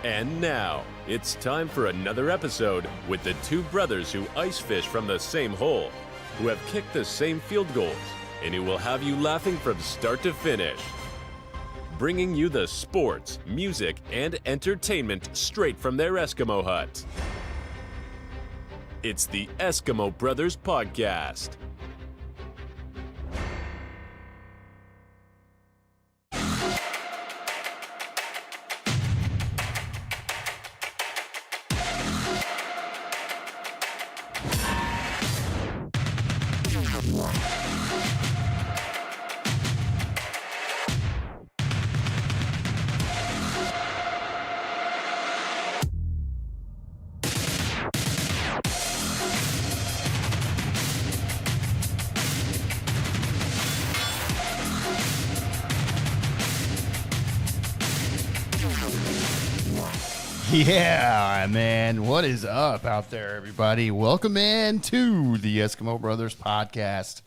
And now, it's time for another episode with the two brothers who ice fish from the same hole, who have kicked the same field goals, and who will have you laughing from start to finish. Bringing you the sports, music, and entertainment straight from their Eskimo hut. It's the Eskimo Brothers Podcast. Yeah, man. What is up out there, everybody? Welcome in to the Eskimo Brothers Podcast.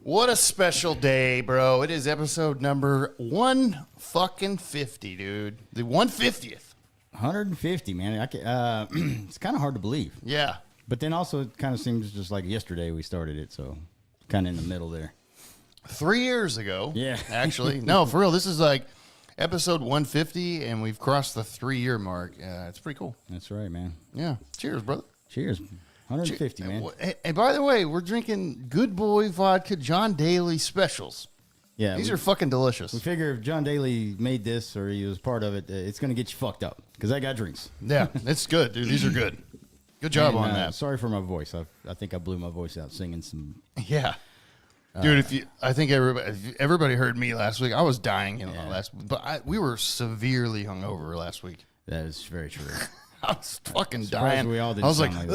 What a special day, bro. It is episode number 150, dude. The 150th. 150, man. It's kind of hard to believe. Yeah. But then also it kind of seems just like yesterday we started it, so kind of in the middle there. 3 years ago. Yeah. Actually. No, for real. This is like episode 150, and we've crossed the 3-year mark. It's pretty cool. That's right, man. Yeah. Cheers, brother. Cheers. 150, man. Hey, by the way, we're drinking Good Boy Vodka John Daly Specials. Yeah. These are fucking delicious. We figure if John Daly made this or he was part of it, it's going to get you fucked up because I got drinks. Yeah, it's good, dude. These are good. Good job on that. Sorry for my voice. I think I blew my voice out singing some. Yeah. Dude, I think everybody heard me last week. I was dying, but we were severely hungover last week. That is very true. I was fucking dying. We all didn't I was like, sound I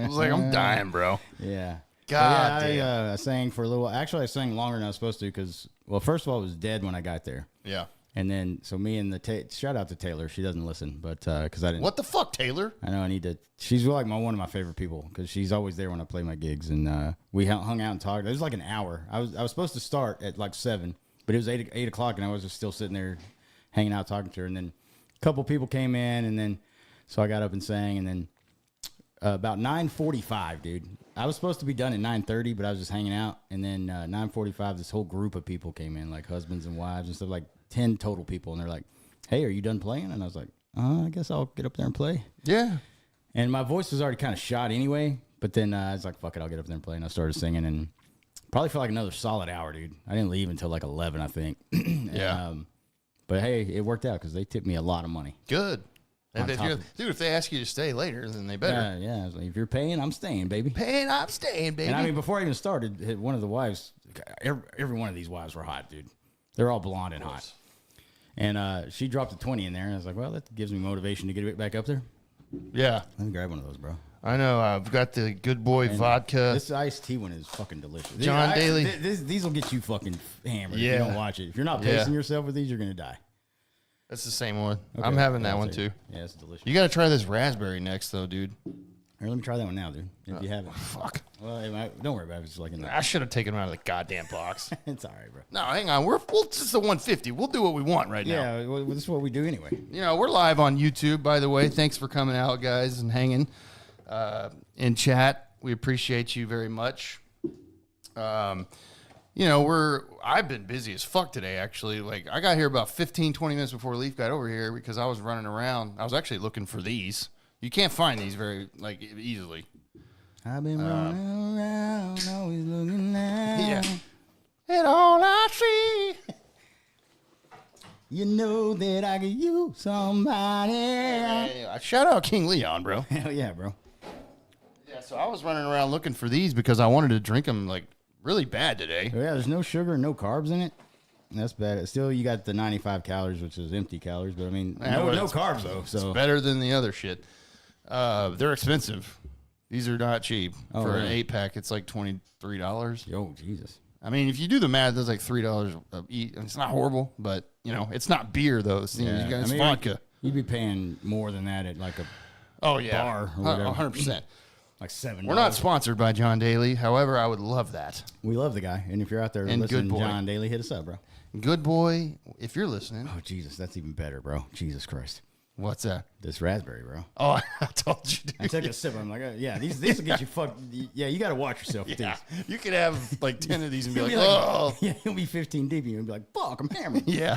was like, I'm dying, bro. Yeah. God damn. I sang for a little. Actually, I sang longer than I was supposed to because, well, first of all, it was dead when I got there. Yeah. And then, so me and shout out to Taylor. She doesn't listen, but because I didn't. What the fuck, Taylor? I know I need to. She's like one of my favorite people because she's always there when I play my gigs, and we hung out and talked. It was like an hour. I was supposed to start at like 7, but it was 8 o'clock, and I was just still sitting there, hanging out talking to her. And then a couple people came in, and then so I got up and sang, and then about 9:45, dude. I was supposed to be done at 9:30, but I was just hanging out, and then 9:45, this whole group of people came in, like husbands and wives and stuff, like 10 total people, and they're like, "Hey, are you done playing?" And I was like, I guess I'll get up there and play. Yeah. And my voice was already kind of shot anyway, but then I was like, fuck it, I'll get up there and play. And I started singing, and probably for like another solid hour, dude. I didn't leave until like 11, I think. Yeah. But hey, it worked out because they tipped me a lot of money. Good. Dude, if they ask you to stay later, then they better. Yeah. I was like, if you're paying, I'm staying, baby. I'm staying, baby. And I mean, before I even started, one of the wives, every one of these wives were hot, dude. They're all blonde and hot. And she dropped a 20 in there, and I was like, well, that gives me motivation to get it back up there. Yeah. Let me grab one of those, bro. I know. I've got the Good Boy Vodka. This iced tea one is fucking delicious. John Daly. These will get you fucking hammered if Yeah. you don't watch it. If you're not pacing yourself with these, you're going to die. That's the same one. Okay. I'm having that one, too. Yeah, it's delicious. You got to try this raspberry next, though, dude. Here, let me try that one now, dude, if you haven't. Fuck. Well, don't worry about it. It's like in the... I should have taken them out of the goddamn box. It's all right, bro. No, hang on. It's the 150. We'll do what we want right now. Yeah, well, this is what we do anyway. You know, we're live on YouTube, by the way. Thanks for coming out, guys, and hanging in chat. We appreciate you very much. You know, I've been busy as fuck today, actually. Like, I got here about 15, 20 minutes before Leaf got over here because I was running around. I was actually looking for these. You can't find these very, easily. I've been running around, always looking down. Yeah. And all I see. You know that I could use somebody. Yeah. Shout out King Leon, bro. Hell yeah, bro. Yeah, so I was running around looking for these because I wanted to drink them, really bad today. Yeah, there's no sugar and no carbs in it. That's bad. Still, you got the 95 calories, which is empty calories, but I mean, no carbs, though. So it's better than the other shit. They're expensive. These are not cheap. For an 8-pack, it's like $23. Yo, Jesus. I mean, if you do the math, that's like $3 a eat. It's not horrible, but, it's not beer, though. It's vodka. You'd be paying more than that at like a bar or whatever. 100%. like $7. We're not sponsored by John Daly. However, I would love that. We love the guy, and if you're out there And listening, good boy. John Daly, hit us up, bro. Good boy, if you're listening. Oh Jesus, that's even better, bro. Jesus Christ, What's that? this raspberry, bro. Oh, I told you. I took a sip. I'm like, yeah, these will get you fucked. Yeah, you got to watch yourself with Yeah, these. you could have like 10 of these and be like, You'll be oh. yeah, you'll be 15 deep, and you'll be like, fuck, I'm hammered. Yeah.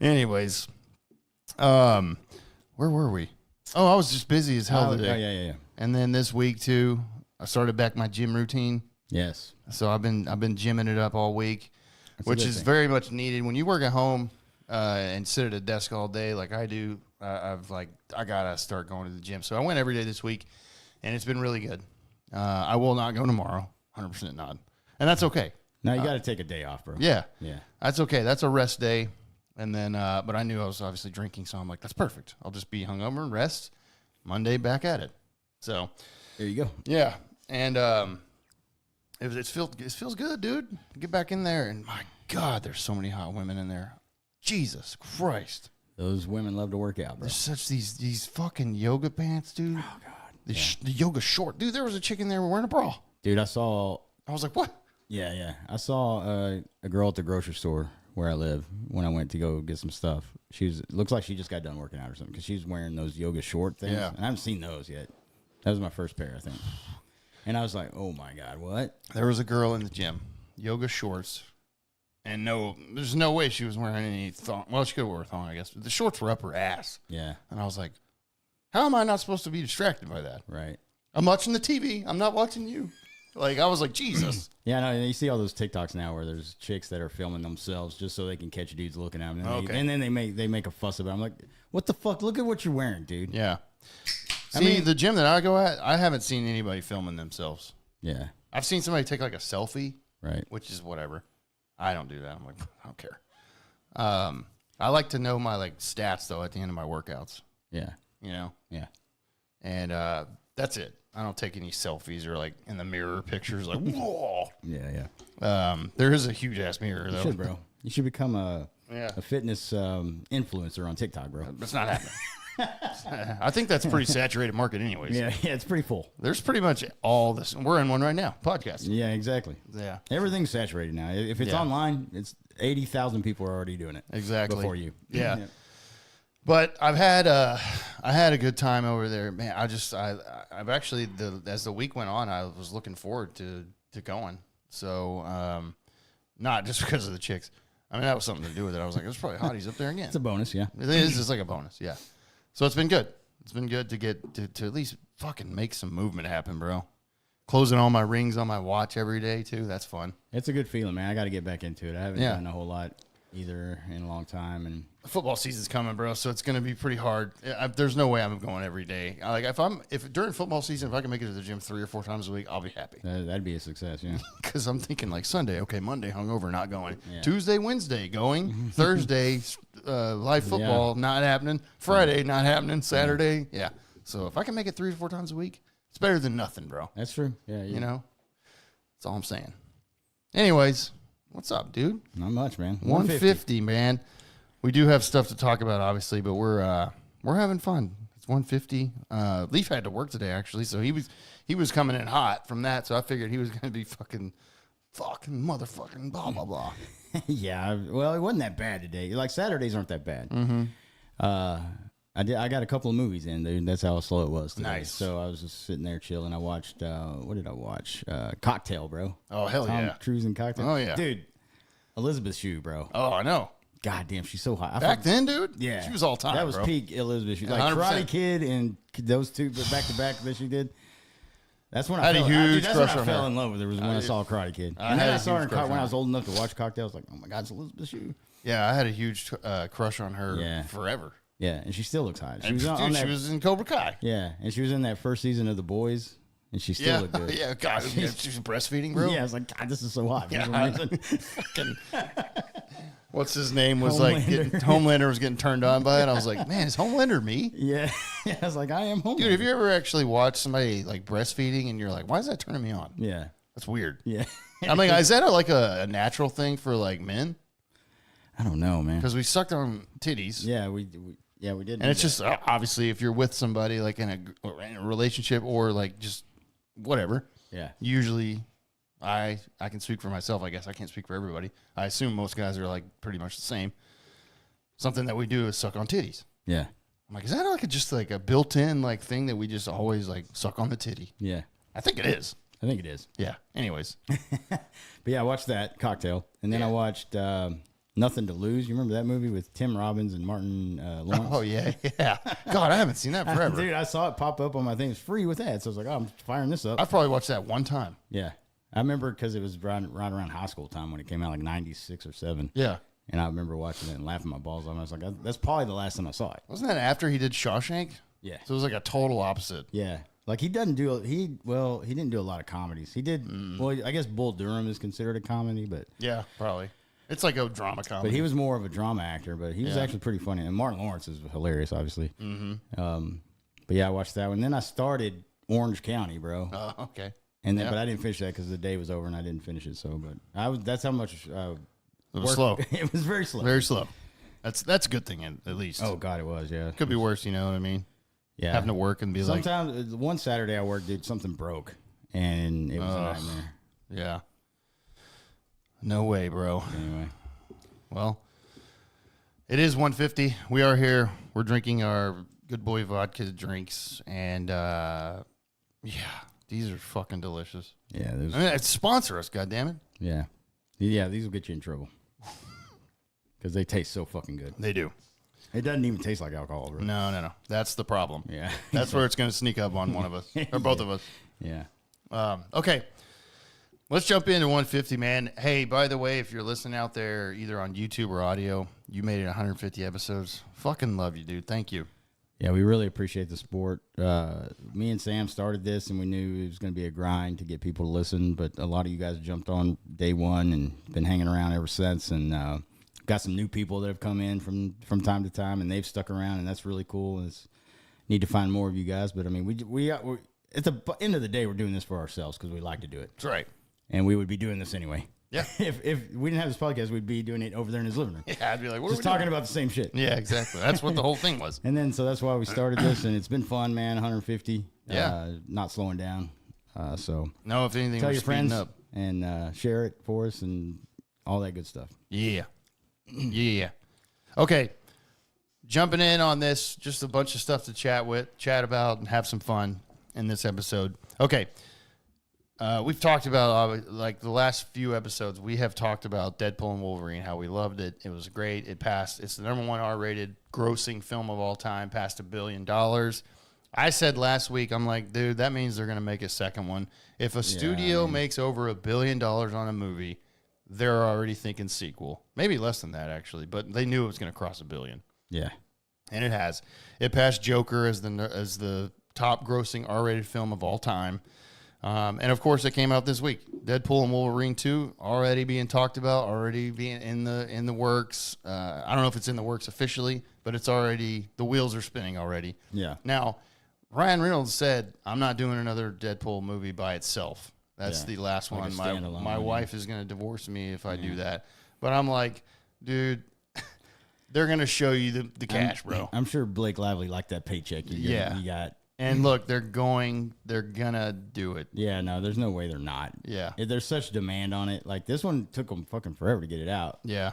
Anyways, where were we? Oh, I was just busy as hell today. Yeah. And then this week too, I started back my gym routine. Yes. So I've been gymming it up all week, That's a which good is thing. very much needed when you work at home and sit at a desk all day like I do. I gotta start going to the gym. So I went every day this week, and it's been really good. I will not go tomorrow, 100% not, and that's okay. Now you got to take a day off, bro. Yeah, Yeah. that's okay. That's a rest day. And then, but I knew I was obviously drinking, so I'm like, that's perfect. I'll just be hungover and rest. Monday, back at it. So There you go. yeah, and it feels good, dude. Get back in there, and my God, there's so many hot women in there. Jesus Christ, Those women love to work out, bro. there's such these fucking yoga pants, dude. Oh God, the yoga short, dude. There was a chick in there wearing a bra. Dude, I saw. I was like, what? Yeah. I saw a girl at the grocery store where I live when I went to go get some stuff. Looks like she just got done working out or something because she's wearing those yoga short things. Yeah. And I haven't seen those yet. That was my first pair, I think. And I was like, oh my God, what? There was a girl in the gym, yoga shorts, and there's no way she was wearing any thong. Well, she could wear a thong, I guess, but the shorts were up her ass. Yeah, And I was like, how am I not supposed to be distracted by that? right. I'm watching the TV. I'm not watching you. Like, I was like, Jesus. Yeah, no, you see all those TikToks now where there's chicks that are filming themselves just so they can catch dudes looking at them. And then they make a fuss about it. I'm like, what the fuck? Look at what you're wearing, dude. Yeah. I See, mean- the gym that I go at, I haven't seen anybody filming themselves. Yeah, I've seen somebody take like a selfie, right. which is whatever. I don't do that. I'm like, I don't care. I like to know my like stats though at the end of my workouts, Yeah, you know, yeah. and that's it. I don't take any selfies or like in the mirror pictures. Like, whoa. Yeah. There is a huge ass mirror You though. should, bro. You should become a Yeah. fitness influencer on TikTok, bro. That's not happening. I think that's a pretty saturated market, anyways. Yeah, it's pretty full. There's pretty much all this. We're in one right now, podcast. Yeah, exactly. Yeah, Everything's saturated now. If it's Yeah. online, it's 80,000 people are already doing it. exactly. Before you. Yeah. But I had a good time over there, man. I've actually as the week went on, I was looking forward to going. So not just because of the chicks. I mean, that was something to do with it. I was like, there's probably hotties up there again. It's a bonus, yeah. It is just like a bonus, yeah. So it's been good. It's been good to get to at least fucking make some movement happen, bro. Closing all my rings on my watch every day too. That's fun. It's a good feeling, man. I got to get back into it. I haven't Yeah. done a whole lot either in a long time, and Football season's coming, bro. So it's gonna be pretty hard. There's no way I'm going every day. Like if during football season, if I can make it to the gym 3 or 4 times a week, I'll be happy. that'd be a success, yeah. Because I'm thinking like Sunday, okay, Monday hungover, not going. Yeah. Tuesday, Wednesday, going. Thursday, live football, not happening. Friday, not happening. Saturday, yeah. So if I can make it 3 to 4 times a week, it's better than nothing, bro. That's true. Yeah, You know, that's all I'm saying. Anyways, what's up, dude? not much, man. 150, man. We do have stuff to talk about, obviously, but we're having fun. It's 150. Leaf had to work today, actually, so he was coming in hot from that. So I figured he was going to be fucking motherfucking blah blah blah. Yeah, well, it wasn't that bad today. Like Saturdays aren't that bad. Mm-hmm. I got a couple of movies in, dude. That's how slow it was today. Nice. So I was just sitting there chilling. I watched what did I watch? Cocktail, bro. Oh hell Tom yeah! Cruise and Cocktail. Oh, yeah. dude. Elizabeth Shue, bro. Oh, I know. God damn, she's so hot. Back then, dude. Yeah, she was all time. That was bro. peak Elizabeth Shue. Like 100%. Karate Kid and those two back to back that she did. That's when I had a huge that's crush when I on fell her. in love with her. Was when I saw Karate Kid. I And had then a I saw her huge in crush when on I was her. old enough to watch Cocktail. I was like, oh my God, it's Elizabeth Shue. Yeah, I had a huge crush on her Yeah. forever. Yeah, and she still looks hot. She And, was on dude, that. she was in Cobra Kai. Yeah, and she was in that first season of The Boys, and she still Yeah, looked good. yeah. God, she was breastfeeding, bro. Yeah, I was like, God, this is so hot. for Yeah, some I- reason. Fucking- what's his name was like Homelander was getting turned on by it. I was like, man, is Homelander me? Yeah, I was like, I am home. Dude, have you ever actually watched somebody like breastfeeding and you're like, why is that turning me on? Yeah, That's weird. yeah. I mean, is that like a natural thing for like men? I don't know, man. Because we sucked on titties. Yeah, we did. And it's just obviously if you're with somebody like in a relationship or like just whatever. Yeah. Usually, I can speak for myself. I guess I can't speak for everybody. I assume most guys are like pretty much the same. Something that we do is suck on titties. Yeah. I'm like, is that like just like a built-in like thing that we just always like suck on the titty? Yeah. I think it is. I think it is. Yeah. Anyways. But yeah, I watched that Cocktail, and then I watched Nothing to Lose. You remember that movie with Tim Robbins and Martin Lawrence? Oh yeah. God, I haven't seen that forever. Dude, I saw it pop up on my thing. It's free with ads. So I was like, oh, I'm firing this up. I've probably watched that one time. Yeah. I remember because it was right around high school time when it came out, like 96 or 7. Yeah. And I remember watching it and laughing my balls off. I was like, that's probably the last time I saw it. Wasn't that after he did Shawshank? Yeah. So it was like a total opposite. Yeah. Like he didn't do a lot of comedies. He did, well, I guess Bull Durham is considered a comedy, but. Yeah, probably. It's like a drama comedy. But he was more of a drama actor, but he was actually pretty funny. And Martin Lawrence is hilarious, obviously. Mm-hmm. But yeah, I watched that one. Then I started Orange County, bro. Oh, okay. And then, but I didn't finish that because the day was over and I didn't finish it. So, but that's how much. It was slow. It was very slow. Very slow. That's a good thing, at least. Oh God, it was. Yeah, could be worse. You know what I mean? Yeah, having to work and be sometimes one Saturday I worked, dude, something broke, and it was a nightmare. Yeah. No way, bro. Anyway, well, it is 1:50. We are here. We're drinking our Good Boy vodka drinks, and yeah, these are fucking delicious. Yeah, I mean, sponsor us, goddammit. Yeah. Yeah, these will get you in trouble. Because they taste so fucking good. They do. It doesn't even taste like alcohol, bro. No. That's the problem. Yeah. That's where it's going to sneak up on one of us, or both of us. Yeah. Okay. Let's jump into 150, man. Hey, by the way, if you're listening out there, either on YouTube or audio, you made it 150 episodes. Fucking love you, dude. Thank you. Yeah, we really appreciate the support. Me and Sam started this, and we knew it was going to be a grind to get people to listen, but a lot of you guys jumped on day one and been hanging around ever since, and got some new people that have come in from time to time, and they've stuck around, and that's really cool. It's need to find more of you guys, but I mean, we're at the end of the day, we're doing this for ourselves because we like to do it. That's right. And we would be doing this anyway. Yeah. If we didn't have this podcast, we'd be doing it over there in his living room. Yeah, I'd be like, what just are we talking doing? about the same shit. Yeah, exactly. That's what the whole thing was. And then, so that's why we started this, and it's been fun, man. 150. Yeah. Not slowing down. So No, if anything, tell we're your friends up. and share it for us and all that good stuff. Yeah. Yeah. Okay. Jumping in on this, just a bunch of stuff to chat about, and have some fun in this episode. Okay. We've talked about, like, the last few episodes, we have talked about Deadpool and Wolverine, how we loved it. It was great. It passed. It's the #1 R-rated grossing film of all time, passed $1 billion. I said last week, I'm like, dude, that means they're going to make a second one. If a studio makes over $1 billion on a movie, they're already thinking sequel. Maybe less than that, actually, but they knew it was going to cross $1 billion. Yeah. And it has. It passed Joker as the top grossing R-rated film of all time. And of course, it came out this week. Deadpool and Wolverine 2 already being talked about, already being in the works. I don't know if it's in the works officially, but it's already, the wheels are spinning already. Yeah. Now, Ryan Reynolds said, "I'm not doing another Deadpool movie by itself. That's the last Like one. a My standalone, wife is going to divorce me if I do that." But I'm like, dude, they're going to show you the cash, bro. I'm sure Blake Lively liked that paycheck you got. And look, they're gonna do it. Yeah, no, there's no way they're not. Yeah. There's such demand on it. Like, this one took them fucking forever to get it out. Yeah.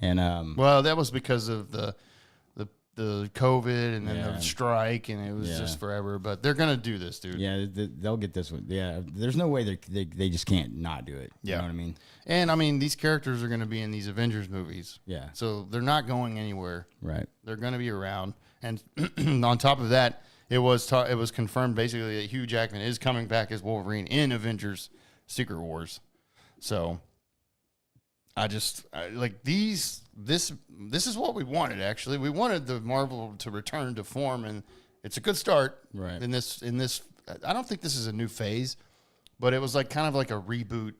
And well, that was because of the COVID and then the strike, and it was just forever. But they're gonna do this, dude. yeah, they'll get this one. Yeah, there's no way they just can't not do it. Yeah. You know what I mean? And I mean, these characters are gonna be in these Avengers movies. Yeah. So they're not going anywhere. Right. They're gonna be around. And on top of that, it was confirmed basically that Hugh Jackman is coming back as Wolverine in Avengers Secret Wars. So this is what we wanted, actually. We wanted the Marvel to return to form, and it's a good start. Right. In this I don't think this is a new phase, but it was like kind of like a reboot,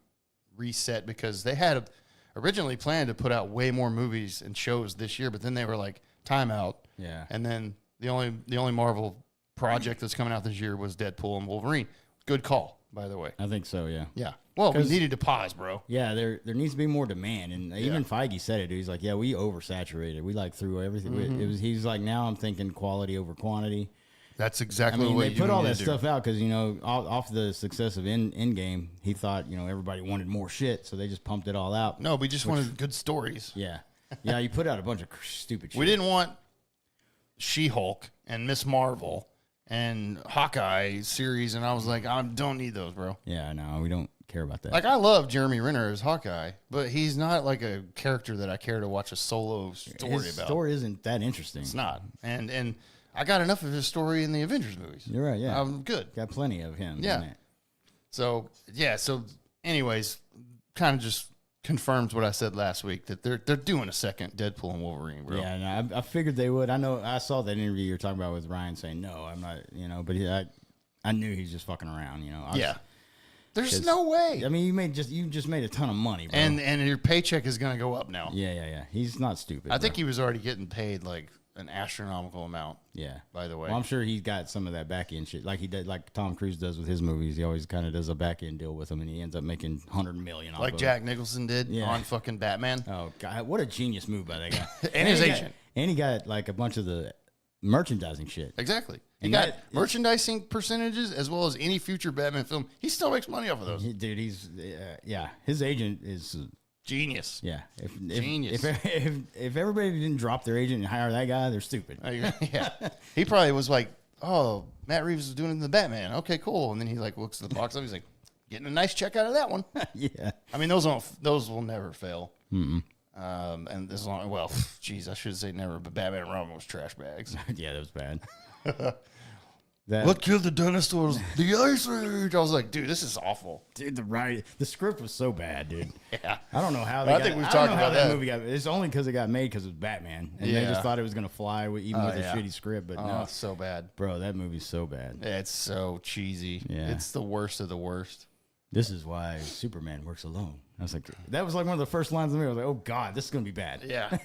reset, because they had originally planned to put out way more movies and shows this year, but then they were like, timeout. Yeah. And then the only Marvel project that's coming out this year was Deadpool and Wolverine. Good call, by the way. I think so, yeah. Yeah. Well, we needed to pause, bro. Yeah, there needs to be more demand, and even Feige said it. He's like, "Yeah, we oversaturated. We like threw everything." He's like, "Now I'm thinking quality over quantity," That's I exactly mean, what they you put all need that to do. stuff out because, off the success of Endgame, he thought, everybody wanted more shit, so they just pumped it all out. No, we just wanted good stories. Yeah. Yeah, you put out a bunch of stupid shit. We didn't want She-Hulk and Miss Marvel and Hawkeye series, and I was like, I don't need those, bro. Yeah, no, we don't care about that. Like, I love Jeremy Renner as Hawkeye, but he's not like a character that I care to watch a solo story His about. story isn't that interesting. It's not. And I got enough of his story in the Avengers movies. You're right, yeah. I'm good. Got plenty of him. Yeah. In it. So anyways, kind of just confirms what I said last week, that they're doing a second Deadpool and Wolverine, bro. Yeah, no, I figured they would. I saw that interview you're talking about with Ryan saying, no, I'm not, but I knew he's just fucking around, Yeah. There's no way. I mean, you just made a ton of money, bro. And your paycheck is going to go up now. Yeah. He's not stupid. I think he was already getting paid like an astronomical amount. Yeah. By the way. Well, I'm sure he's got some of that back end shit, like he did, like Tom Cruise does with his movies. He always kind of does a back end deal with them, and he ends up making $100 million. Like Jack Nicholson did on fucking Batman. Oh god, what a genius move by that guy and his agent. And he got like a bunch of the merchandising shit. Exactly. He And got that- merchandising percentages as well as any future Batman film. He still makes money off of those. Dude, he's his agent is Genius. yeah. Genius. If everybody didn't drop their agent and hire that guy, they're stupid. Yeah. He probably was like, oh, Matt Reeves is doing it in the Batman. Okay, cool. And then he like looks at the box office. He's like, getting a nice check out of that one. Yeah. I mean, those will never fail. And as long, well, geez, I should say never, but Batman and Robin was trash bags. Yeah, that was bad. What killed the dinosaurs? The Ice Age. I was like, dude, this is awful. Dude, the script was so bad, dude. Yeah. I don't know how I think we've talked about that. movie got. It's only because it got made because it was Batman, and they Yeah. just thought it was gonna fly even with a yeah. shitty script. But Oh, no, it's so bad. bro, that movie's so bad. It's so cheesy. Yeah. It's the worst of the worst. This is why Superman works alone. I was like, that was like one of the first lines of the movie. I was like, oh god, this is gonna be bad. Yeah.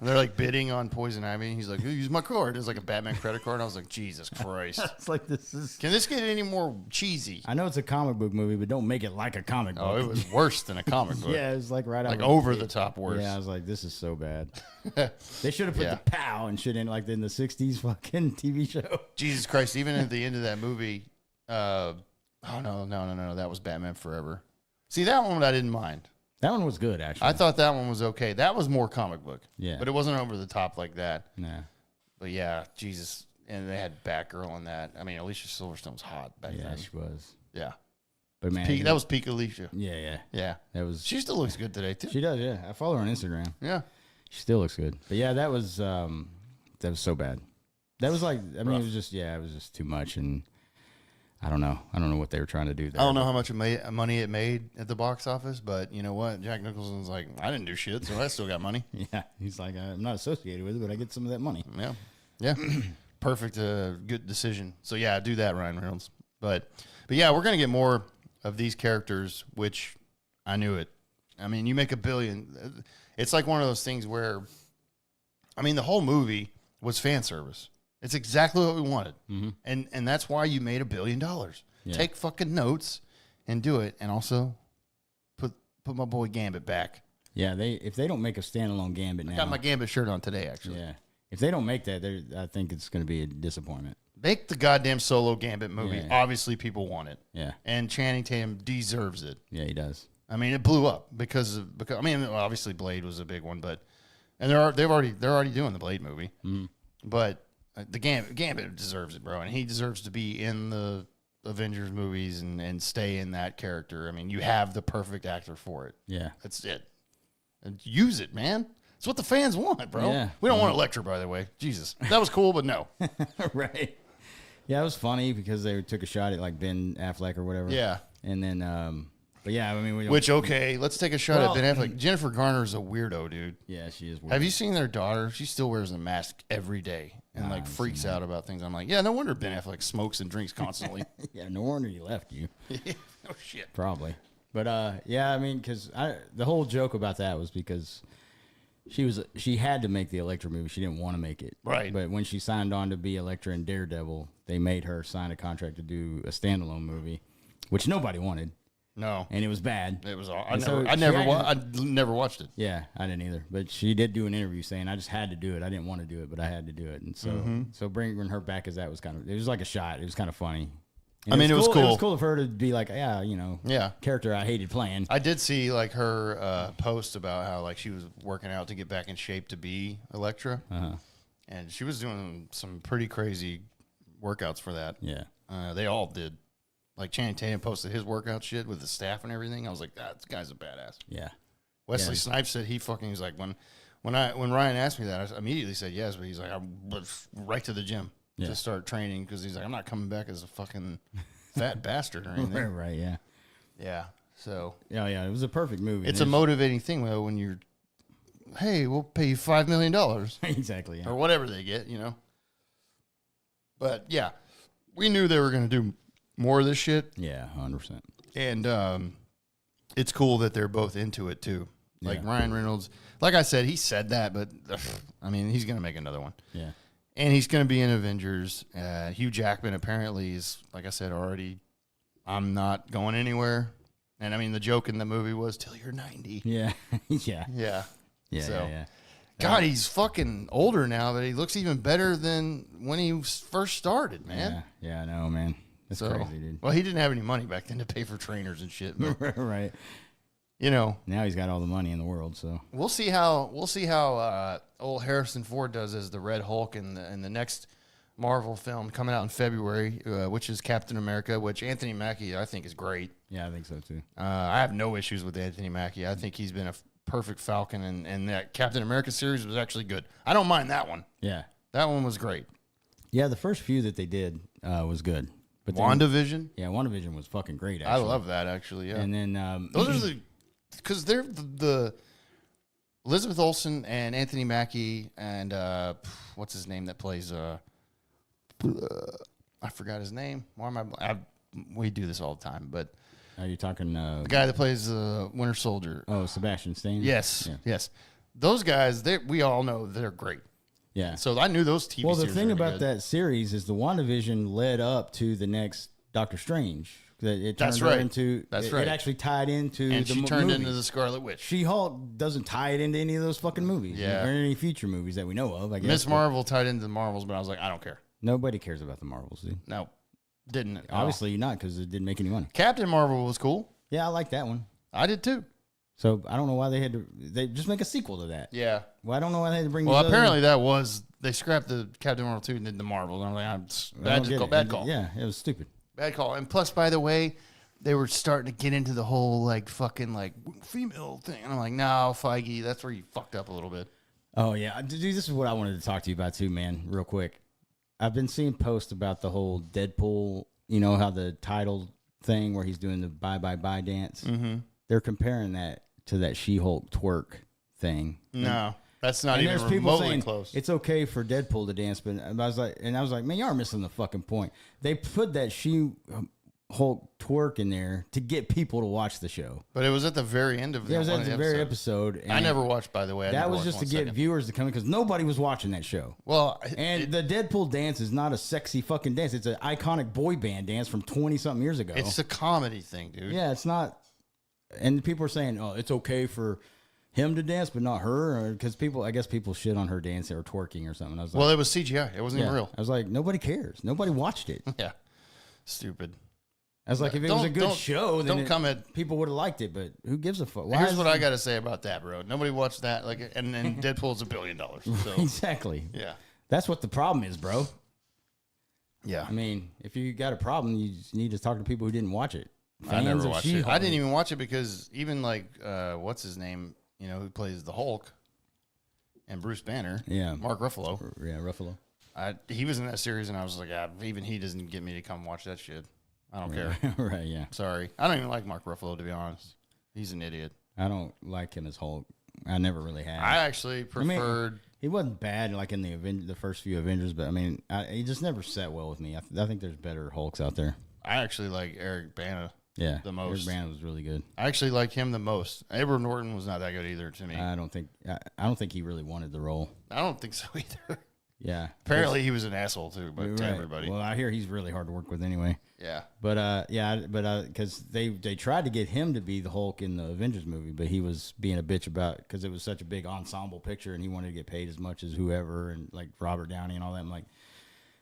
They're like bidding on Poison Ivy. He's like, use my card. It's like a Batman credit card. I was like, Jesus Christ. It's like this is. Can this get any more cheesy? I know it's a comic book movie, but don't make it like a comic book. Oh, it was worse than a comic book. Yeah, it was like right out Like of over the top worse. Yeah, I was like, this is so bad. They should have put Yeah. the pow and shit in like in the '60s fucking TV show. Jesus Christ. Even at the end of that movie, oh, no. That was Batman Forever. See, that one I didn't mind. That one was good, actually. I thought that one was okay. That was more comic book. Yeah. But it wasn't over the top like that. Nah. But yeah, Jesus. And they had Batgirl on that. I mean, Alicia Silverstone was hot back Yeah, then. she was. Yeah. But man, That was peak Alicia. yeah. Yeah. That was. She still looks good today, too. She does, yeah. I follow her on Instagram. Yeah. She still looks good. But yeah, that was so bad. That was like, I mean, Rough. it was just too much, and I don't know what they were trying to do there. I don't know how much money it made at the box office, but you know what? Jack Nicholson's like, I didn't do shit, so I still got money. Yeah, he's like, I'm not associated with it, but I get some of that money. Yeah. Yeah. Perfect. Good decision. So yeah, do that, Ryan Reynolds. But yeah, we're going to get more of these characters, which I knew it. I mean, you make $1 billion. It's like one of those things where, I mean, the whole movie was fan service. It's exactly what we wanted. Mm-hmm. And that's why you made $1 billion. Yeah. Take fucking notes and do it. And also put my boy Gambit back. Yeah, if they don't make a standalone Gambit now, I got my Gambit shirt on today, actually. yeah, if they don't make that, I think it's going to be a disappointment. Make the goddamn solo Gambit movie. Yeah. Obviously, people want it. Yeah, And Channing Tatum deserves it. yeah, he does. I mean, it blew up because I mean, obviously Blade was a big one, but they're already doing the Blade movie. Mm-hmm. But the Gambit deserves it, bro, and he deserves to be in the Avengers movies and stay in that character. I mean, you have the perfect actor for it. Yeah, That's it. And use it, man. It's what the fans want, bro. Yeah. We don't want Electra, by the way. Jesus, that was cool, but no. right. Yeah, it was funny because they took a shot at like Ben Affleck or whatever. Yeah. and then, but yeah, I mean, Which okay, let's take a shot Well- at Ben Affleck. Jennifer Garner is a weirdo, dude. yeah, she is. Weird. Have you seen their daughter? She still wears a mask every day and like freaks out about things. I'm like, yeah, no wonder Ben Affleck smokes and drinks constantly. Yeah, no wonder he left you. Oh shit. Probably. But yeah, I mean, because the whole joke about that was because she had to make the Elektra movie. She didn't want to make it. Right. But when she signed on to be Elektra in Daredevil, they made her sign a contract to do a standalone movie, which nobody wanted. No. And it was bad. It was all. I never watched it. Yeah, I didn't either. But she did do an interview saying, I just had to do it. I didn't want to do it, but I had to do it. And so bringing her back as that was it was like a shot. It was kind of funny. And it was cool. It was cool of her to be like, character I hated playing. I did see like her post about how like she was working out to get back in shape to be Elektra. And she was doing some pretty crazy workouts for that. Yeah. They all did. Like Channing Tatum posted his workout shit with the staff and everything. I was like, this guy's a badass. Yeah. Wesley Snipes said he fucking was like, when Ryan asked me that, I immediately said yes, but he's like, I went right to the gym to start training because he's like, I'm not coming back as a fucking fat bastard or anything. Right, yeah. Yeah. So. Yeah, it was a perfect movie. It's a motivating thing, though, when you're, hey, we'll pay you $5 million. Exactly, yeah. Or whatever they get, But, yeah, we knew they were going to do more of this shit. Yeah, 100%. And it's cool that they're both into it, too. Like Ryan Reynolds, like I said, he said that, but, he's going to make another one. Yeah. And he's going to be in Avengers. Hugh Jackman apparently is, like I said already, I'm not going anywhere. And, the joke in the movie was, till you're 90. Yeah. Yeah. Yeah. Yeah. God, he's fucking older now, but he looks even better than when he first started, man. Yeah, I know, man. That's crazy, dude. Well, he didn't have any money back then to pay for trainers and shit. But, right. Now he's got all the money in the world, so we'll see how old Harrison Ford does as the Red Hulk in the next Marvel film coming out in February, which is Captain America, which Anthony Mackie I think is great. Yeah, I think so too. I have no issues with Anthony Mackie. I think he's been a perfect Falcon, and that Captain America series was actually good. I don't mind that one. Yeah, that one was great. Yeah, the first few that they did was good. But WandaVision? Yeah, WandaVision was fucking great, actually. I love that, actually, yeah. And then... those are because they're the Elizabeth Olsen and Anthony Mackie and what's his name that plays... I forgot his name. Why am we do this all the time, but... Are you talking... the guy that plays Winter Soldier. Oh, Sebastian Stan? Yes, yeah. Yes. Those guys, we all know they're great. Yeah. So I knew those TV series. Well, the thing about good. that series is the WandaVision led up to the next Doctor Strange. That's right. It actually tied into and the she turned movie. into the Scarlet Witch. She-Hulk doesn't tie it into any of those fucking movies. Yeah. Or any future movies that we know of, I guess. Miss Marvel tied into the Marvels, but I was like, I don't care. Nobody cares about the Marvels, dude. No. Didn't. Obviously not, because it didn't make any money. Captain Marvel was cool. Yeah, I like that one. I did too. So I don't know why they just make a sequel to that. Yeah. Well, I don't know why they had to bring. Well, apparently they scrapped the Captain Marvel 2 and did the Marvel. And I'm like, bad call. Yeah, it was stupid. Bad call. And plus, by the way, they were starting to get into the whole like fucking like female thing. And I'm like, no, Feige, that's where you fucked up a little bit. Oh yeah, dude, this is what I wanted to talk to you about too, man. Real quick, I've been seeing posts about the whole Deadpool. You know how the title thing where he's doing the bye bye bye dance. Mm-hmm. They're comparing that to that She-Hulk twerk thing. No, that's not even remotely close. It's okay for Deadpool to dance, but I was like, man, y'all are missing the fucking point. They put that She-Hulk twerk in there to get people to watch the show. But it was at the very end of it was at the very episode. And I never watched, by the way. That was just to get viewers to come in because nobody was watching that show. Well, the Deadpool dance is not a sexy fucking dance. It's an iconic boy band dance from 20-something years ago. It's a comedy thing, dude. Yeah, it's not. And people are saying, oh, it's okay for him to dance, but not her, because I guess people shit on her dance or twerking or something. I was like, well, it was CGI. It wasn't even real. I was like, nobody cares. Nobody watched it. Yeah, stupid. I was like, if it was a good show, then people would have liked it. But who gives a fuck? Here's what I got to say about that, bro. Nobody watched that. Like, and Deadpool's $1 billion. So. Exactly. Yeah, that's what the problem is, bro. Yeah, I mean, if you got a problem, you just need to talk to people who didn't watch it. I never watched it. I didn't even watch it because even like what's his name, who plays the Hulk and Bruce Banner, Mark Ruffalo. Yeah, Ruffalo. He was in that series, and I was like, even he doesn't get me to come watch that shit. I don't care. Right? Yeah. Sorry, I don't even like Mark Ruffalo, to be honest. He's an idiot. I don't like him as Hulk. I never really had. I actually preferred. He wasn't bad like in the first few Avengers, but I mean, he just never sat well with me. I think there's better Hulks out there. I actually like Eric Bana. Yeah, the most. Eric Bana was really good. I actually like him the most. Edward Norton was not that good either to me. I don't think he really wanted the role. I don't think so either. Yeah. Apparently, he was an asshole too, but to Right. everybody. Well, I hear he's really hard to work with anyway. Yeah. But because they tried to get him to be the Hulk in the Avengers movie, but he was being a bitch about because it was such a big ensemble picture, and he wanted to get paid as much as whoever, and like Robert Downey and all that. I'm like,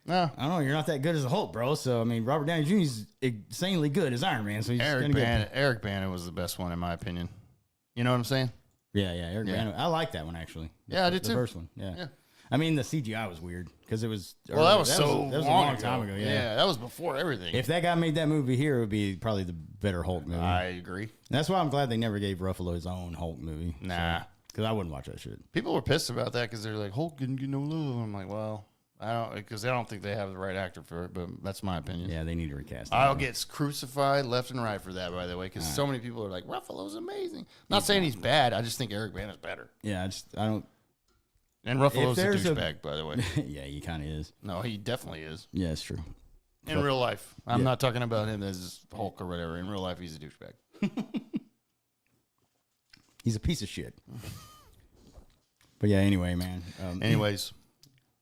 No. I don't know, you're not that good as a Hulk, bro. So I mean, Robert Downey Jr. is insanely good as Iron Man. So he's Eric gonna Bana. Eric Bana was the best one in my opinion. You know what I'm saying? Yeah, Eric Yeah. Bana. I like that one actually. Yeah, I did the too. first one. Yeah. Yeah. I mean, the CGI was weird because it was. Well, that was a long time ago. Yeah. that was before everything. If that guy made that movie here, it would be probably the better Hulk movie. I agree. That's why I'm glad they never gave Ruffalo his own Hulk movie. Nah. Because I wouldn't watch that shit. People were pissed about that because they're like, Hulk didn't get no love. I'm like, well, I don't, because I don't think they have the right actor for it, but that's my opinion. Yeah, they need to recast him. I'll get crucified left and right for that, by the way, because so many people are like, Ruffalo's amazing. Not saying he's bad. I just think Eric Bana's better. Yeah, I don't. And Ruffalo's a there's a- douchebag, by the way. Yeah, he kind of is. No, he definitely is. Yeah, it's true. In real life. I'm not talking about him as Hulk or whatever. In real life, he's a douchebag. He's a piece of shit. But yeah, anyway, man. Anyways,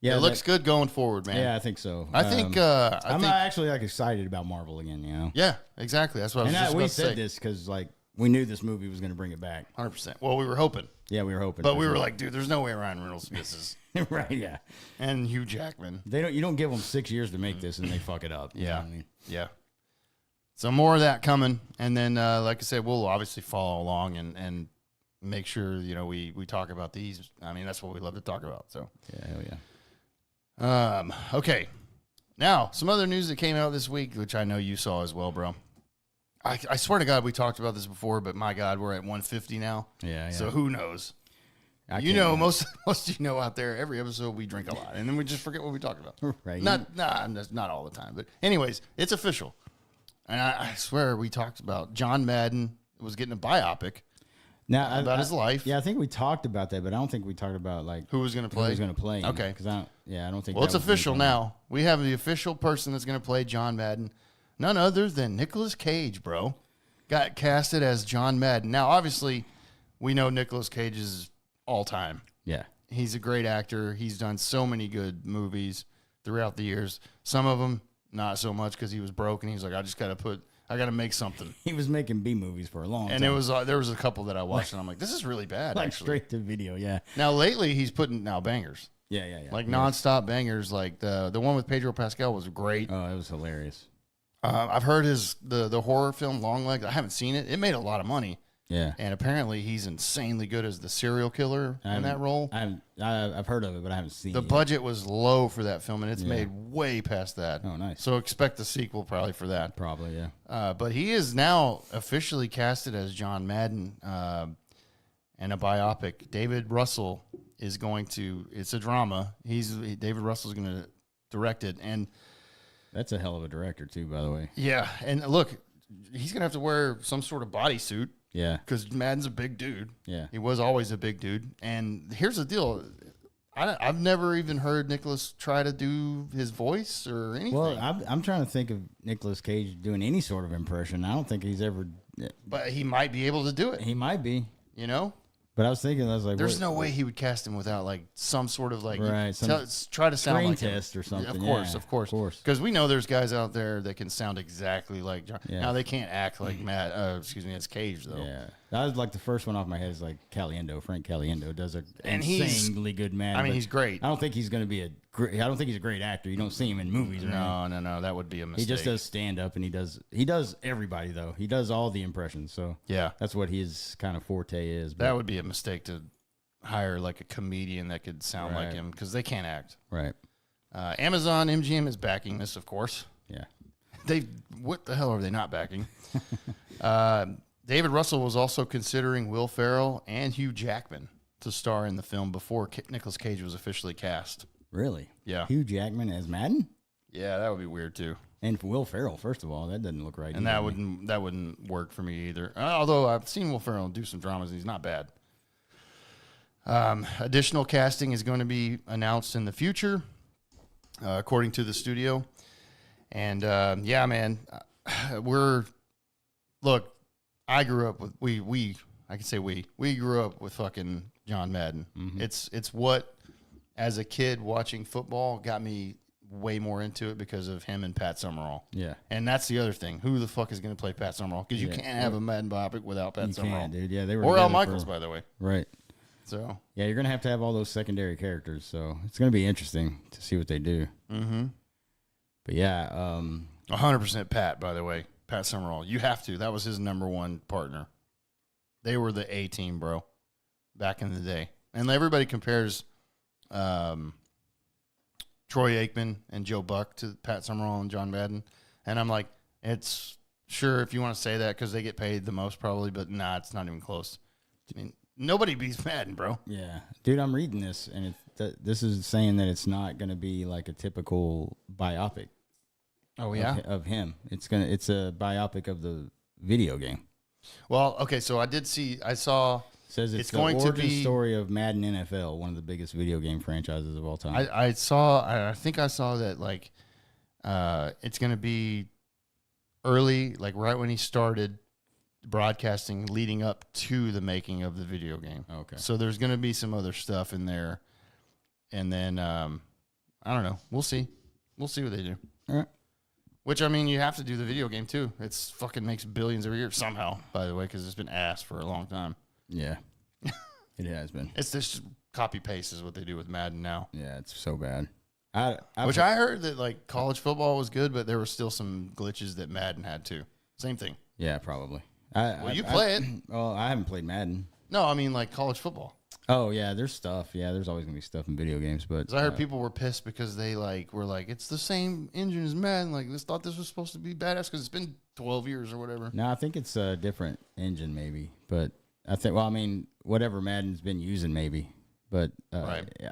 Yeah, it looks good going forward, man. Yeah, I think so. I think, I'm not actually like excited about Marvel again. You know. yeah, exactly. That's what I was just And we about to said say. this because like we knew this movie was going to bring it back. 100%. Well, we were hoping, Yeah, we were hoping. but we were like, dude, there's no way Ryan Reynolds misses. right. Yeah. And Hugh Jackman. You don't give them 6 years to make this and they fuck it up. You know Yeah. what I mean? Yeah. So more of that coming. And then, like I said, we'll obviously follow along and make sure, we talk about these. I mean, that's what we love to talk about. So, Yeah, hell yeah. okay. Now, some other news that came out this week, which I know you saw as well, bro. I swear to God, we talked about this before, but my God, we're at 150 now. Yeah. So who knows? I You can't know, remember. most of you know out there, every episode we drink a lot, and then we just forget what we talked about. Right. Not all the time, but anyways, it's official. And I swear we talked about John Madden was getting a biopic Now, about his life. Yeah, I think we talked about that, but I don't think we talked about like Who was going to who play? was going to play. Okay. Because I don't think. Well, that it's was official anything. now. We have the official person that's going to play John Madden. None other than Nicolas Cage, bro. Got casted as John Madden. Now, obviously, we know Nicolas Cage is all time. Yeah. He's a great actor. He's done so many good movies throughout the years. Some of them, not so much because he was broke and he's like, I got to make something. He was making B movies for a long time. And there was a couple that I watched and I'm like, this is really bad, like actually. straight to video. Yeah. Now, lately, he's putting bangers. Yeah. Like nonstop bangers. Like the one with Pedro Pascal was great. Oh, it was hilarious. I've heard the horror film Long Legs. I haven't seen it. It made a lot of money. Yeah. And apparently he's insanely good as the serial killer in that role. I've heard of it, but I haven't seen The it. budget was low for that film, and it's made way past that. Oh, nice. So expect the sequel probably for that. Probably, yeah. But he is now officially casted as John Madden in a biopic. David Russell is going to. It's a drama. David Russell is going to direct it, and That's a hell of a director too, by the way. yeah. And look, he's going to have to wear some sort of bodysuit. Yeah. Because Madden's a big dude. Yeah. He was always a big dude. And here's the deal. I've never even heard Nicholas try to do his voice or anything. Well, I'm trying to think of Nicolas Cage doing any sort of impression. I don't think he's ever. but he might be able to do it, He might be, But I was like, there's no way he would cast him without like some sort of like try to sound screen like him. test or something. Of course. Because we know there's guys out there that can sound exactly like John. Yeah. Now they can't act like Matt. It's Cage though. Yeah, that was like the first one off my head is like Caliendo. Frank Caliendo does an And he's- insanely good man. I mean, but he's great. I don't think he's going to be I don't think he's a great actor. You don't see him in movies. Or anything. No, that would be a mistake. He just does stand up, and he does everybody though. He does all the impressions. So Yeah, that's what his kind of forte is. that would be a mistake to hire like a comedian that could sound like Right. him because they can't act. right. Amazon MGM is backing this, of course. Yeah. What the hell are they not backing? David Russell was also considering Will Ferrell and Hugh Jackman to star in the film before Nicolas Cage was officially cast. Really? Yeah. Hugh Jackman as Madden Yeah, that would be weird too. and Will Ferrell. First of all, that doesn't look right. And either. that wouldn't work for me either. Although I've seen Will Ferrell do some dramas, and he's not bad. Additional casting is going to be announced in the future, according to the studio. And yeah, man, look. I grew up with I can say we grew up with fucking John Madden. Mm-hmm. It's what as a kid watching football got me way more into it because of him and Pat Summerall. Yeah. And that's the other thing. Who the fuck is going to play Pat Summerall? Because you can't have a Madden biopic without Pat Summerall. Can't, dude. Yeah, they were or Al together Michaels, by the way. Right. So yeah, you're gonna have all those secondary characters. So it's gonna be interesting to see what they do. Mm-hmm. But yeah, 100% Pat. By the way, Pat Summerall. You have to. That was his number one partner. They were the A team, bro, back in the day. And everybody compares Troy Aikman and Joe Buck to Pat Summerall and John Madden. And I'm like, it's sure if you want to say that because they get paid the most probably, but nah, it's not even close. I mean, nobody beats Madden, bro. Yeah, dude, I'm reading this, and this is saying that it's not going to be like a typical biopic. Oh yeah, of him. It's a biopic of the video game. Well, okay, so I saw. It says it's the going origin to be story of Madden NFL, one of the biggest video game franchises of all time. I think I saw that like, it's going to be early, like right when he started broadcasting leading up to the making of the video game. Okay. So there's going to be some other stuff in there. And then, I don't know. We'll see. We'll see what they do. All right. Which, I mean, you have to do the video game, too. It's fucking makes billions every year somehow, by the way, because it's been ass for a long time. Yeah. It has been. It's just copy-paste is what they do with Madden now. Yeah, it's so bad. I heard that, like, college football was good, but there were still some glitches that Madden had, too. Same thing. Yeah, probably. You play it. Well, I haven't played Madden. No, I mean, like, college football. Oh, yeah, there's stuff. Yeah, there's always going to be stuff in video games. But I heard people were pissed because they, like, were like, it's the same engine as Madden. Like, thought this was supposed to be badass because it's been 12 years or whatever. No, I think it's a different engine maybe. But I think, well, I mean, whatever Madden's been using maybe. But, right. Yeah.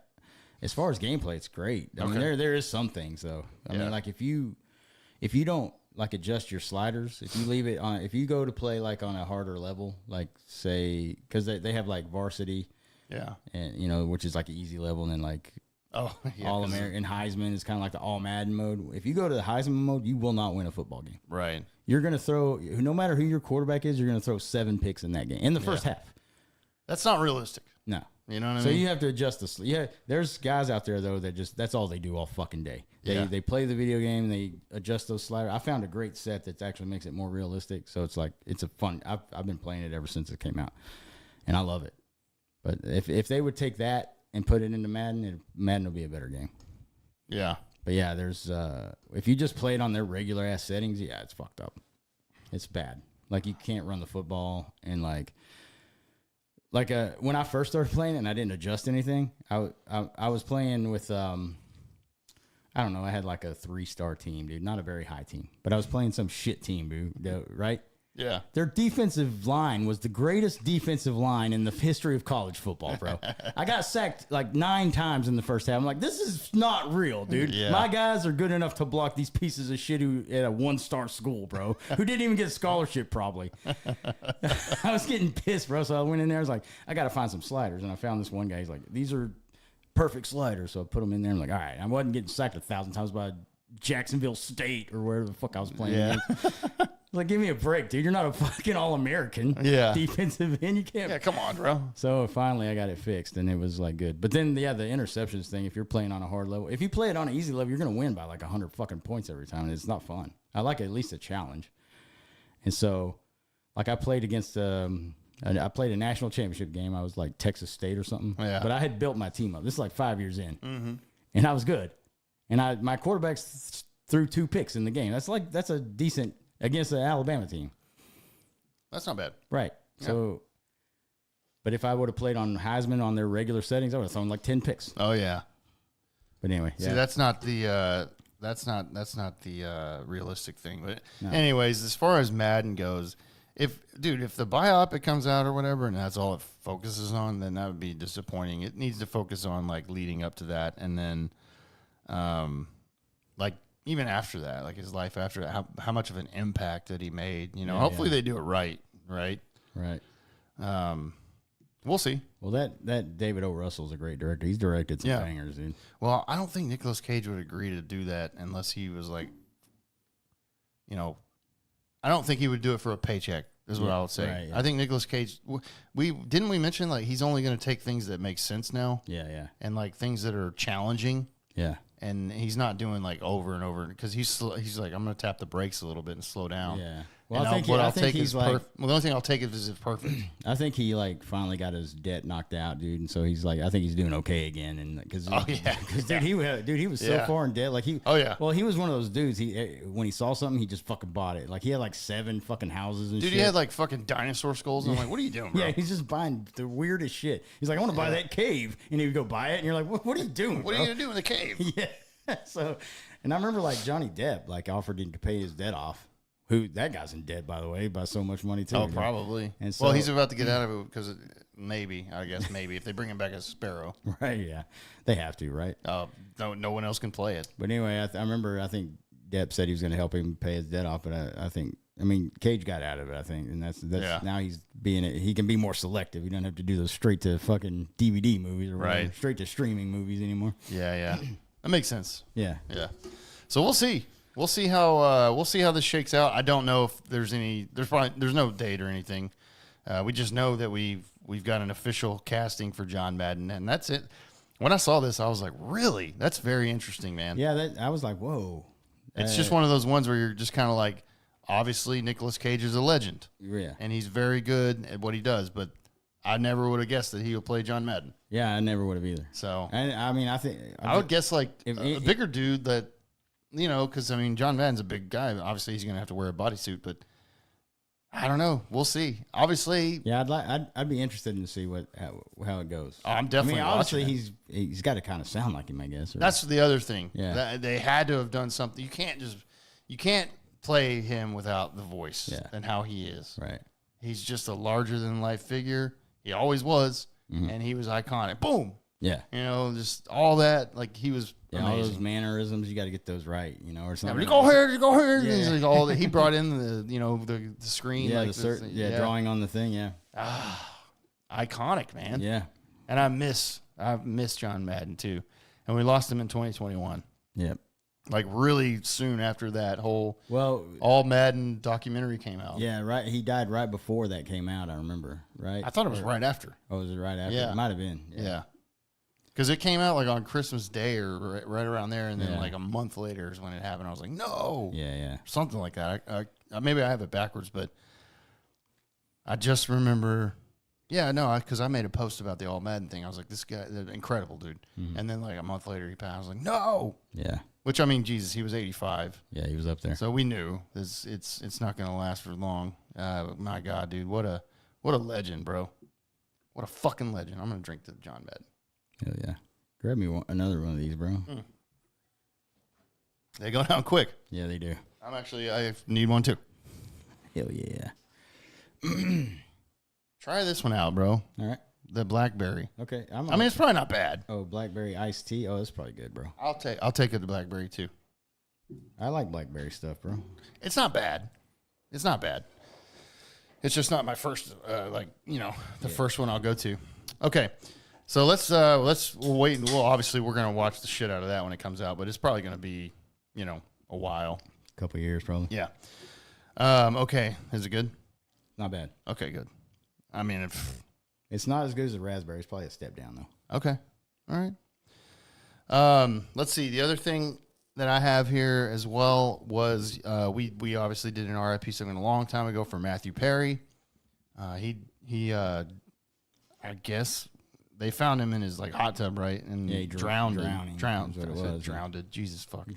As far as gameplay, it's great. I mean, there is some things, though. I mean, like, if you don't, like, adjust your sliders, if you leave it on, if you go to play, like, on a harder level, like, say, because they have, like, varsity. Yeah. And, which is, like, an easy level, and then, like, All-American Heisman is kind of like the All-Madden mode. If you go to the Heisman mode, you will not win a football game. Right. You're going to throw, no matter who your quarterback is, you're going to throw 7 picks in that game, in the first half. That's not realistic. No. You know what I mean? So you have to adjust the. Yeah, there's guys out there though that that's all they do all fucking day. They play the video game, they adjust those sliders. I found a great set that actually makes it more realistic. So it's like it's a fun. I've been playing it ever since it came out, and I love it. But if they would take that and put it into Madden, Madden will be a better game. Yeah. But yeah, there's if you just play it on their regular ass settings, yeah, it's fucked up. It's bad. Like you can't run the football and like when I first started playing and I didn't adjust anything, I was playing with I don't know, I had like a 3-star team, dude, not a very high team, but I was playing some shit team, dude, right? Yeah. Their defensive line was the greatest defensive line in the history of college football, bro. I got sacked like 9 times in the first half. I'm like, this is not real, dude. Yeah. My guys are good enough to block these pieces of shit who at a 1-star school, bro, who didn't even get a scholarship probably. I was getting pissed, bro. So I went in there. I was like, I got to find some sliders. And I found this one guy. He's like, these are perfect sliders. So I put them in there. I'm like, all right. I wasn't getting sacked 1,000 times by Jacksonville State or wherever the fuck I was playing against. Like, give me a break, dude. You're not a fucking All-American defensive end. You can't. Yeah, come on, bro. So finally I got it fixed, and it was, like, good. But then, yeah, the interceptions thing, if you're playing on a hard level, if you play it on an easy level, you're going to win by, like, 100 fucking points every time, and it's not fun. I like at least a challenge. And so, like, I played against I played a national championship game. I was, like, Texas State or something. Yeah. But I had built my team up. This is, like, 5 years in. Mm-hmm. And I was good. And my quarterback threw 2 picks in the game. That's a decent against the Alabama team. That's not bad. Right. Yeah. So, but if I would have played on Heisman on their regular settings, I would have thrown like 10 picks. Oh yeah. But anyway, see, that's not the realistic thing. But anyways, as far as Madden goes, if the biopic comes out or whatever, and that's all it focuses on, then that would be disappointing. It needs to focus on like leading up to that, and then, like. Even after that, like his life after that, how much of an impact that he made, hopefully they do it right. Right. We'll see. Well, that David O. Russell's a great director. He's directed some bangers, dude. Well, I don't think Nicolas Cage would agree to do that unless he was like, I don't think he would do it for a paycheck. is what I would say. right, yeah. I think Nicolas Cage. We mention like he's only going to take things that make sense now, Yeah. and like things that are challenging. Yeah. And he's not doing like over and over because he's like, I'm going to tap the brakes a little bit and slow down. Yeah. Well, And I think he's like. well, the only thing I'll take is if perfect. I think he like finally got his debt knocked out, dude, and so he's like, I think he's doing okay again, and because he was so Yeah. far in debt, like he, Oh, yeah. well, he was one of those dudes. When he saw something, he just fucking bought it. Like he had like 7 fucking houses and Dude, shit. he had like fucking dinosaur skulls. And I'm like, what are you doing, bro? yeah, he's just buying the weirdest shit. He's like, I want to buy that cave, and he would go buy it, and you're like, what are you doing? What are bro? you going to do in the cave? Yeah. So, and I remember like Johnny Depp like offered him to pay his debt off. Who that guy's in debt, by the way, by so much money too. Oh, you know? probably. And Well, so- he's about to get out of it because maybe if they bring him back as Sparrow, Right? Yeah, they have to, right? no one else can play it. But anyway, I remember I think Depp said he was going to help him pay his debt off, but I think Cage got out of it. I think, and that's Yeah. now he can be more selective. He doesn't have to do those straight to fucking DVD movies or whatever, Right. straight to streaming movies anymore. Yeah. That makes sense. Yeah, Yeah. So we'll see. We'll see how this shakes out. I don't know if there's no date or anything. We just know that we've got an official casting for John Madden, and that's it. When I saw this, I was like, really? That's very interesting, man. yeah. I was like, whoa. It's just one of those ones where you're just kind of like, obviously Nicolas Cage is a legend, Yeah, and he's very good at what he does, but I never would have guessed that he would play John Madden. yeah. I never would have either. So And I think I would guess like If a bigger dude that, because John Madden's a big guy. Obviously, he's going to have to wear a bodysuit, but I don't know. We'll see. Obviously, Yeah, I'd be interested in to see how it goes. I'm definitely obviously watching he's got to kind of sound like him, I guess. Or, that's the other thing. Yeah. They had to have done something. You can't play him without the voice Yeah. and how he is. right. He's just a larger than life figure. He always was, and he was iconic. Boom. Yeah. Just all that. Like he was Yeah, all those amazing. mannerisms, you got to get those right, or Yeah, something. but go here. Yeah. He's like all that. He brought in the screen. Yeah, like this, drawing on the thing. Yeah, iconic, man. yeah, And I miss John Madden too. And we lost him in 2021. yep. Like really soon after that whole Well, All Madden documentary came out. yeah, right. He died right before that came out. I remember, right? I thought it was right after. Oh, was it right after? Yeah. It might have been. Yeah. Because it came out like on Christmas Day or right around there. And then Yeah. like a month later is when it happened. I was like, no. Yeah. Something like that. I maybe I have it backwards, but I just remember. Yeah, no, because I made a post about the All Madden thing. I was like, this guy, incredible, dude. And then like a month later, he passed. I was like, no. Yeah. Which, Jesus, he was 85. Yeah, he was up there. So we knew it's not going to last for long. My God, dude, what a legend, bro. What a fucking legend. I'm going to drink to John Madden. Hell yeah. Grab me another one of these, bro. They go down quick. Yeah, they do. I need one too. Hell yeah. Try this one out, bro. All right. The blackberry. Okay. It's probably not bad. Oh, blackberry iced tea. Oh, that's probably good, bro. I'll take it to blackberry too. I like blackberry stuff, bro. It's not bad. It's not bad. It's just not my first, the first one I'll go to. Okay, so we'll wait. Obviously we're gonna watch the shit out of that when it comes out, but it's probably gonna be, a while. A couple years, probably. Yeah. Okay. Is it good? Not bad. Okay, good. It's not as good as the raspberry. It's probably a step down, though. Okay. All right. Let's see. The other thing that I have here as well was we obviously did an RIP segment a long time ago for Matthew Perry. He I guess they found him in his hot tub, right? And Yeah, he drowned. drowning Drowned. is what it I said was. drowned. Jesus fuck.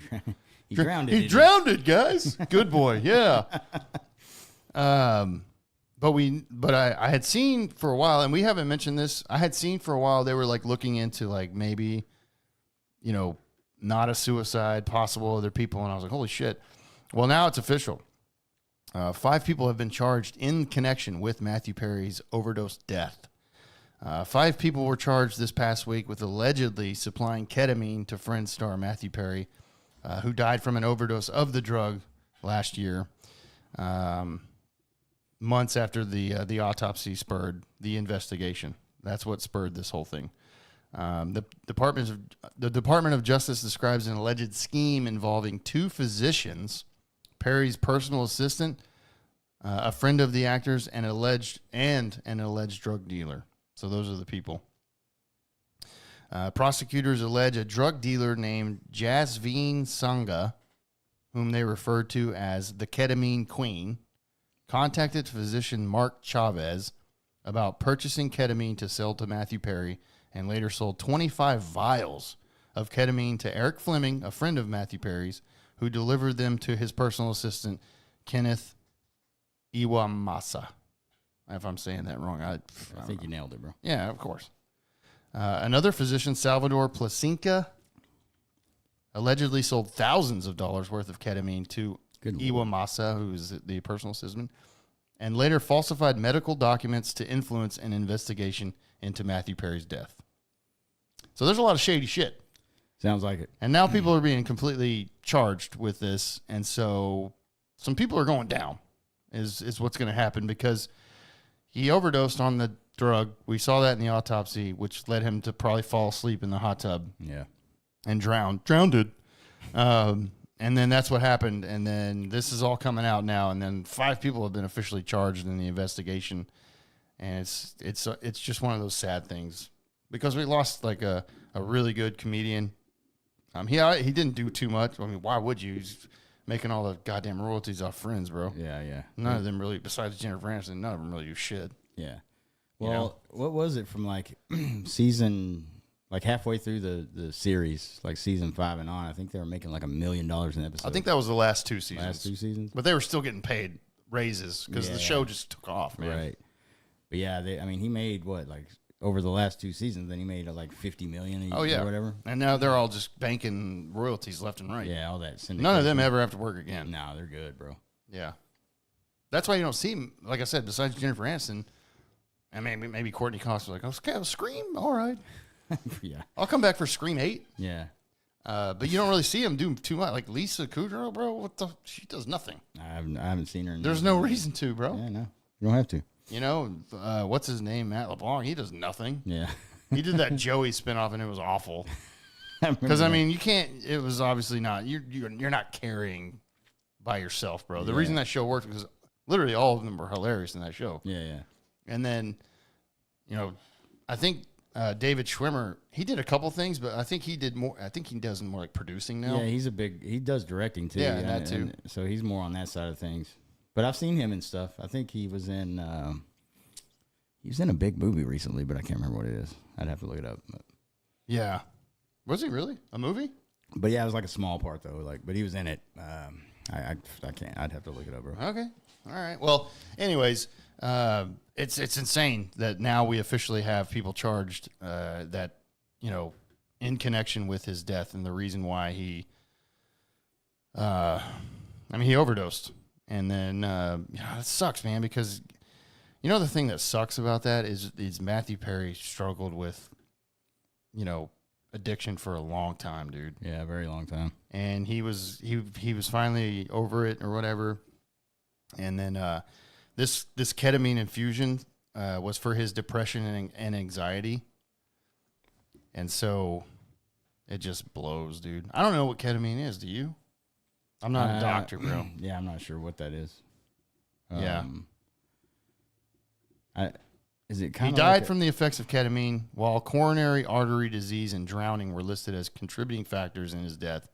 He drowned it. He didn't drowned it, guys. Good boy. Yeah. But I had seen for a while, and we haven't mentioned this. I had seen for a while they were looking into maybe, not a suicide, possible other people, and I was like, holy shit. Well, now it's official. 5 people have been charged in connection with Matthew Perry's overdose death. 5 people were charged this past week with allegedly supplying ketamine to Friends star Matthew Perry, who died from an overdose of the drug last year. Months after the autopsy spurred the investigation. That's what spurred this whole thing. The Department of Justice describes an alleged scheme involving 2 physicians, Perry's personal assistant, a friend of the actors, and an alleged drug dealer. So those are the people. Prosecutors allege a drug dealer named Jasveen Sangha, whom they referred to as the ketamine queen, contacted physician Mark Chavez about purchasing ketamine to sell to Matthew Perry, and later sold 25 vials of ketamine to Eric Fleming, a friend of Matthew Perry's, who delivered them to his personal assistant, Kenneth Iwamasa. If I'm saying that wrong, I think you nailed it, bro. Yeah, of course. Another physician, Salvador Placinca, allegedly sold thousands of dollars worth of ketamine to Iwamasa, who is the personal assistant, and later falsified medical documents to influence an investigation into Matthew Perry's death. So there's a lot of shady shit. Sounds like it. And now people are being completely charged with this, and so some people are going down is what's going to happen, because he overdosed on the drug. We saw that in the autopsy, which led him to probably fall asleep in the hot tub. Yeah. And drowned. And then that's what happened. And then this is all coming out now. And then 5 people have been officially charged in the investigation. And it's just one of those sad things, because we lost like a really good comedian. He didn't do too much. I mean, why would you? He's making all the goddamn royalties off Friends, bro. Yeah. None of them really, besides Jennifer Aniston, none of them really do shit. Yeah. Well, what was it from like season, like halfway through the series, like season 5 and on? I think they were making like $1 million an episode. I think that was the last 2 seasons. Last 2 seasons? But they were still getting paid raises because the show just took off, man. Right. But yeah, he made what, like over the last 2 seasons, then he made like $50 million or whatever. And now they're all just banking royalties left and right. Yeah, all that syndication. None of them ever have to work again. No, they're good, bro. Yeah. That's why you don't see him, like I said, besides Jennifer Aniston, and maybe Courtney Cox was like, okay, Scream, all right. Yeah. I'll come back for Scream 8. Yeah. But you don't really see him do too much. Like Lisa Kudrow, bro, she does nothing. I haven't seen her. There's no reason to, bro. Yeah, no. You don't have to. You know, what's his name? Matt LeBlanc. He does nothing. Yeah. He did that Joey spinoff, and it was awful. Because, you can't, it was obviously not, you're not carrying by yourself, bro. The reason that show worked was literally all of them were hilarious in that show. Yeah. And then, I think David Schwimmer, he did a couple things, but I think he did more. I think he does more like producing now. Yeah, he does directing too. Yeah, that too. So he's more on that side of things. But I've seen him and stuff. I think he was in a big movie recently, but I can't remember what it is. I'd have to look it up. But. Yeah. Was he really? A movie? But yeah, it was like a small part though. But he was in it. I can't. I'd have to look it up, bro. Okay. All right. Well, anyways, it's insane that now we officially have people charged that in connection with his death and the reason why he overdosed. And then it sucks, man, because the thing that sucks about that is Matthew Perry struggled with addiction for a long time, dude. Yeah, a very long time. And he was finally over it or whatever. And then this ketamine infusion was for his depression and anxiety. And so it just blows, dude. I don't know what ketamine is. Do you? I'm not a doctor, bro. Yeah, I'm not sure what that is. Yeah. Is it kind He of died from the effects of ketamine, while coronary artery disease and drowning were listed as contributing factors in his death.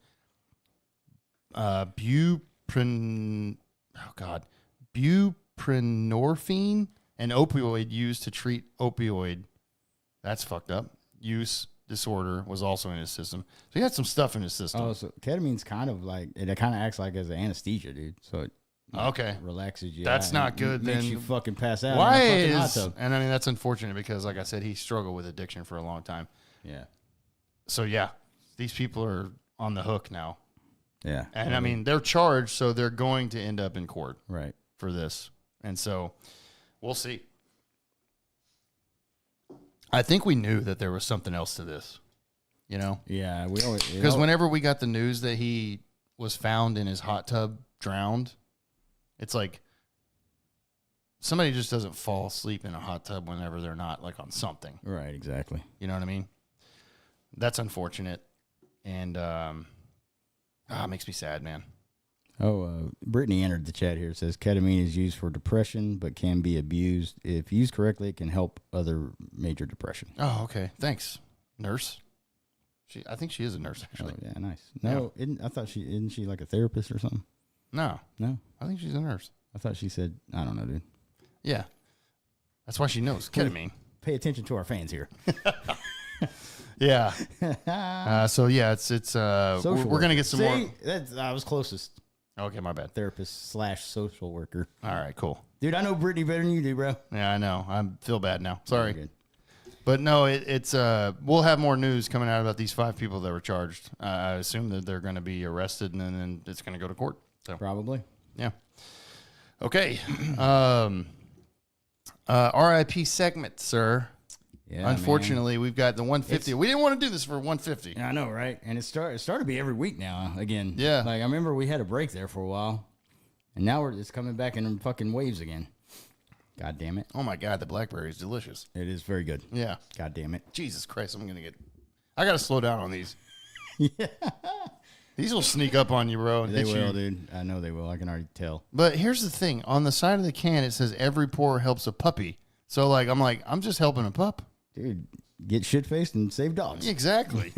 Buprenorphine, an opioid used to treat opioid, that's fucked up, use disorder, was also in his system. So he had some stuff in his system. Oh, so ketamine's kind of like, it kind of acts like as an anesthesia, dude. So it relaxes you. That's not good. Makes you fucking pass out. Why is, and that's unfortunate because, like I said, he struggled with addiction for a long time. Yeah. So, yeah, these people are on the hook now. Yeah. And, they're charged, so they're going to end up in court. Right. For this. And so we'll see. I think we knew that there was something else to this, Yeah, we always, because whenever we got the news that he was found in his hot tub drowned, it's like somebody just doesn't fall asleep in a hot tub whenever they're not like on something. Right, exactly. You know what I mean? That's unfortunate, and it makes me sad, man. Brittany entered the chat here. It says ketamine is used for depression, but can be abused. If used correctly, it can help other major depression. Oh, okay. Thanks, nurse. I think she is a nurse, actually. Oh, yeah, nice. No, I thought isn't she like a therapist or something? No. No? I think she's a nurse. I thought she said, I don't know, dude. Yeah. That's why she knows ketamine. Pay attention to our fans here. Yeah. So yeah, it's we're gonna get some more. I was closest. Okay, my bad. Therapist / social worker. All right, cool. Dude, I know Brittany better than you do, bro. Yeah, I know. I feel bad now. Sorry. Good. But no, it's we'll have more news coming out about these 5 people that were charged. I assume that they're going to be arrested and then it's going to go to court. So Probably. yeah. Okay. RIP segment, sir. Yeah. Unfortunately, we've got the 150. We didn't want to do this for 150. I know, right? And it started to be every week now again. Yeah. Like I remember we had a break there for a while, and now it's coming back in fucking waves again. God damn it! Oh my God, the blackberry is delicious. It is very good. Yeah. God damn it! Jesus Christ, I got to slow down on these. Yeah. These will sneak up on you, bro. And They hit will, you. dude. I know they will. I can already tell. But here's the thing: on the side of the can, it says every pour helps a puppy. So I'm just helping a pup. Dude, get shit faced and save dogs. Exactly.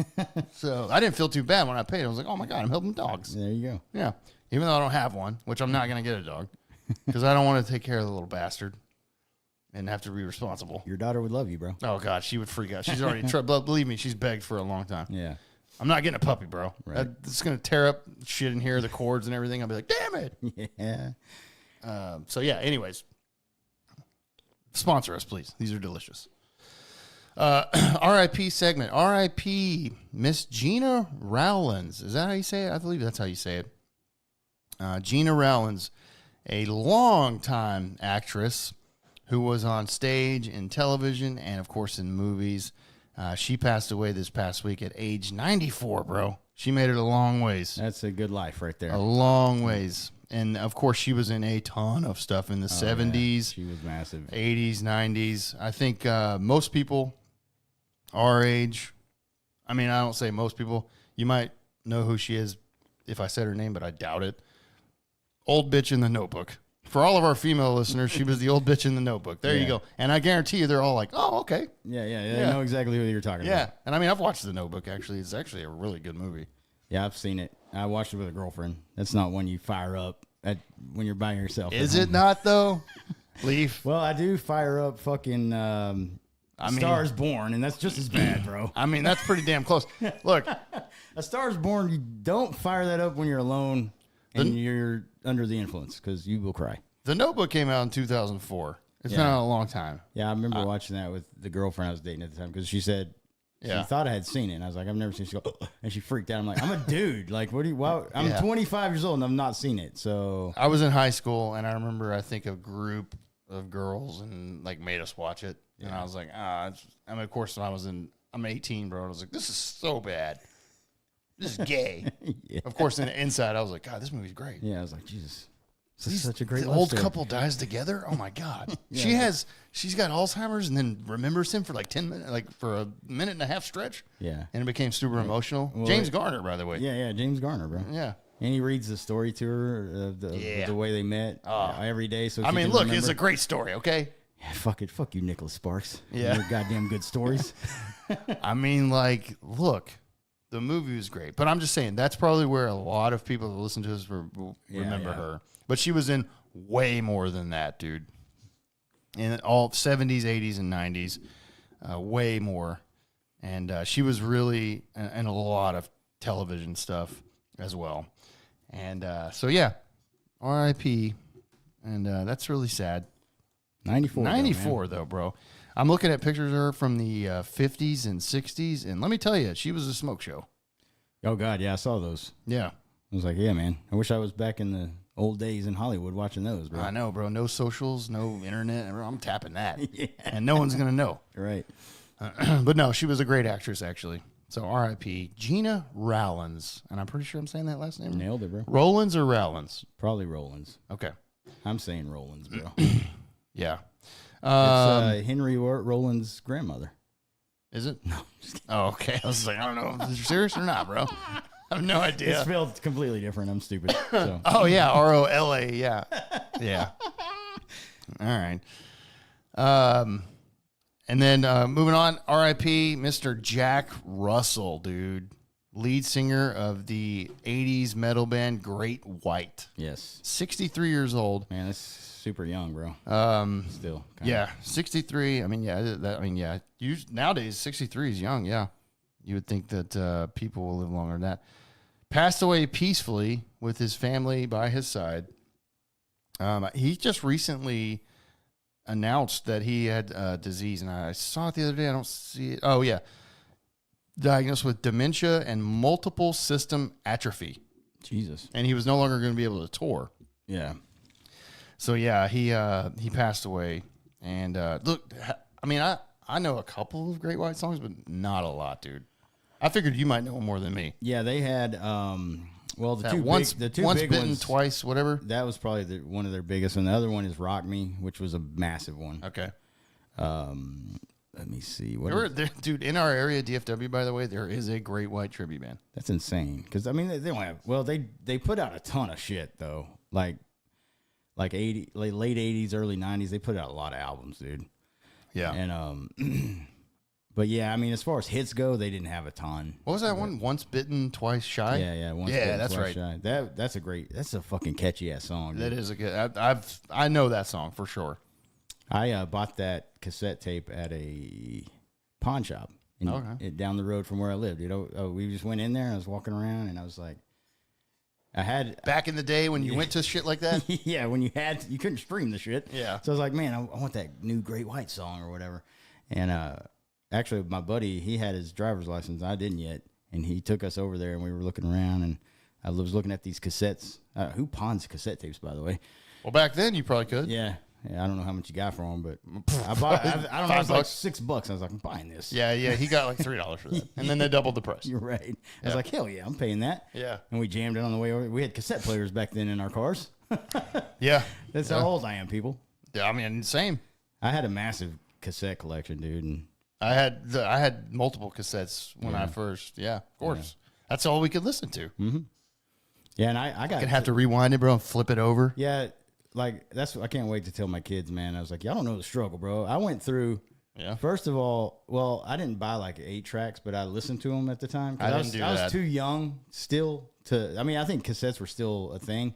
So I didn't feel too bad when I paid. I was like, oh my God, I'm helping dogs. There you go. Yeah. Even though I don't have one, which I'm not going to get a dog because I don't want to take care of the little bastard and have to be responsible. Your daughter would love you, bro. Oh God, she would freak out. She's already tried. Believe me, she's begged for a long time. Yeah. I'm not getting a puppy, bro. Right. It's going to tear up shit in here, the cords and everything. I'll be like, damn it. Yeah. So yeah, anyways, sponsor us, please. These are delicious. RIP segment. RIP Miss Gina Rowlands. Is that how you say it? I believe that's how you say it. Gina Rowlands, a longtime actress who was on stage, in television, and of course in movies. She passed away this past week at age 94, bro. She made it a long ways. That's a good life right there. A long ways. And of course, she was in a ton of stuff in the 70s. She was massive. 80s, 90s. I think most people our age, I mean, I don't say most people. You might know who she is if I said her name, but I doubt it. Old bitch in the Notebook. For all of our female listeners, she was the old bitch in the Notebook. There you go. And I guarantee you they're all like, oh, okay. Yeah. They know exactly what you're talking about. Yeah. And I mean, I've watched the Notebook, actually. It's actually a really good movie. Yeah, I've seen it. I watched it with a girlfriend. That's not one you fire up when you're by yourself. Is it not, though? Leaf. Well, I do fire up fucking Stars Born, and that's just as bad, bro. I mean, that's pretty damn close. Look. A Star is Born, you don't fire that up when you're alone and you're under the influence because you will cry. The Notebook came out in 2004. It's been out a long time. Yeah, I remember watching that with the girlfriend I was dating at the time because she said she thought I had seen it. And I was like, I've never seen it. She goes, and she freaked out. I'm like, I'm a dude. Like, what do you, I'm 25 years old and I've not seen it. So I was in high school and I remember, I think, a group of girls and like made us watch it. Yeah. And I was like, I mean, of course, when I'm 18, bro. I was like, this is so bad. This is gay. Of course, inside, I was like, God, this movie's great. Yeah, I was like, Jesus. This is such a great the old couple dies together. Oh my God. She's got Alzheimer's and then remembers him for like 10 minutes, like for a minute and a half stretch. Yeah. And it became super emotional. Well, James Garner, by the way. Yeah, James Garner, bro. Yeah. And he reads the story to her of the way they met every day. So I mean, look, it's a great story, okay? Yeah, fuck it. Fuck you, Nicholas Sparks. Yeah. Your goddamn good stories. I mean, like, look, the movie was great. But I'm just saying, that's probably where a lot of people that listen to us will remember her. But she was in way more than that, dude. In all 70s, 80s, and 90s. Way more. And she was really in a lot of television stuff as well. And so, yeah, R.I.P. And that's really sad. 94, though, bro. I'm looking at pictures of her from the 50s and 60s. And let me tell you, she was a smoke show. Oh, God, yeah, I saw those. Yeah. I was like, yeah, man. I wish I was back in the old days in Hollywood watching those, bro. I know, bro. No socials, no internet. I'm tapping that. And no one's going to know. Right. But no, she was a great actress, actually. So R.I.P. Gina Rowlands. And I'm pretty sure I'm saying that last name. Nailed it, bro. Rollins or Rowlands? Probably Rollins. Okay. I'm saying Rollins, bro. Yeah. It's Henry Rollins' grandmother. Is it? No. Oh, okay. I was like, I don't know if you're serious or not, bro. I have no idea. It's spelled completely different. I'm stupid. So. Oh yeah, ROLA. Yeah, yeah. All right. And then moving on, R.I.P. Mr. Jack Russell, dude, lead singer of the '80s metal band Great White. Yes. 63 years old. Man, that's super young, bro. Still. Yeah, 63. I mean, yeah. Nowadays, 63 is young. Yeah, you would think that people will live longer than that. Passed away peacefully with his family by his side. He just recently announced that he had disease, and I saw it the other day. I don't see it. Oh, yeah. Diagnosed with dementia and multiple system atrophy. Jesus. And he was no longer going to be able to tour. Yeah. So, yeah, he passed away. And look, I mean, I know a couple of Great White songs, but not a lot, dude. I figured you might know more than me. Yeah, they had well, the two once big bitten, ones, twice, whatever. That was probably one of their biggest, and the other one is Rock Me, which was a massive one. Okay. Let me see. Dude, in our area, DFW, by the way, there is a Great White tribute band. That's insane. Because I mean, they don't have. Well, they put out a ton of shit though. Like late '80s, early '90s, they put out a lot of albums, dude. Yeah. And but yeah, I mean, as far as hits go, they didn't have a ton. What was that one? Once Bitten, Twice Shy? Yeah. That's right. Shy. That's a fucking catchy ass song. Dude. That is a good. I know that song for sure. I bought that cassette tape at a pawn shop down the road from where I lived. You know, we just went in there. And I was walking around, and I was like, back in the day when you went to shit like that. Yeah, when you couldn't stream the shit. Yeah. So I was like, man, I want that new Great White song or whatever. And actually, my buddy, he had his driver's license. I didn't yet. And he took us over there, and we were looking around, and I was looking at these cassettes. Who pawns cassette tapes, by the way? Well, back then, you probably could. Yeah, I don't know how much you got for them, but I bought it. I don't know, it was like $6. I was like, I'm buying this. Yeah, he got like $3 for that. And then they doubled the price. You're right. I was like, hell yeah, I'm paying that. Yeah. And we jammed it on the way over. We had cassette players back then in our cars. Yeah. That's how old I am, people. Yeah, I mean, same. I had a massive cassette collection, dude, and I had multiple cassettes when I first. Yeah, of course. Yeah. That's all we could listen to. Mm-hmm. Yeah, and I got. Could have to rewind it, bro, and flip it over. Yeah, like I can't wait to tell my kids, man. I was like, y'all don't know the struggle, bro. I went through. Yeah. First of all, well, I didn't buy like 8 tracks, but I listened to them at the time. I was too young still to. I mean, I think cassettes were still a thing,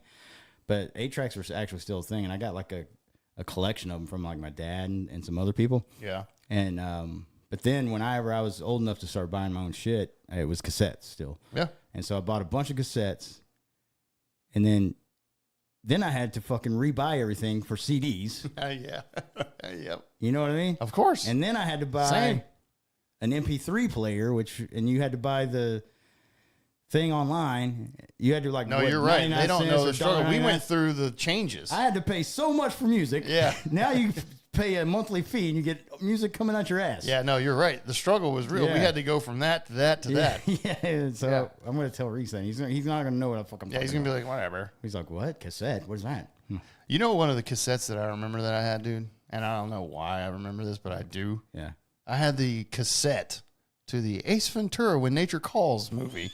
but 8 tracks were actually still a thing, and I got like a collection of them from like my dad and some other people. Yeah. And but then whenever I was old enough to start buying my own shit, it was cassettes still. Yeah. And so I bought a bunch of cassettes, and then I had to fucking rebuy everything for CDs. Yeah. Yep. You know what I mean? Of course. And then I had to buy an MP3 player, and you had to buy the thing online. You had to like. No, you're right. They don't know the struggle. We went through the changes. I had to pay so much for music. Yeah. Now you pay a monthly fee and you get music coming out your ass. Yeah, no, you're right. The struggle was real. Yeah. We had to go from that to that to that. Yeah. So I'm going to tell Reese that. He's not going to know what the fuck I'm talking about. He's going to be like, whatever. He's like, what? Cassette? What is that? You know one of the cassettes that I remember that I had, dude? And I don't know why I remember this, but I do. Yeah. I had the cassette to the Ace Ventura When Nature Calls movie.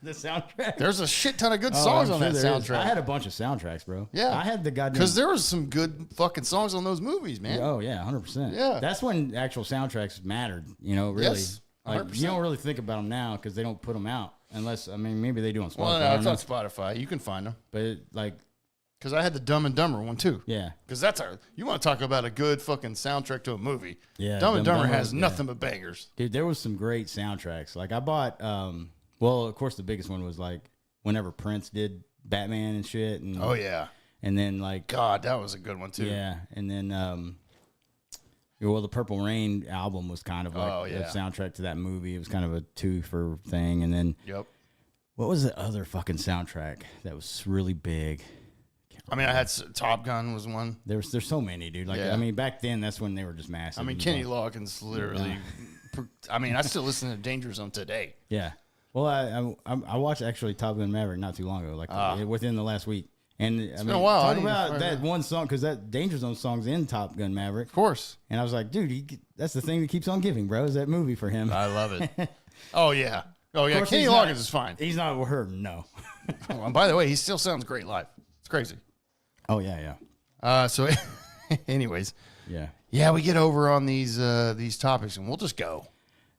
The soundtrack. There's a shit ton of good songs on that soundtrack. I had a bunch of soundtracks, bro. Yeah. I had the goddamn. Because there was some good fucking songs on those movies, man. Oh, yeah, 100%. Yeah. That's when actual soundtracks mattered, really. Yes, 100%. Like, you don't really think about them now because they don't put them out. Unless, I mean, maybe they do on Spotify. Well, no, it's on Spotify. You can find them. But, because I had the Dumb and Dumber one, too. Yeah. Because you want to talk about a good fucking soundtrack to a movie. Yeah. Dumb and Dumber has nothing but bangers. Dude, there was some great soundtracks. Like, I bought... well, of course, the biggest one was like whenever Prince did Batman and shit. And, oh, yeah. And then like... God, that was a good one, too. Yeah. And then, the Purple Rain album was kind of like a soundtrack to that movie. It was kind of a two-for thing. And then... Yep. What was the other fucking soundtrack that was really big? I mean, I had Top Gun was one. There's so many, dude. Like, I mean, back then, that's when they were just massive. I mean, Kenny Loggins literally... I mean, I still listen to Danger Zone today. Yeah. Well, I watched actually Top Gun Maverick not too long ago, like within the last week. And it's been a while. Talk about that one song, because that Danger Zone song's in Top Gun Maverick. Of course. And I was like, dude, that's the thing that keeps on giving, bro, is that movie for him. I love it. Oh, yeah. Oh, yeah. course, Kenny he's not- Loggins is fine. He's not with her, no. Oh, and by the way, he still sounds great live. It's crazy. Oh, yeah. So, anyways, Yeah. yeah, we get over on these topics, and we'll just go.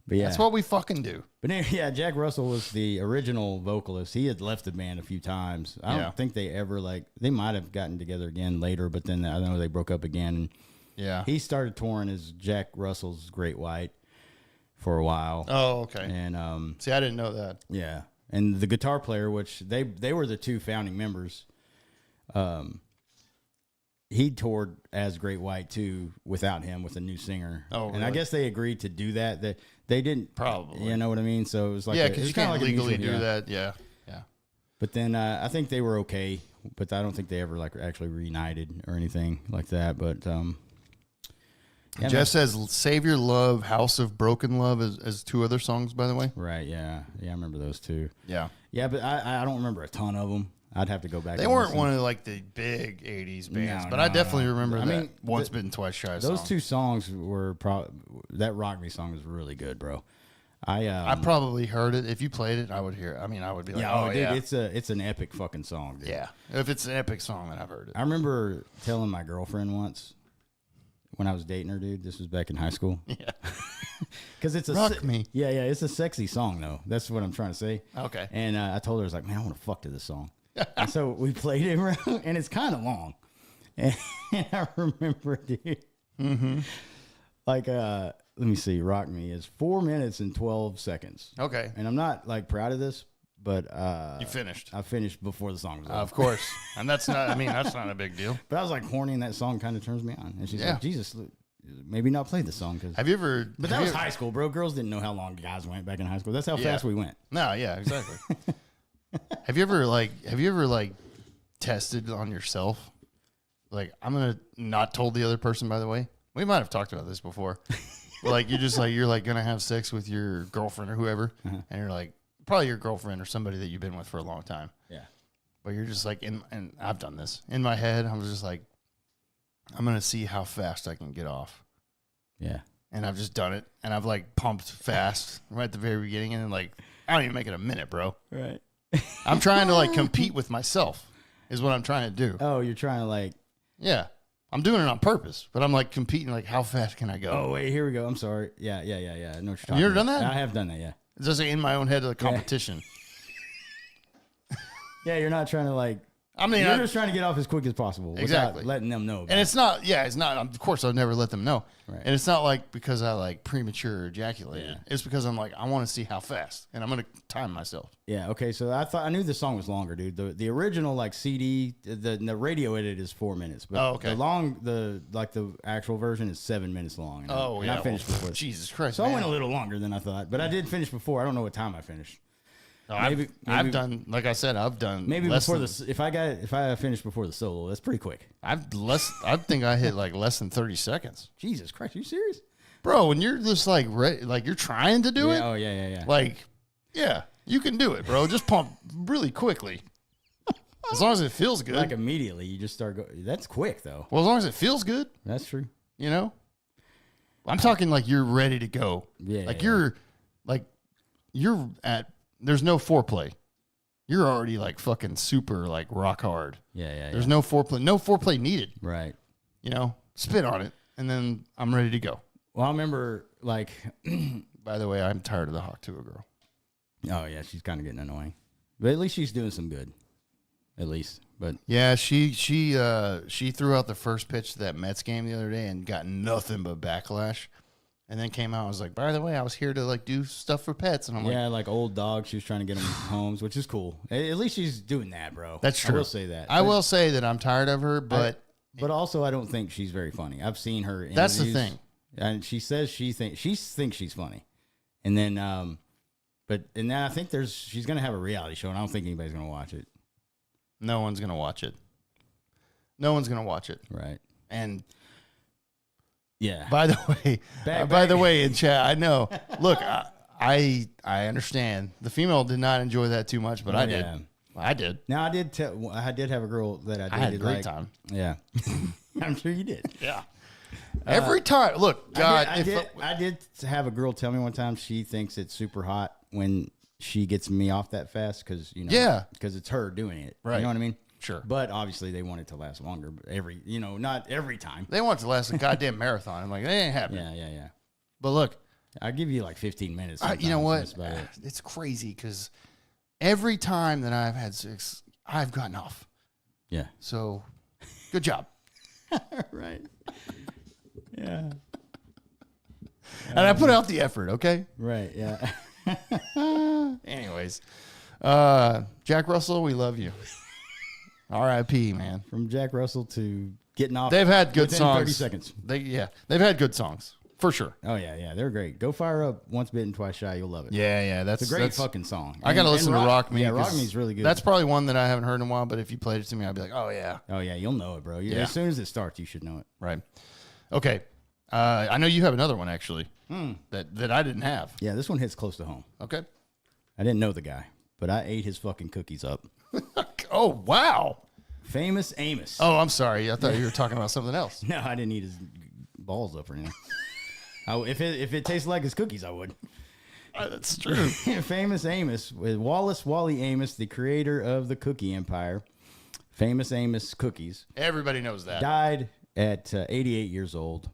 But yeah. That's what we fucking do. But anyway, yeah, Jack Russell was the original vocalist. He had left the band a few times. I don't think they ever, they might have gotten together again later, but then I know they broke up again. Yeah. He started touring as Jack Russell's Great White for a while. Oh, okay. And, See, I didn't know that. yeah. And the guitar player, which they were the two founding members, he toured as Great White too without him with a new singer. Oh, and I really? guess they agreed to do that. They didn't Probably. You know what I mean? So it was like Yeah, a- because it's you kinda can't like a legally mutual- do yeah. that. Yeah. Yeah. But then I think they were okay, but I don't think they ever actually reunited or anything like that. But yeah, Jeff says Savior Love, House of Broken Love as two other songs, by the way. right, yeah, I remember those two. Yeah. Yeah, but I don't remember a ton of them. I'd have to go back. They and weren't listen. one of like the big 80s bands, No, but no, I definitely no. remember I that mean, Once Bitten, Twice Shy Those song. two songs were that Rock Me song was really good, bro. I probably heard it. If you played it, I would hear it. I mean, I would be like, yeah, oh, dude, yeah. it's an epic fucking song, dude. Yeah. If it's an epic song, then I've heard it. I remember telling my girlfriend once when I was dating her, dude. This was back in high school. Yeah. Because it's a Rock Me. Yeah, it's a sexy song though. That's what I'm trying to say. Okay. And I told her, I was like, man, I want to fuck to this song. And so we played it around, and it's kind of long. And I remember, dude, let me see, Rock Me is 4 minutes and 12 seconds. Okay. And I'm not proud of this, but You finished. I finished before the song was over. Of course. And that's not a big deal. But I was horny, and that song kind of turns me on. And she's Yeah. like, Jesus, maybe not play this song. Cause, Have you ever. but that was high school, bro. Girls didn't know how long guys went back in high school. That's how fast we went. No, yeah, exactly. Have you ever tested on yourself? Like, I'm gonna not told the other person, by the way. We might have talked about this before. Like you're gonna have sex with your girlfriend or whoever, and you're like probably your girlfriend or somebody that you've been with for a long time. Yeah. But you're just like and I've done this. In my head, I was just like, I'm gonna see how fast I can get off. Yeah. And I've just done it, and I've pumped fast right at the very beginning, and then I don't even make it a minute, bro. Right. I'm trying to compete with myself, is what I'm trying to do. Oh, you're trying to Yeah, I'm doing it on purpose, but I'm competing. How fast can I go? Oh, wait, here we go. I'm sorry. Yeah. I know what you're talking You ever about. done that? I have done that, yeah. It's just in my own head, the competition. Yeah, you're not trying to I mean, you're just trying to get off as quick as possible. Exactly. Without letting them know. and it's not. Yeah, it's not. Of course, I've never let them know. Right. And it's not because I premature ejaculated. Yeah. It's because I'm I want to see how fast, and I'm gonna time myself. Yeah. Okay. So I knew the song was longer, dude. The original CD, the radio edit is 4 minutes, but Oh, okay. the actual version is 7 minutes long. And Oh, and yeah. I finished before. Jesus Christ. So I man. went a little longer than I thought, but I did finish before. I don't know what time I finished. No, maybe- I've done. Like I said, I've done. Maybe less before than, if I finished before the solo, that's pretty quick. I think I hit less than 30 seconds, Jesus Christ, are you serious? bro. When you're just you're trying to do it. Oh yeah. Yeah, you can do it, bro. Just pump really quickly. As long as it feels good. Immediately, you just start going. That's quick though. Well, as long as it feels good, That's true. you know. I'm talking you're ready to go. Yeah. You're at. There's no foreplay. You're already fucking super rock hard. Yeah. There's no foreplay. No foreplay needed. Right. You know, spit on it, and then I'm ready to go. Well, I remember By the way, I'm tired of the Hawk Tuah girl. oh yeah, she's kind of getting annoying, but at least she's doing some good. At least, but Yeah, she threw out the first pitch to that Mets game the other day and got nothing but backlash. And then came out and was like, by the way, I was here to do stuff for pets. And I'm yeah, old dogs. She was trying to get them homes, which is cool. At least she's doing that, bro. That's true. I will say that. I will say that I'm tired of her, but But also, I don't think she's very funny. I've seen her. That's the interviews, thing. and she says she thinks she's funny, and then I think she's gonna have a reality show, and I don't think anybody's gonna watch it. no one's going to watch it. No one's going to watch it. Right. And Yeah. by the way, in chat, I know. Look, I understand. The female did not enjoy that too much, but I did. Yeah. I did. Now I did have a girl that I dated. I had a great time. Yeah. I'm sure you did. Yeah. Every time. Look, God. I did have a girl tell me one time she thinks it's super hot when she gets me off that fast because because it's her doing it. Right. You know what I mean? Sure. But obviously they want it to last longer. But not every time. They want it to last a goddamn marathon. I'm like, they ain't happening. Yeah. But look, I give you like 15 minutes. you know what? That's about it. It's crazy because every time that I've had sex, I've gotten off. Yeah. So, good job. Right. Yeah. And I put out the effort, okay? Right. Yeah. Anyways, Jack Russell, we love you. R.I.P., man. From Jack Russell to getting off. They've had good within songs. 30 seconds. They've had good songs for sure. Oh yeah, they're great. Go fire up Once Bitten, Twice Shy. You'll love it. Yeah, that's It's a great fucking song. I gotta listen to Rock Me. Yeah, Rock Me's really good. That's probably one that I haven't heard in a while. But if you played it to me, I'd be like, oh yeah, you'll know it, bro. Yeah. As soon as it starts, you should know it. right. Okay, I know you have another one actually that I didn't have. Yeah, this one hits close to home. Okay. I didn't know the guy, but I ate his fucking cookies up. Oh wow. Famous Amos. Oh, I'm sorry. I thought you were talking about something else. No, I didn't eat his balls up or anything. If it tasted like his cookies, I would. That's true. Famous Amos, with Wallace Wally Amos, the creator of the cookie empire. Famous Amos Cookies. Everybody knows that. Died at 88 years old.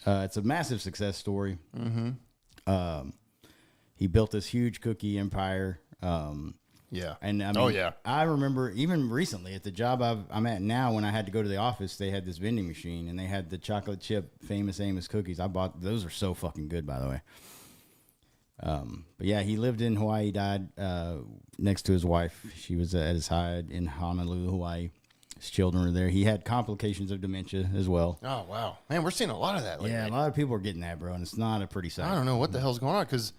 It's a massive success story. Mm-hmm. He built this huge cookie empire. Yeah. And I mean, oh yeah. I remember even recently at the job I'm at now, when I had to go to the office, they had this vending machine and they had the chocolate chip Famous Amos cookies. I bought those. Are so fucking good, by the way. But yeah, he lived in Hawaii. Died next to his wife. She was at his hide in Honolulu, Hawaii. His children were there. He had complications of dementia as well. Oh wow, man, we're seeing a lot of that lately. Yeah, a lot of people are getting that, bro, and it's not a pretty sight. I don't know what the hell's going on because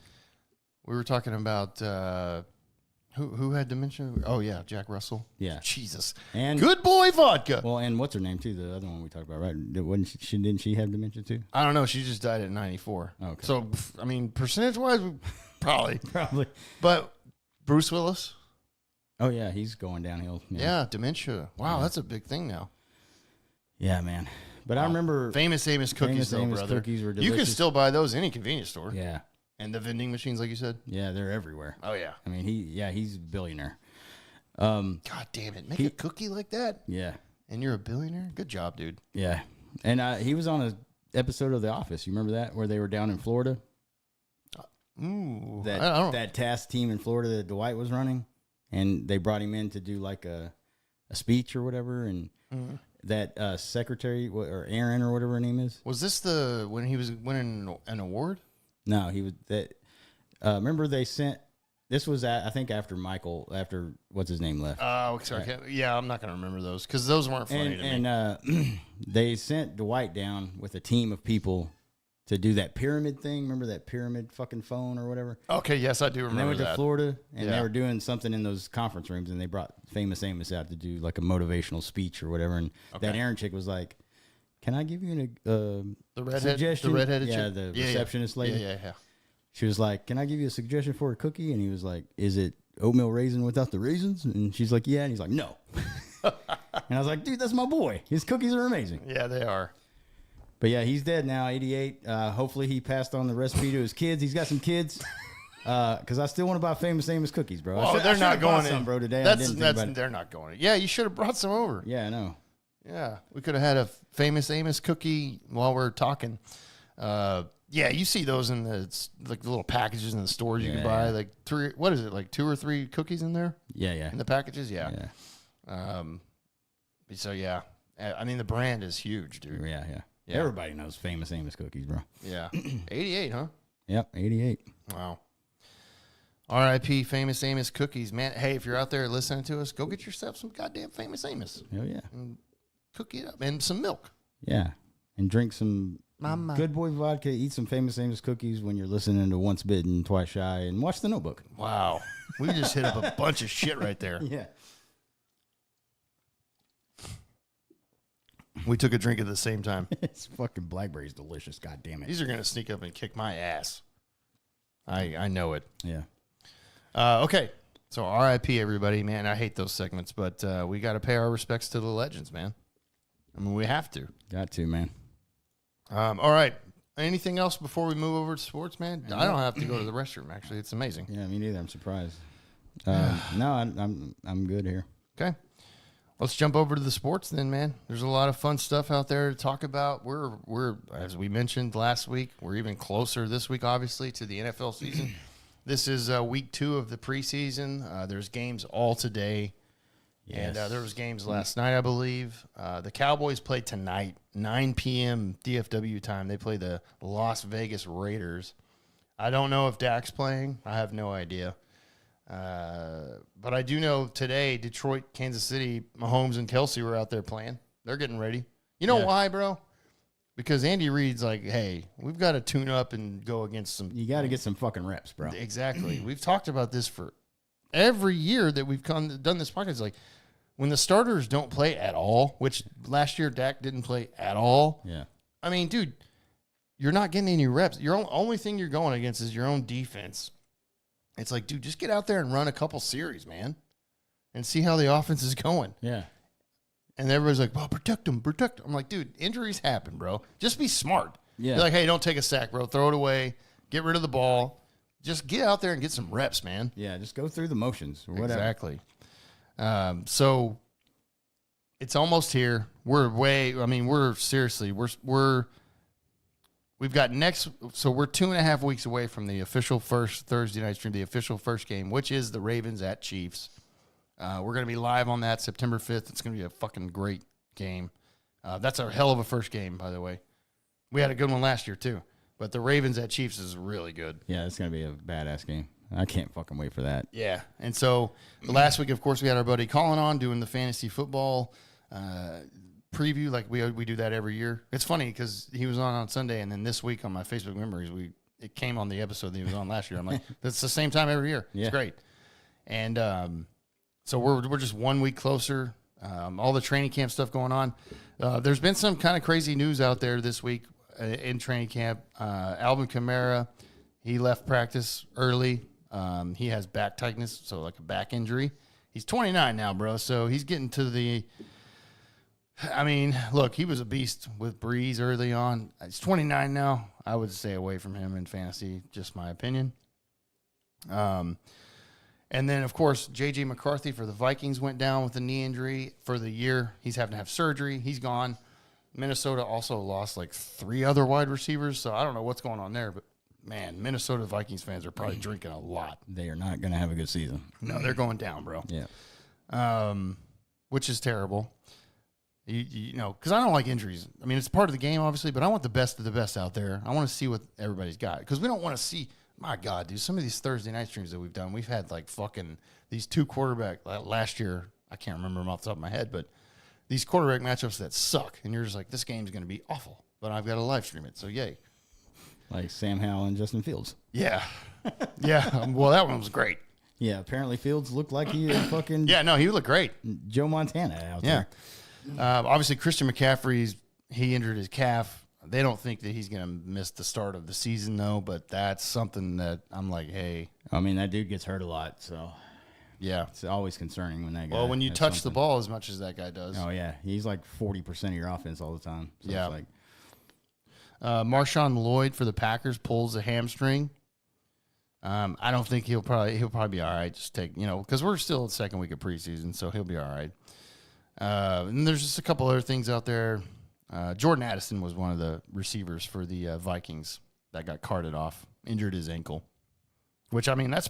we were talking about who had dementia. Oh yeah, Jack Russell. Yeah, Jesus, and Good Boy Vodka. Well, and what's her name too? The other one we talked about, right? Didn't she have dementia too? I don't know. She just died at 94. Okay. So I mean, percentage wise, probably. Probably. But Bruce Willis. Oh yeah, he's going downhill. Yeah, dementia. Wow, that's a big thing now. Yeah, man. But I remember Famous Amos cookies, though, Amos brother. cookies were You can delicious. still buy those in any convenience store. Yeah, And the vending machines, like you said. yeah, they're everywhere. Oh yeah. I mean, he's a billionaire. God damn it! Make a cookie like that, Yeah, and you're a billionaire. Good job, dude. yeah. And he was on an episode of The Office. You remember that, where they were down in Florida? Ooh, That I don't. that task team in Florida that Dwight was running, and they brought him in to do like a speech or whatever, and that secretary or Aaron or whatever her name is. Was this when he was winning an award? No, he was that. Remember they sent. This was I think after what's his name left. Oh, sorry. Yeah, I'm not gonna remember those because those weren't funny to me. And they sent Dwight down with a team of people to do that pyramid thing. Remember that pyramid fucking phone or whatever? Okay, yes, I do And they remember went that. to Florida, and Yeah. they were doing something in those conference rooms, and they brought Famous Amos out to do like a motivational speech or whatever. And that Aaron chick was like, "Can I give you The redhead, suggestion?" the redheaded yeah, chick? the Yeah, receptionist lady. Yeah. She was like, "Can I give you a suggestion for a cookie?" And he was like, "Is it oatmeal raisin without the raisins?" And she's like, "Yeah." And he's like, "No." And I was like, "Dude, that's my boy. His cookies are amazing." Yeah, they are. But yeah, he's dead now, 88. Hopefully he passed on the recipe to his kids. He's got some kids. Because I still want to buy Famous Amos cookies, bro. Oh, they're not going some, in, bro, today. They're not going in. Yeah, you should have brought some over. Yeah, I know. Yeah, we could have had a Famous Amos cookie while we're talking. Yeah, you see those in the little packages in the stores you can buy. Yeah. Like three, what is it? Like 2 or 3 cookies in there Yeah. in the packages. Yeah. Yeah. So yeah, I mean the brand is huge, dude. Yeah. Yeah. Everybody knows Famous Amos cookies, bro. Yeah. 88, huh? Yep, 88. Wow. R.I.P. Famous Amos cookies, man. Hey, if you're out there listening to us, go get yourself some goddamn Famous Amos. Hell yeah. And cook it up and some milk. Yeah. And drink some Mama. Good Boy vodka, eat some Famous Amos cookies when you're listening to Once Bitten, Twice Shy, and watch The Notebook. Wow. We just hit up a bunch of shit right there. Yeah. We took a drink at the same time. It's fucking blackberry's delicious. God damn it. These are going to sneak up and kick my ass. I know it. Yeah. Okay. So RIP everybody, man. I hate those segments, but we got to pay our respects to the legends, man. I mean, we have to. Got to, man. All right. anything else before we move over to sports, man? I don't have to go to the restroom. Actually, it's amazing. Yeah, me neither. I'm surprised. No, I'm good here. Okay. Let's jump over to the sports then, man. There's a lot of fun stuff out there to talk about. We're as we mentioned last week, we're even closer this week, obviously, to the NFL season. This is week 2 of the preseason. There's games all today. Yes. And there was games last night, I believe. The Cowboys play tonight, 9 p.m. DFW time. They play the Las Vegas Raiders. I don't know if Dak's playing. I have no idea. But I do know today, Detroit, Kansas City, Mahomes and Kelsey were out there playing. They're getting ready. You know why, bro? Because Andy Reid's like, hey, we've got to tune up and go against some. You got to get some fucking reps, bro. Exactly. We've talked about this for every year that we've done this podcast. Like, when the starters don't play at all, which last year Dak didn't play at all. Yeah. I mean, dude, you're not getting any reps. Your only thing you're going against is your own defense. It's like, dude, just get out there and run a couple series, man, and see how the offense is going. Yeah. And everybody's like, well, protect them. I'm like, dude, injuries happen, bro. Just be smart. Yeah. Be like, hey, don't take a sack, bro. Throw it away. Get rid of the ball. Just get out there and get some reps, man. Yeah, just go through the motions or whatever. Exactly. So it's almost here. We're so we're 2.5 weeks away from the official first Thursday night stream, the official first game, which is the Ravens at Chiefs. We're going to be live on that September 5th. It's going to be a fucking great game. That's a hell of a first game, by the way. We had a good one last year too, but the Ravens at Chiefs is really good. Yeah, it's going to be a badass game. I can't fucking wait for that. Yeah. And so last week, of course, we had our buddy Colin on doing the fantasy football preview. Like we do that every year. It's funny because he was on Sunday, and then this week on my Facebook memories, it came on the episode that he was on last year. I'm like, that's the same time every year. Yeah. It's great. And so we're just 1 week closer. All the training camp stuff going on. There's been some kind of crazy news out there this week in training camp. Alvin Kamara, he left practice early. He has back tightness, so like a back injury. He's 29 now, bro, so he's getting to the – I mean, look, he was a beast with Breeze early on. He's 29 now. I would stay away from him in fantasy, just my opinion. And then, of course, J.J. McCarthy for the Vikings went down with a knee injury for the year. He's having to have surgery. He's gone. Minnesota also lost like 3 other wide receivers, so I don't know what's going on there, but man, Minnesota Vikings fans are probably drinking a lot. They are not going to have a good season. No, they're going down, bro. Yeah. Which is terrible. You know, because I don't like injuries. I mean, it's part of the game, obviously, but I want the best of the best out there. I want to see what everybody's got because we don't want to see. My God, dude, some of these Thursday night streams that we've done, we've had like fucking these 2 quarterback last year. I can't remember them off the top of my head, but these quarterback matchups that suck, and you're just like, this game's going to be awful, but I've got to live stream it, so yay. Like Sam Howell and Justin Fields. Yeah. Yeah. Well, that one was great. Yeah, apparently Fields looked like he was fucking Yeah, no, he looked great. Joe Montana out Yeah. there. Obviously, Christian McCaffrey, he injured his calf. They don't think that he's going to miss the start of the season, though, but that's something that I'm like, hey. I mean, that dude gets hurt a lot, so Yeah. it's always concerning when that guy. Well, when you has touch the something. ball as much as that guy does. Oh, yeah. He's like 40% of your offense all the time. So Yeah. It's like, Marshawn Lloyd for the Packers pulls a hamstring. I don't think he'll probably be all right. Just take, because we're still the second week of preseason, so he'll be all right. And there's just a couple other things out there. Jordan Addison was one of the receivers for the Vikings that got carted off, injured his ankle. Which, I mean, that's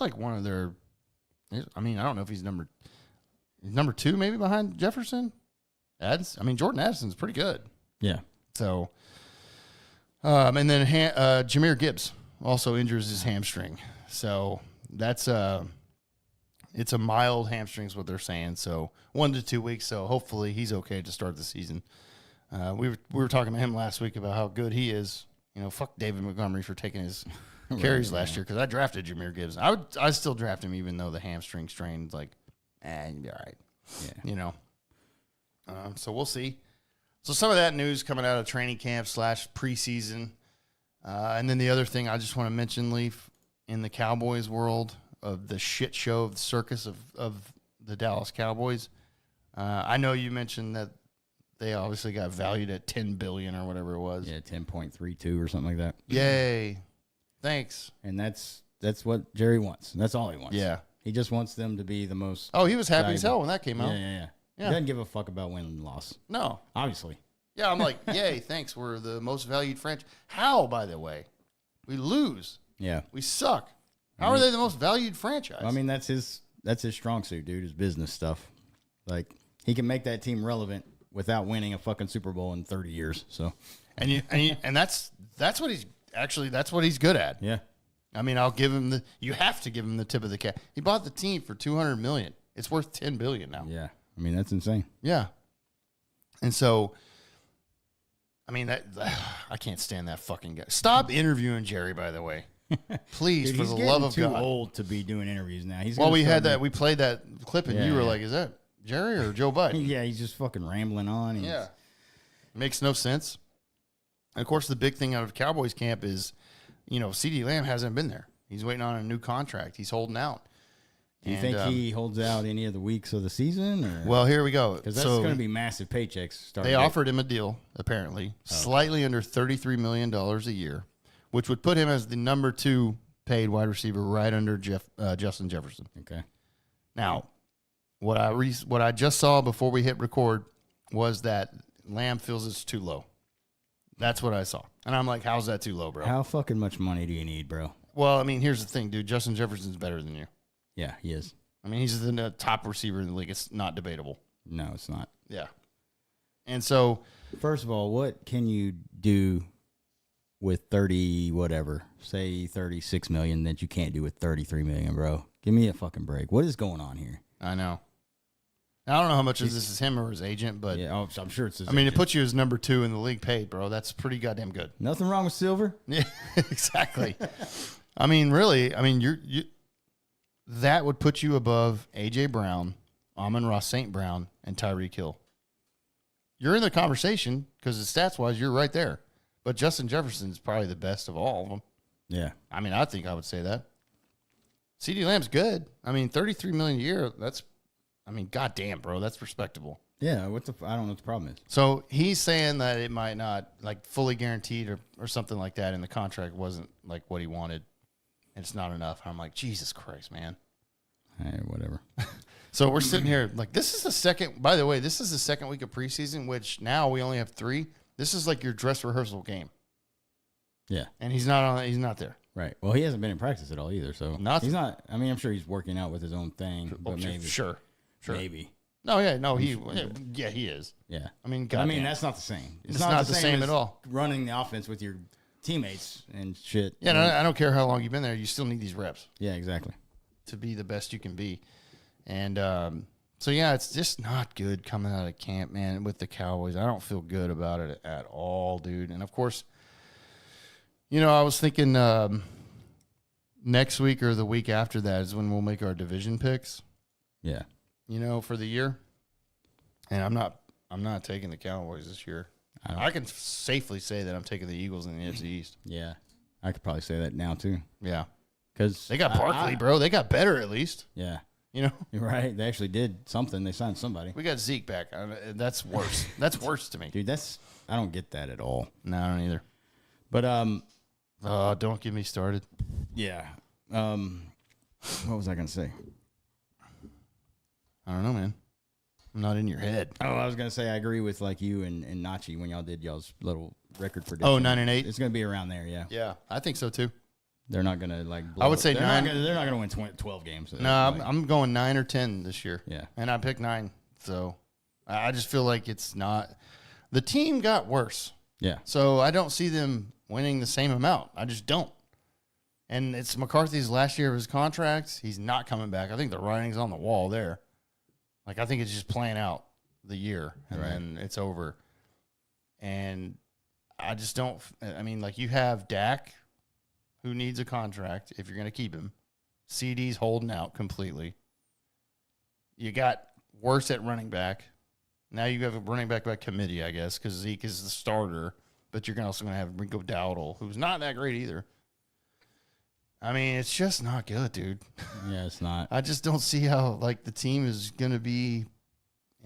like one of their. I mean, I don't know if he's number 2 maybe behind Jefferson. Jordan Addison's pretty good. yeah. So, and then Jahmyr Gibbs also injures his hamstring. So that's it's a mild hamstring is what they're saying. So 1 to 2 weeks. So hopefully he's okay to start the season. We were talking to him last week about how good he is. Fuck David Montgomery for taking his carries last year because I drafted Jahmyr Gibbs. I still draft him even though the hamstring strain's like, you'll be all right. Yeah. So we'll see. So some of that news coming out of training camp / preseason. And then the other thing I just want to mention, Leaf, in the Cowboys world of the shit show of the circus of the Dallas Cowboys. I know you mentioned that they obviously got valued at $10 billion or whatever it was. Yeah, 10.32 or something like that. Yay! Thanks. And that's what Jerry wants. That's all he wants. Yeah. He just wants them to be the most. Oh, he was happy as valuable. hell when that came out. Yeah. He Yeah. doesn't give a fuck about win and loss. No. Obviously. Yeah, I'm like, yay! Thanks. We're the most valued franchise. How, by the way, we lose. Yeah. We suck. How are they the most valued franchise? I mean, that's his strong suit, dude. His business stuff. Like he can make that team relevant without winning a fucking Super Bowl in 30 years. So, and that's what he's good at. yeah. I mean, I'll give him you have to give him the tip of the cap. He bought the team for $200 million. It's worth $10 billion now. Yeah. I mean, that's insane. Yeah. And so, I mean, I can't stand that fucking guy. Stop interviewing Jerry, by the way. Please, Dude, for he's the getting love of too God. old to be doing interviews now. Well, we played that clip, and Yeah, you were yeah. like, is that Jerry or Joe Biden? Yeah, he's just fucking rambling on. Yeah. Makes no sense. And of course, the big thing out of Cowboys camp is, CeeDee Lamb hasn't been there. He's waiting on a new contract. He's holding out. Do you think he holds out any of the weeks of the season? Or? Well, here we go. Because that's going to be massive paychecks. Starting They offered him a deal, apparently, slightly under $33 million a year, which would put him as the number 2 paid wide receiver right under Justin Jefferson. Okay. Now, what I just saw before we hit record was that Lamb feels it's too low. That's what I saw. And I'm like, how's that too low, bro? How fucking much money do you need, bro? Well, I mean, here's the thing, dude. Justin Jefferson's better than you. Yeah, he is. I mean, he's the top receiver in the league. It's not debatable. No, it's not. Yeah. And so, First of all, what can you do with 30 whatever, say 36 million that you can't do with 33 million, bro? Give me a fucking break. What is going on here? I know. I don't know how much of this is him or his agent, but Yeah, I'm sure it's his I mean, it agent. puts you as number 2 in the league paid, bro. That's pretty goddamn good. Nothing wrong with Silver. Yeah, exactly. I mean, really, you that would put you above A.J. Brown, Amon-Ra St. Brown, and Tyreek Hill. You're in the conversation because stats-wise, you're right there. But Justin Jefferson's probably the best of all of them. Yeah. I mean, I think I would say that. CeeDee Lamb's good. I mean, $33 million a year, goddamn, bro, that's respectable. Yeah, I don't know what the problem is. So he's saying that it might not, fully guaranteed or something like that, and the contract wasn't, what he wanted, and it's not enough. I'm like, Jesus Christ, man. Hey, whatever. So we're sitting here, this is the second, by the way, this is the second week of preseason, which now we only have 3. This is your dress rehearsal game. Yeah. And he's not there. Right. Well, he hasn't been in practice at all either, so Nothing. he's not. I mean, I'm sure he's working out with his own thing, but maybe Sure. maybe. No, yeah, no, he is. Yeah. I mean, I mean, goddamn. that's not the same. It's not the same as at all. Running the offense with your teammates and shit. Yeah, no, I don't care how long you've been there. You still need these reps Yeah, exactly. to be the best you can be. And so, yeah, it's just not good coming out of camp, man, with the Cowboys. I don't feel good about it at all, dude. And, of course, I was thinking next week or the week after that is when we'll make our division picks, Yeah. for the year. And I'm not taking the Cowboys this year. I can safely say that I'm taking the Eagles in the NFC East. Yeah. I could probably say that now too. Yeah. Because They got Barkley, bro. They got better at least. Yeah. You're Right. They actually did something. They signed somebody. We got Zeke back. That's worse. That's worse to me. Dude, I don't get that at all. No, I don't either. But Don't get me started. yeah. What was I gonna say? I don't know, man. I'm not in your head. Oh, I was gonna say I agree with you and Nachi when y'all did y'all's little record prediction. Oh, 9-8? It's gonna be around there. Yeah. Yeah, I think so too. They're not gonna blow I would say they're 9. They're not gonna win 12 games. No, I'm going 9 or 10 this year. Yeah. And I picked 9. So I just feel like it's not. The team got worse. Yeah. So I don't see them winning the same amount. I just don't. And it's McCarthy's last year of his contract. He's not coming back. I think the writing's on the wall there. I think it's just playing out the year, and then it's over. And I just don't. I mean, you have Dak, who needs a contract if you're going to keep him. CD's holding out completely. You got worse at running back. Now you have a running back by committee, I guess, because Zeke is the starter. But you're also going to have Rico Dowdle, who's not that great either. I mean, it's just not good, dude. Yeah, it's not. I just don't see how the team is going to be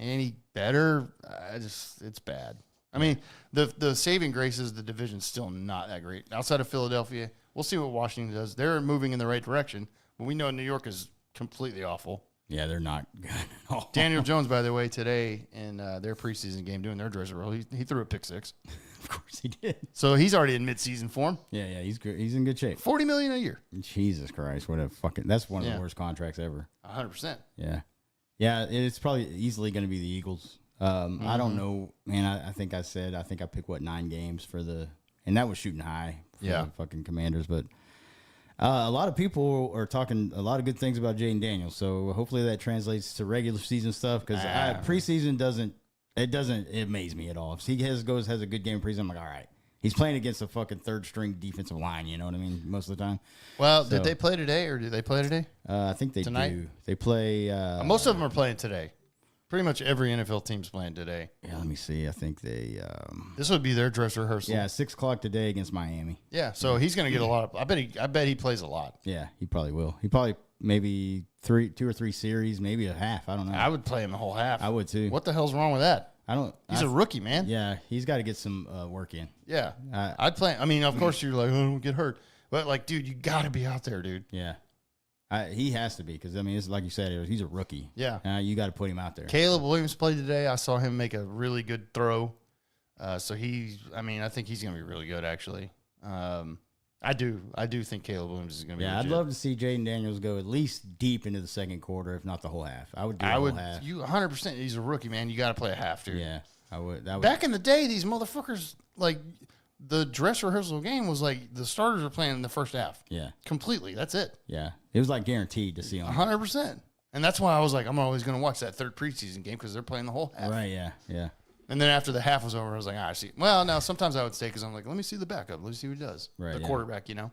any better. It's bad. I mean, the saving grace is the division's still not that great. Outside of Philadelphia, we'll see what Washington does. They're moving in the right direction, but we know New York is completely awful. Yeah, they're not good at all. Daniel Jones, by the way, today in their preseason game doing their dress roll, he threw a pick six. Of course he did. So he's already in midseason form. Yeah, he's good. He's in good shape. $40 million a year. Jesus Christ, what a fucking! That's one of the worst contracts ever. 100%. Yeah. It's probably easily going to be the Eagles. I don't know, man. I think I picked 9 games for and that was shooting high for the fucking Commanders, but. A lot of people are talking a lot of good things about Jaden Daniels, so hopefully that translates to regular season stuff. Because preseason doesn't amaze me at all. If he has a good game in preseason, I'm like, all right, he's playing against a fucking third string defensive line. You know what I mean? Most of the time. Well, did they play today, or do they play today? I think they Tonight? do. They play. Most of them are playing today. Pretty much every NFL team's playing today. Yeah, let me see. I think they. This would be their dress rehearsal. Yeah, 6:00 today against Miami. Yeah, so he's going to get a lot of. I bet he plays a lot. Yeah, he probably will. He probably maybe 2 or 3 series, maybe a half. I don't know. I would play him the whole half. I would too. What the hell's wrong with that? He's a rookie, man. Yeah, he's got to get some work in. Yeah, I'd play. I mean, of course you're like, oh, don't get hurt, but like, dude, you got to be out there, dude. Yeah. He has to be because, I mean, it's like you said, he's a rookie. Yeah. You got to put him out there. Caleb Williams played today. I saw him make a really good throw. I think he's going to be really good, actually. I do think Caleb Williams is going to be legit. I'd love to see Jaden Daniels go at least deep into the second quarter, if not the whole half. I would do the whole half. You 100%. He's a rookie, man. You got to play a half, dude. Yeah, I would. Back in the day, these motherfuckers, like, the dress rehearsal game was like the starters were playing in the first half. Yeah. Completely. That's it. Yeah. It was like guaranteed to see on 100%. And that's why I was like, I'm always going to watch that third preseason game because they're playing the whole half. Right, yeah, yeah. And then after the half was over, I was like, I see. Well, now sometimes I would stay because I'm like, let me see the backup. Let me see what he does. Right, the yeah. quarterback, you know.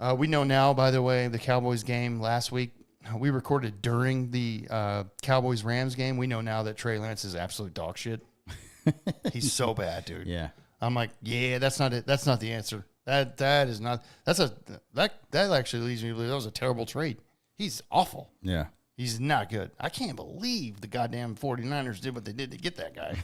Yeah. We know now, by the way, the Cowboys game last week, we recorded during the Cowboys-Rams game. We know now that Trey Lance is absolute dog shit. He's so bad, dude. Yeah. I'm like, yeah, that's not it. That's not the answer. That is not. That actually leads me to believe that was a terrible trade. He's awful. Yeah. He's not good. I can't believe the goddamn 49ers did what they did to get that guy.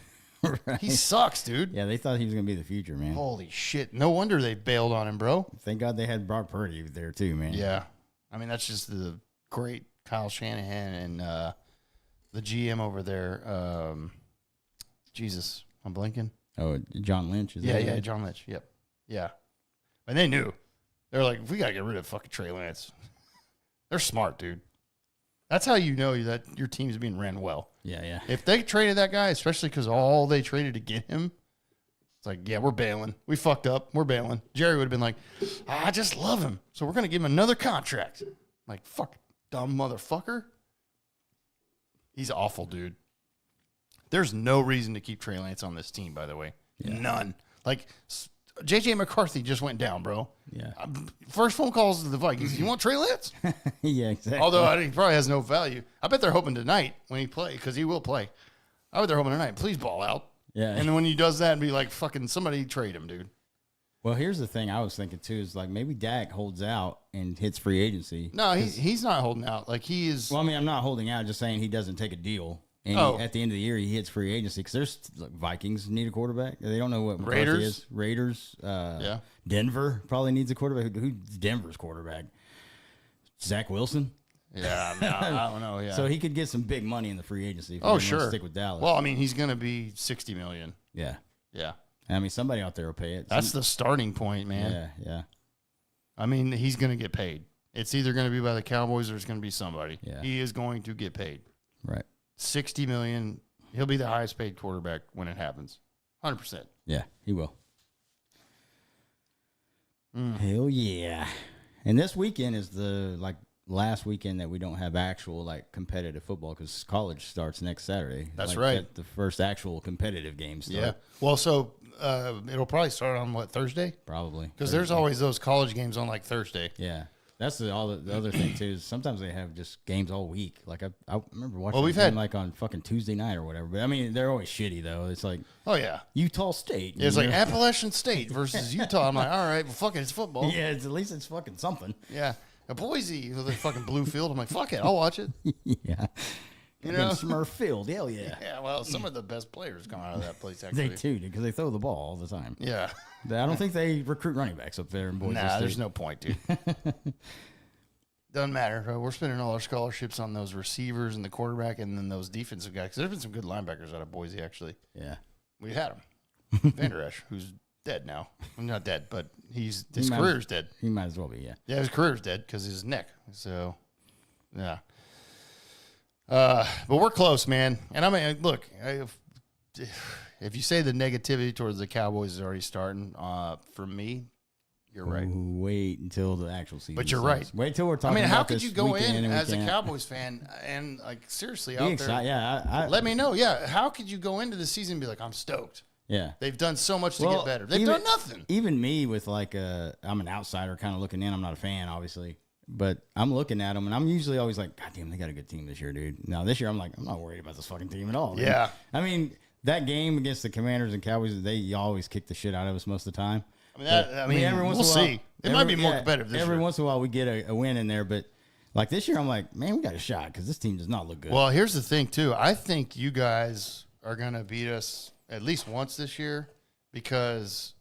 Right. He sucks, dude. Yeah, they thought he was going to be the future, man. Holy shit. No wonder they bailed on him, bro. Thank God they had Brock Purdy there, too, man. Yeah. I mean, that's just the great Kyle Shanahan and the GM over there. Jesus, I'm blinking. Oh, John Lynch? Yeah, John Lynch. Yep. Yeah. And they knew. They're like, we got to get rid of fucking Trey Lance. They're smart, dude. That's how you know that your team's being ran well. Yeah, yeah. If they traded that guy, especially because all they traded to get him, it's like, yeah, we're bailing. We fucked up. We're bailing. Jerry would have been like, I just love him, so we're going to give him another contract. Like, fuck, dumb motherfucker. He's awful, dude. There's no reason to keep Trey Lance on this team, by the way. Yeah. None. Like, J.J. McCarthy just went down, bro. Yeah. First phone calls to the Vikings. You want Trey Lance? Yeah, exactly. Although he probably has no value. I bet they're hoping tonight when he play, because he will play. I bet they're hoping tonight. Please ball out. Yeah. And then when he does that, be like, fucking somebody trade him, dude. Well, here's the thing I was thinking, too, is like maybe Dak holds out and hits free agency. No, he's not holding out. Like, he is. Well, I mean, I'm not holding out, just saying he doesn't take a deal. And at the end of the year, he hits free agency because there's Vikings need a quarterback. They don't know what McCarthy is. Raiders. Yeah. Denver probably needs a quarterback. Who's Denver's quarterback? Zach Wilson? Yeah, I mean, I don't know. Yeah. So he could get some big money in the free agency. If he sure. Stick with Dallas. Well, I mean, he's going to be $60 million. Yeah. Yeah. I mean, somebody out there will pay it. That's the starting point, man. Yeah, yeah. I mean, he's going to get paid. It's either going to be by the Cowboys or it's going to be somebody. Yeah. He is going to get paid. Right. $60 million. He'll be the highest paid quarterback when it happens. 100%. Yeah, he will. Hell yeah. And this weekend is the last weekend that we don't have actual competitive football because college starts next Saturday. That's right. The first actual competitive game start. Yeah. Well, so it'll probably start on Thursday? Probably. Because there's always those college games on Thursday. Yeah. That's the other thing too. Is sometimes they have just games all week. Like I remember watching. Well, we've had on fucking Tuesday night or whatever. But I mean, they're always shitty though. It's like, oh yeah, Utah State. Yeah, it's like Appalachian State versus Utah. I'm like, all right, well, fuck it, it's football. Yeah, at least it's fucking something. Yeah, Boise, the fucking blue field. I'm like, fuck it, I'll watch it. Yeah, You know, Smurf Field. Hell yeah. Yeah, well, some of the best players come out of that place. Actually, They too, because they throw the ball all the time. Yeah. I don't think they recruit running backs up there in Boise Nah, State. there's no point, dude. Doesn't matter. We're spending all our scholarships on those receivers and the quarterback, and then those defensive guys. 'Cause there's been some good linebackers out of Boise, actually. Yeah. We had him, Van Der Esch, who's dead now. Well, not dead, but his career's dead. He might as well be, yeah. Yeah, his career's dead because his neck. So, yeah. But we're close, man. And I mean, look, if you say the negativity towards the Cowboys is already starting, for me, you're right. Ooh, wait until the actual season. But you're starts. right. Wait till we're talking. I mean, how about could this you go week in and as a week out. Cowboys fan and like seriously Be out there? excited. Yeah, Let me know. Yeah, how could you go into the season and be like, I'm stoked? yeah. They've done so much to get better. They've even- done nothing. Even me, with like I'm an outsider, kind of looking in. I'm not a fan, obviously, but I'm looking at them, and I'm usually always like, God damn, they got a good team this year, dude. Now this year, I'm like, I'm not worried about this fucking team at all. Man. Yeah. I mean, that game against the Commanders and Cowboys, they always kick the shit out of us most of the time. I mean, every once we'll in a while, see. It might be more competitive this every year. once in a while, we get a win in there, but like this year, I'm like, man, we got a shot because this team does not look good. Well, here's the thing, too. I think you guys are going to beat us at least once this year because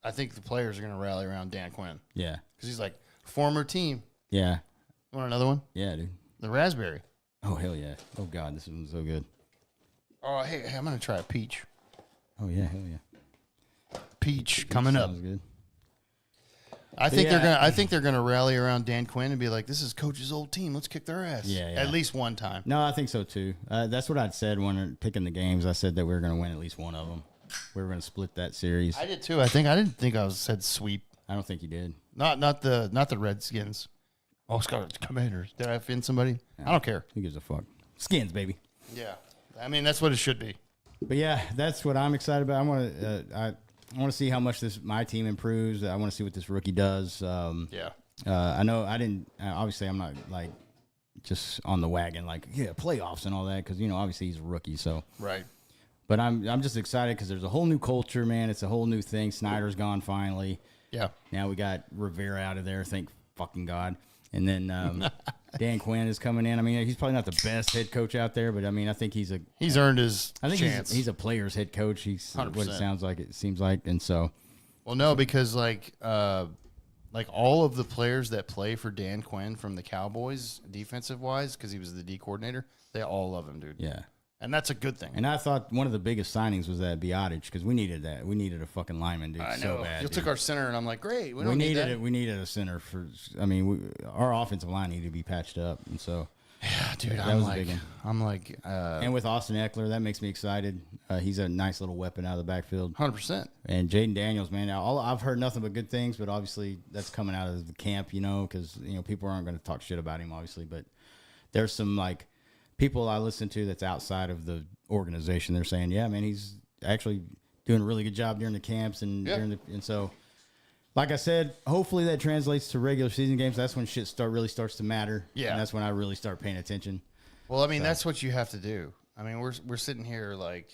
I think the players are going to rally around Dan Quinn yeah, because he's like, former team. yeah, You want another one? yeah, dude. The raspberry. Oh hell yeah! Oh god, this one's so good. Oh, hey, I'm going to try a peach. Oh yeah, hell yeah. Peach coming up. Sounds good. I think yeah. they're gonna rally around Dan Quinn and be like, "This is Coach's old team. Let's kick their ass." Yeah, yeah. At least one time. No, I think so too. That's what I'd said when picking the games. I said that we were going to win at least one of them. We were going to split that series. I did too. I didn't think I said sweep. I don't think you did. Not the Redskins. Oh, Scott, Commanders. Did I offend somebody? I don't care. Who gives a fuck? Skins, baby. Yeah, I mean that's what it should be. But yeah, that's what I'm excited about. I want to see how much my team improves. I want to see what this rookie does. Yeah. I know I didn't. Obviously, I'm not like just on the wagon, like playoffs and all that, because obviously he's a rookie. So Right. but I'm just excited because there's a whole new culture, man. It's a whole new thing. Snyder's gone finally. Yeah. Now we got Rivera out of there. Thank fucking God. And then Dan Quinn is coming in. I mean, he's probably not the best head coach out there, but I mean, I think he's earned his chance. he's a player's head coach. He's 100%. what it seems like. And so, Well, no, because like all of the players that play for Dan Quinn from the Cowboys, defensive wise, because he was the D coordinator, they all love him, dude. yeah. And that's a good thing. And I thought one of the biggest signings was that Biotic, because we needed that. We needed a fucking lineman, dude, I so know. bad. You dude. took our center, and I'm like, great. We don't we need needed that. it. We needed a center for. I mean, our offensive line needed to be patched up, and so Yeah, dude. that I'm was a like, big one. I'm like, and with Austin Eckler, that makes me excited. He's a nice little weapon out of the backfield. 100%. And Jaden Daniels, man, I've heard nothing but good things, but obviously that's coming out of the camp, because people aren't going to talk shit about him, obviously. But there's some like people I listen to that's outside of the organization. They're saying, yeah, man, he's actually doing a really good job during the camps and and so. Like I said, hopefully that translates to regular season games. That's when shit really starts to matter. Yeah. And that's when I really start paying attention. Well, I mean, that's what you have to do. I mean, we're sitting here like,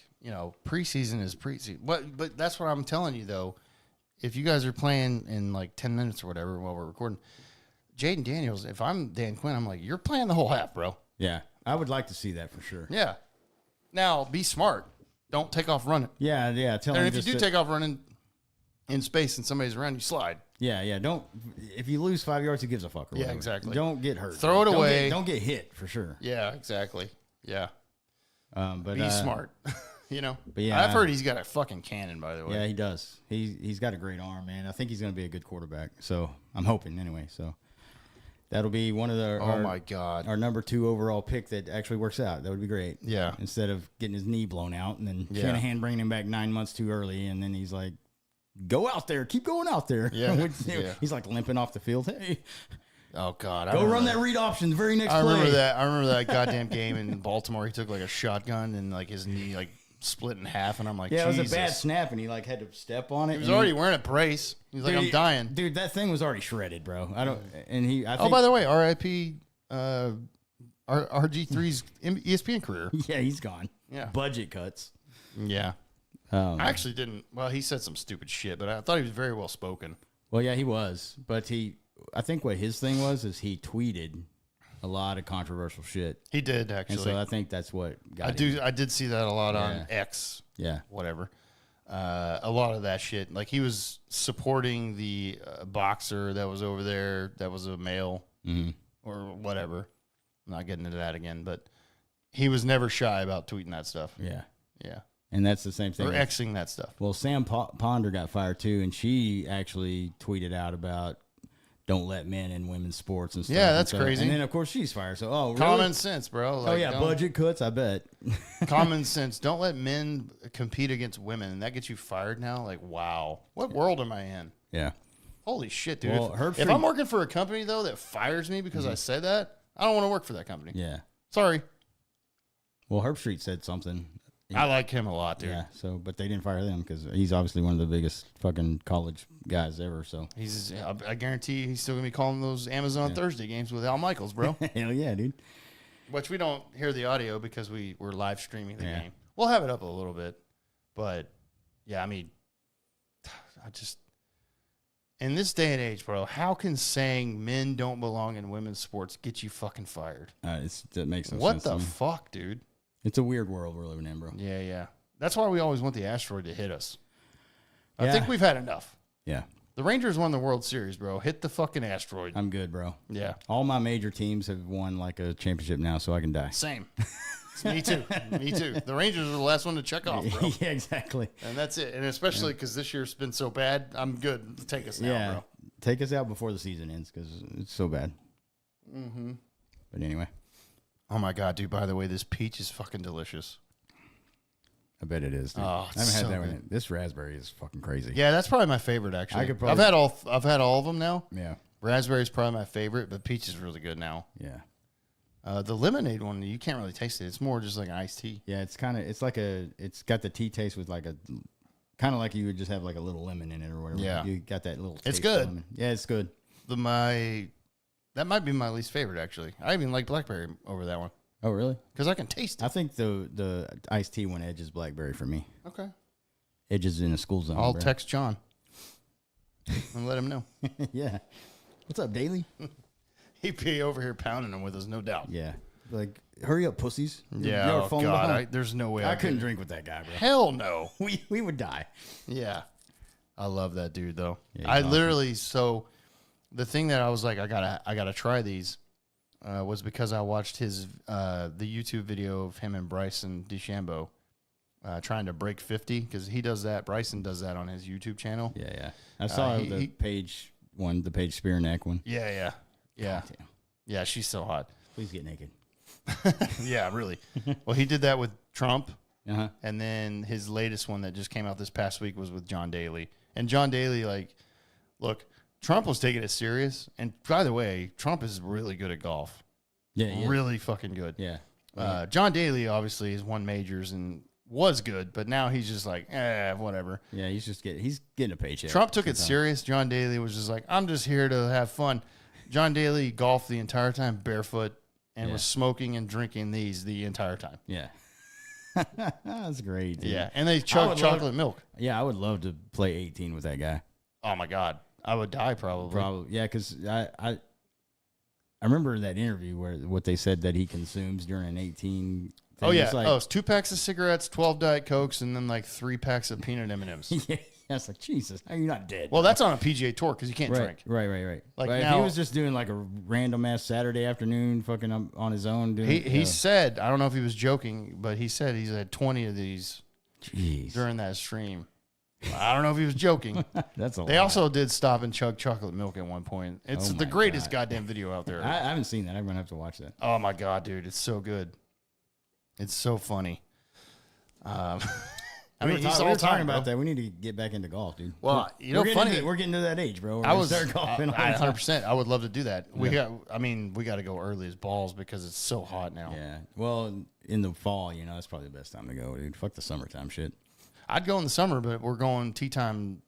preseason is preseason. But that's what I'm telling you, though. If you guys are playing in like 10 minutes or whatever while we're recording, Jaden Daniels, if I'm Dan Quinn, I'm like, you're playing the whole half, bro. Yeah. I would like to see that for sure. Yeah. Now, be smart. Don't take off running. Yeah. Yeah. Tell And him if you just do take off running in space and somebody's around, you slide. Yeah, yeah. Don't. If you lose 5 yards, who gives a fuck? Or Yeah, whatever. exactly. Don't get hurt. Throw it away. Don't get hit for sure. Yeah, exactly. Yeah. But Be smart. But yeah, I've heard he's got a fucking cannon, by the way. Yeah, he does. He's got a great arm, man. I think he's going to be a good quarterback. So I'm hoping anyway. So that'll be one of my God. our number 2 overall pick that actually works out. That would be great. Yeah. Instead of getting his knee blown out and then Yeah. Shanahan bringing him back 9 months too early, and then he's like, "Go out there, keep going out there." Yeah. Yeah. He's like limping off the field. Hey, Oh God! go run that read option the very next I play. remember that. I remember that goddamn game in Baltimore. He took like a shotgun and like his knee like split in half, and I'm like, Yeah, it was Jesus. a bad snap, and he like had to step on it. He was already wearing a brace. He's like, I'm dying. Dude, that thing was already shredded, bro. I don't. And he. I Oh, think, by the way, R.I.P. RG3's ESPN career. yeah, he's gone. Yeah. Budget cuts. Yeah. I actually didn't. Well, he said some stupid shit, but I thought he was very well spoken. Well, yeah, he was, but I think what his thing was is he tweeted a lot of controversial shit. He did And actually. so I think that's what got him. I did see that a lot on Yeah. X. Yeah. Whatever. A lot of that shit. Like he was supporting the boxer that was over there. That was a male or whatever. I'm not getting into that again, but he was never shy about tweeting that stuff. Yeah. Yeah. And that's the same thing. Or Xing that stuff. Well, Sam Ponder got fired too, and she actually tweeted out about don't let men in women's sports and stuff. Yeah, that's and so, crazy. And then, of course, she's fired. So, really? Common sense, bro. Oh, Like, yeah, budget cuts, I bet. common sense. Don't let men compete against women, and that gets you fired now. Like, wow. What world am I in? Yeah. Holy shit, dude. Well, if I'm working for a company, though, that fires me because I said that, I don't want to work for that company. Yeah. Sorry. Well, Herb Street said something. I like him a lot, dude. Yeah, but they didn't fire him because he's obviously one of the biggest fucking college guys ever. So I guarantee he's still going to be calling those Amazon Thursday games with Al Michaels, bro. Hell yeah, dude. Which we don't hear the audio because we're live streaming the game. We'll have it up a little bit. But, yeah, I mean, in this day and age, bro, how can saying men don't belong in women's sports get you fucking fired? That makes no sense. What to the me. fuck, dude? It's a weird world we're living in, bro. Yeah. That's why we always want the asteroid to hit us. I Yeah. think we've had enough. Yeah. The Rangers won the World Series, bro. Hit the fucking asteroid. I'm good, bro. Yeah. All my major teams have won like a championship now, so I can die. Same. Me too. Me too. The Rangers are the last one to check off, bro. Yeah, exactly. And that's it. And especially because this year's been so bad, I'm good. Take us now, bro. Take us out before the season ends because it's so bad. Mm-hmm. But anyway, Oh my god, dude! By the way, this peach is fucking delicious. I bet it is. Dude. Oh, I it's haven't had so that good. one. This raspberry is fucking crazy. Yeah, that's probably my favorite. Actually, I could probably- I've had all of them now. Yeah. Raspberry's probably my favorite, but peach is really good now. Yeah. The lemonade one, you can't really taste it. It's more just like an iced tea. Yeah. It's got the tea taste with like kind of like you would just have like a little lemon in it or whatever. Yeah. You got that little taste It's of good. lemon. Yeah, it's good. That might be my least favorite, actually. I even like blackberry over that one Oh, really? because I can taste I it. think the iced tea one edges blackberry for me. Okay. Edges in a school zone. I'll bro. text John and let him know. Yeah. What's up, Daily? He'd be over here pounding them with us, no doubt. Yeah. Like, hurry up, pussies. Yeah. You're Oh, falling God. behind. There's no way I couldn't drink with that guy, bro. Hell no. We would die. Yeah. I love that dude, though. Yeah, he's I awesome. literally, so the thing that I was like, I gotta try these was because I watched the YouTube video of him and Bryson DeChambeau trying to break 50 because he does that. Bryson does that on his YouTube channel. Yeah, yeah. I saw the Paige one, the Paige Spearneck one. Yeah. Damn. Yeah, she's so hot. Please get naked. Yeah, really. Well, he did that with Trump. Uh-huh. And then his latest one that just came out this past week was with John Daly. And John Daly, like, look, Trump was taking it serious. And by the way, Trump is really good at golf. Yeah, Really fucking good. Yeah. John Daly obviously has won majors and was good, but now he's just like, whatever. Yeah, he's getting a paycheck. Trump took it serious. John Daly was just like, I'm just here to have fun. John Daly golfed the entire time barefoot and was smoking and drinking these the entire time. Yeah. That's great, dude. Yeah, and they chug chocolate milk. Yeah, I would love to play 18 with that guy. Oh my God, I would die probably. Probably. Yeah, because I remember that interview where what they said that he consumes during an 18 thing. Oh yeah, It's like, it's 2 packs of cigarettes, 12 Diet Cokes, and then like 3 packs of peanut M&Ms. yeah, it's like, Jesus, how are you not dead? Well, that's on a PGA Tour because you can't right, drink. right. Like But if now- he was just doing like a random ass Saturday afternoon, fucking on his own, doing. He said, I don't know if he was joking, but he said he's had 20 of these Jeez, during that stream. I don't know if he was joking. that's a They lot. also did stop and chug chocolate milk at one point. It's Oh the my greatest God. goddamn video out there. I haven't seen that. I'm gonna have to watch that. Oh my God, dude, it's so good. It's so funny. I mean, we he's were all talking time about bro. that. We need to get back into golf, dude. Well, you know, we're funny. We're getting to that age, bro. I was start golfing. all the I time. 100%. I would love to do that. We got to go early as balls because it's so hot now. Yeah. Well, in the fall, that's probably the best time to go, dude. Fuck the summertime shit. I'd go in the summer, but we're going tea time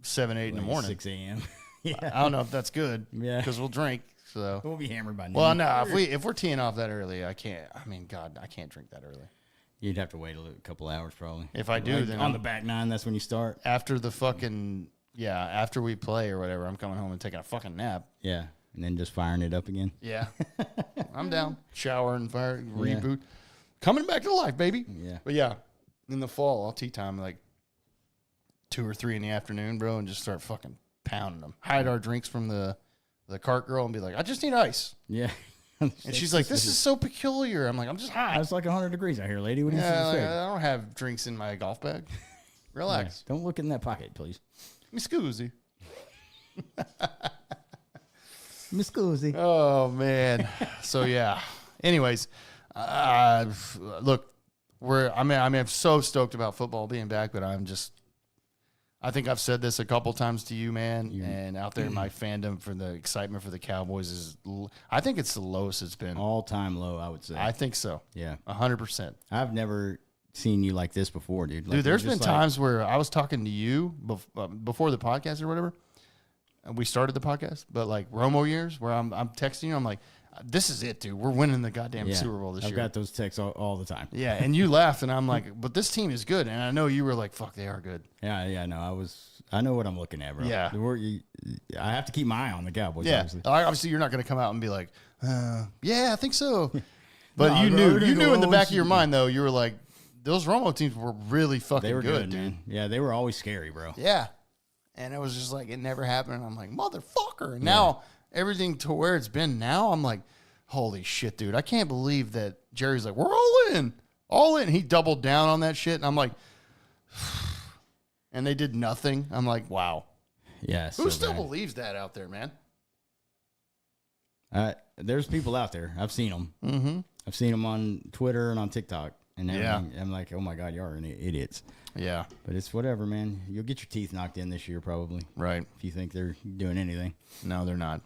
7, 8 in the Like morning. 6 a.m. Yeah. I don't know if that's good. Yeah. Because we'll drink. So. We'll be hammered by noon. Well, no, if we're teeing off that early, I can't. I mean, God, I can't drink that early. You'd have to wait a couple hours probably. If I do, Like, then on the back nine, that's when you start. after the fucking after we play or whatever, I'm coming home and taking a fucking nap. Yeah. and then just firing it up again. Yeah. I'm down. Shower and fire, reboot. Coming back to life, baby. Yeah. But yeah, in the fall, I'll tea time like 2 or 3 in the afternoon, bro, and just start fucking pounding them. Hide our drinks from the cart girl and be like, I just need ice. Yeah. And she's like, this is so peculiar. I'm like, I'm just hot. It's like 100 degrees out here, lady. What do you Like, say? I don't have drinks in my golf bag. Relax. Don't look in that pocket, please. Me scusi. Miss Cozy. Oh, man. So, yeah. Anyways, look, I'm so stoked about football being back, but I think I've said this a couple times to you, man, and out there, my fandom for the excitement for the Cowboys is, I think it's the lowest it's been. All-time low, I would say. I think so. Yeah. 100%. I've never seen you like this before, dude. Like, Dude, there's been times where I was talking to you before the podcast or whatever, and we started the podcast, but like Romo years where I'm texting you, I'm like, this is it, dude. We're winning the goddamn Super Bowl this year. I've got those texts all the time. Yeah, and you laughed, and I'm like, but this team is good, and I know you were like, fuck, they are good. Yeah, no, I know what I'm looking at, bro. Yeah. I have to keep my eye on the Cowboys, Yeah, obviously. obviously you're not going to come out and be like, yeah, I think so. But No, you bro, knew in the back of your mind, though, you were like, those Romo teams were really fucking They were good, dude. man. Yeah, they were always scary, bro. Yeah. And it was just like, it never happened. And I'm like, motherfucker. And now everything to where it's been now, I'm like, holy shit, dude. I can't believe that Jerry's like, we're all in. All in. He doubled down on that shit. And I'm like, and they did nothing. I'm like, wow. Yeah. Who still believes that out there, man? There's people out there. I've seen them. Mm-hmm. I've seen them on Twitter and on TikTok. And Yeah. I'm like, oh my God, you are idiots. Yeah. But it's whatever, man. You'll get your teeth knocked in this year, probably. Right. If you think they're doing anything. No, they're not.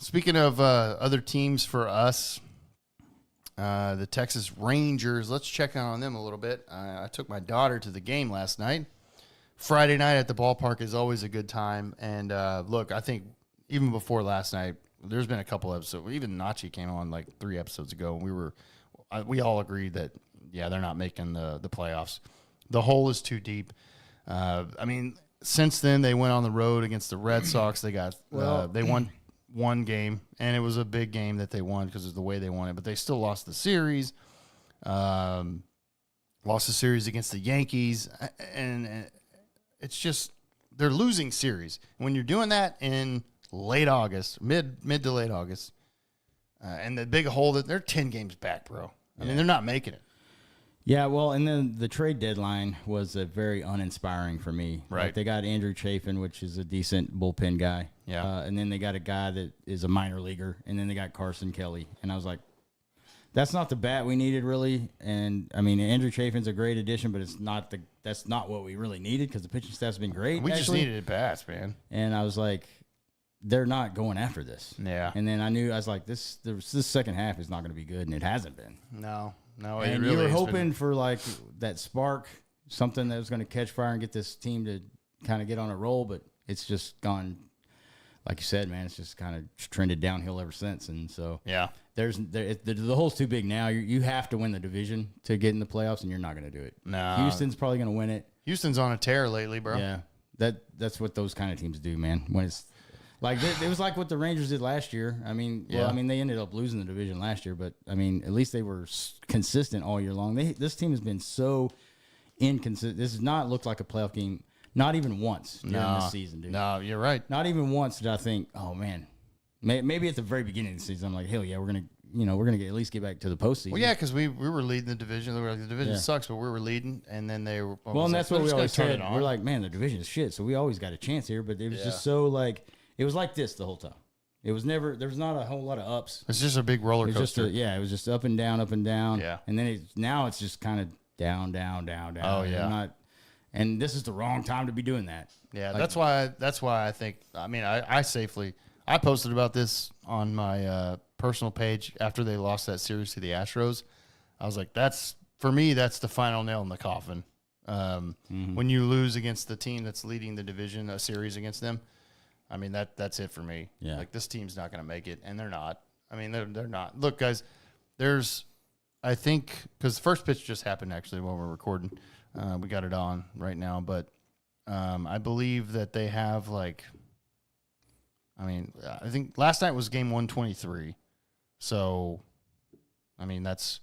Speaking of other teams for us, the Texas Rangers, let's check on them a little bit. I took my daughter to the game last night. Friday night at the ballpark is always a good time. And look, I think even before last night, there's been a couple episodes. Even Nachi came on like 3 episodes ago, and we all agreed that, yeah, they're not making the playoffs. The hole is too deep. I mean, since then, they went on the road against the Red Sox. They got they won one game, and it was a big game that they won because of the way they won it. But they still lost the series. Lost the series against the Yankees, and it's just they're losing series. When you're doing that in late August, mid to late August, and the big hole that they're 10 games back, bro. I mean, they're not making it. Yeah, well, and then the trade deadline was very uninspiring for me. Right. Like they got Andrew Chafin, which is a decent bullpen guy. Yeah. And then they got a guy that is a minor leaguer, and then they got Carson Kelly. And I was like, that's not the bat we needed, really. And, I mean, Andrew Chafin's a great addition, but that's not what we really needed because the pitching staff's been great. We just needed bats, man. And I was like, they're not going after this. Yeah. And then I was like, this second half is not going to be good, and it hasn't been. No, And really you were has hoping been. for like that spark, something that was going to catch fire and get this team to kind of get on a roll, but it's just gone. Like you said, man, it's just kind of trended downhill ever since. And so Yeah. the hole's too big now. You have to win the division to get in the playoffs, and you're not going to do it. No. Houston's probably going to win it. Houston's on a tear lately, bro. Yeah, that's what those kind of teams do, man. When it's like it was like what the Rangers did last year. I mean, they ended up losing the division last year, but I mean, at least they were consistent all year long. This team has been so inconsistent. This does not look like a playoff game, not even once during this season, dude. No, you're right. Not even once did I think, oh man, maybe at the very beginning of the season, I'm like, hell yeah, we're gonna at least get back to the postseason. Well, yeah, because we were leading the division. The division sucks, but we were leading, and then they were. Well, and that's what we always said. On. We're like, man, the division is shit, so we always got a chance here. But it was just so like, it was like this the whole time. It was never. There was not a whole lot of ups. It's just a big roller It was coaster. it was just up and down, up and down. Yeah. And then now it's just kind of down, down, down, down. Oh, yeah. And this is the wrong time to be doing that. Yeah, Like, that's why I think. I mean, I posted about this on my personal page after they lost that series to the Astros. I was like, that's the final nail in the coffin. When you lose against the team that's leading the division, a series against them, I mean that's it for me. Yeah. Like this team's not going to make it, and they're not. I mean they're not. Look, guys, I think because the first pitch just happened actually while we're recording. We got it on right now, but I believe that they have I mean, I think last night was game 123. So, I mean, that's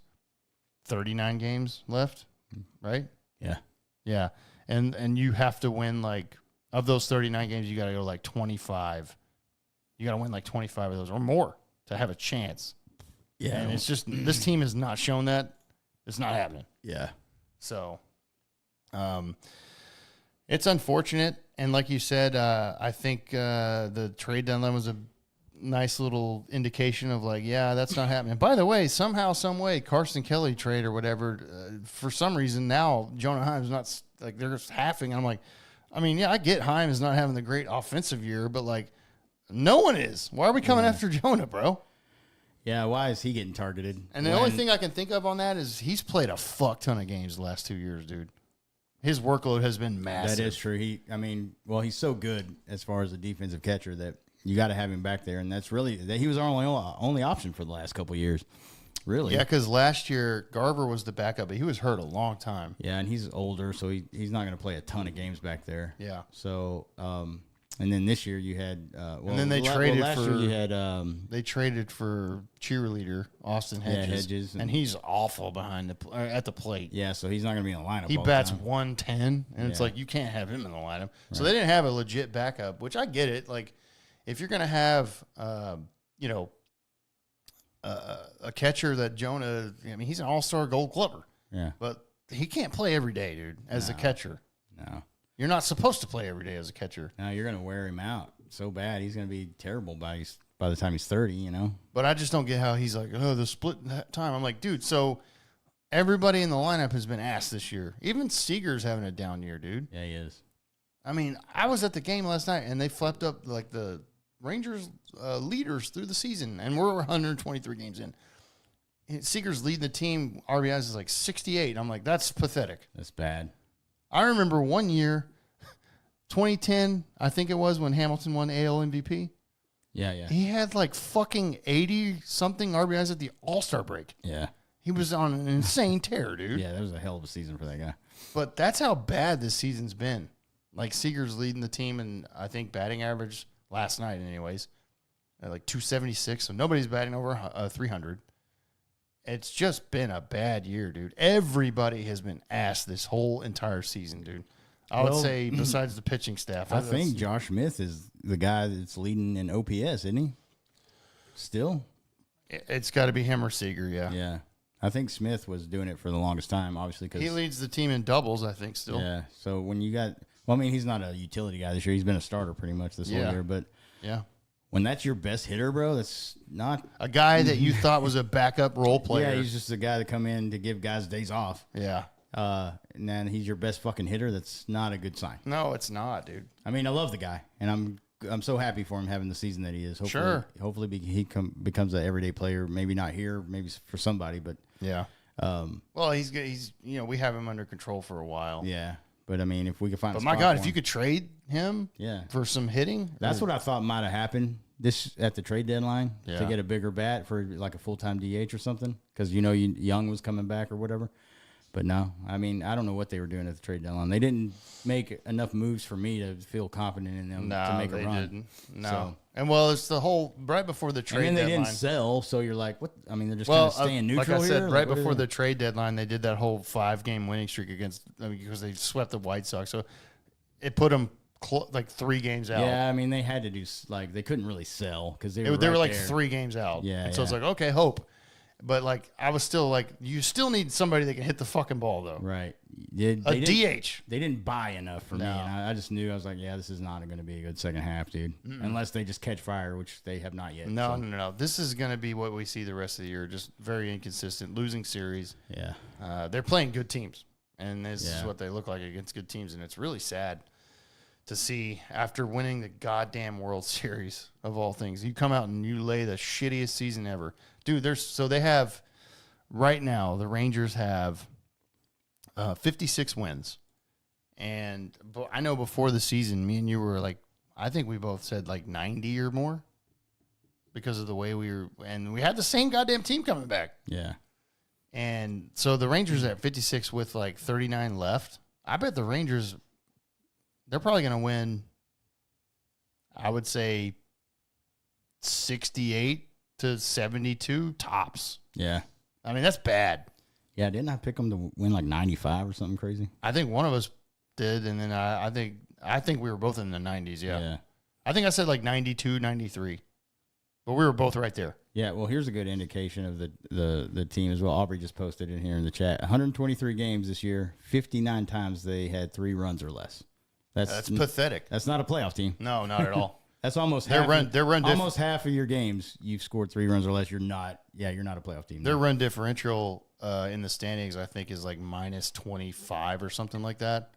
39 games left, right? Yeah. Yeah. And you have to win, like, of those 39 games, you got to go like 25. You got to win like 25 of those or more to have a chance. Yeah. And it's just, this team has not shown that. It's not happening. Yeah. So, it's unfortunate. And like you said, I think the trade deadline was a nice little indication of like, yeah, that's not happening. By the way, somehow, some way, Carson Kelly trade or whatever, for some reason now Jonah Heim's not, like, they're just halving. I'm like, I mean, yeah, I get Heim is not having the great offensive year, but like, no one is. Why are we coming after Jonah, bro? Yeah, why is he getting targeted? And the only thing I can think of on that is he's played a fuck ton of games the last 2 years, dude. His workload has been massive. That is true. He's so good as far as a defensive catcher that you got to have him back there, and that's really he was our only option for the last couple of years, really. Yeah, because last year Garver was the backup, but he was hurt a long time. Yeah, and he's older, so he's not going to play a ton of games back there. Yeah. So, and then this year you had, and then they traded last for. year you had, they traded for cheerleader Austin Hedges, and he's awful behind at the plate. Yeah, so he's not going to be in the lineup. He all bats the time. 110, and it's like you can't have him in the lineup. So they didn't have a legit backup, which I get it. Like, if you're going to have, a catcher that Jonah, I mean, he's an all-star Gold Glover. Yeah, but he can't play every day, dude, as a catcher. No. You're not supposed to play every day as a catcher. No, you're going to wear him out so bad. He's going to be terrible by the time he's 30, you know? But I just don't get how he's like, oh, the split time. I'm like, dude, so everybody in the lineup has been asked this year. Even Seager's having a down year, dude. Yeah, he is. I mean, I was at the game last night, and they flipped up, like, the Rangers leaders through the season, and we're 123 games in. Seager's leading the team. RBIs is like 68. I'm like, that's pathetic. That's bad. I remember one year, 2010, I think it was, when Hamilton won AL MVP. Yeah, yeah. He had like fucking 80-something RBIs at the All-Star break. Yeah. He was on an insane tear, dude. Yeah, that was a hell of a season for that guy. But that's how bad this season's been. Like, Seager's leading the team, and I think batting average last night anyways, at like 276, so nobody's batting over 300. It's just been a bad year, dude. Everybody has been asked this whole entire season, dude. I would say besides the pitching staff. I think Josh Smith is the guy that's leading in OPS, isn't he? Still? It's got to be him or Seager, yeah. Yeah. I think Smith was doing it for the longest time, obviously. Cause, he leads the team in doubles, I think, still. Yeah. So when you got – well, I mean, he's not a utility guy this year. He's been a starter pretty much this whole year. But yeah. When that's your best hitter, bro, that's not a guy that you thought was a backup role player. Yeah, he's just a guy to come in to give guys days off. Yeah. And then he's your best fucking hitter. That's not a good sign. No, it's not, dude. I mean, I love the guy, and I'm so happy for him having the season that he is. Hopefully he becomes an everyday player. Maybe not here, maybe for somebody, but yeah. Well, he's we have him under control for a while. Yeah. But I mean, if we could find, but my God, if you could trade him, for some hitting, that's what I thought might have happened at the trade deadline to get a bigger bat for like a full-time DH or something, because Young was coming back or whatever. But no, I mean, I don't know what they were doing at the trade deadline. They didn't make enough moves for me to feel confident in them to make a run. Didn't. No, so, and well, it's the whole right before the trade deadline. And then they didn't sell, so you're like, what? I mean, they're just kind of staying neutral. Like I said, here? right before the trade deadline, they did that whole 5-game winning streak because they swept the White Sox. So it put them like 3 games out. Yeah, I mean, they had to do they couldn't really sell because they were like there. 3 games out. Yeah, so it's like, okay, hope. But like I was still like, you still need somebody that can hit the fucking ball though. Right. A DH. They didn't buy enough for me, and I just knew. I was like, yeah, this is not going to be a good second half, dude. Unless they just catch fire, which they have not yet. No. This is going to be what we see the rest of the year. Just very inconsistent, losing series. Yeah. They're playing good teams, and this is what they look like against good teams, and it's really sad to see after winning the goddamn World Series of all things. You come out and you lay the shittiest season ever. Dude, they have right now, the Rangers have 56 wins. And I know before the season, me and you were like, I think we both said like 90 or more because of the way and we had the same goddamn team coming back. Yeah. And so the Rangers are at 56 with like 39 left. I bet the Rangers, they're probably going to win, I would say, 68 to 72 tops. Yeah. I mean, that's bad. Yeah, didn't I pick them to win like 95 or something crazy? I think one of us did, and then I think we were both in the 90s, yeah. I think I said like 92, 93. But we were both right there. Yeah, well, here's a good indication of the team as well. Aubrey just posted in here in the chat. 123 games this year, 59 times they had 3 runs or less. That's pathetic. That's not a playoff team. No, not at all. That's almost almost half of your games you've scored 3 runs or less. You're not a playoff team. Their run differential in the standings, I think, is like minus 25 or something like that.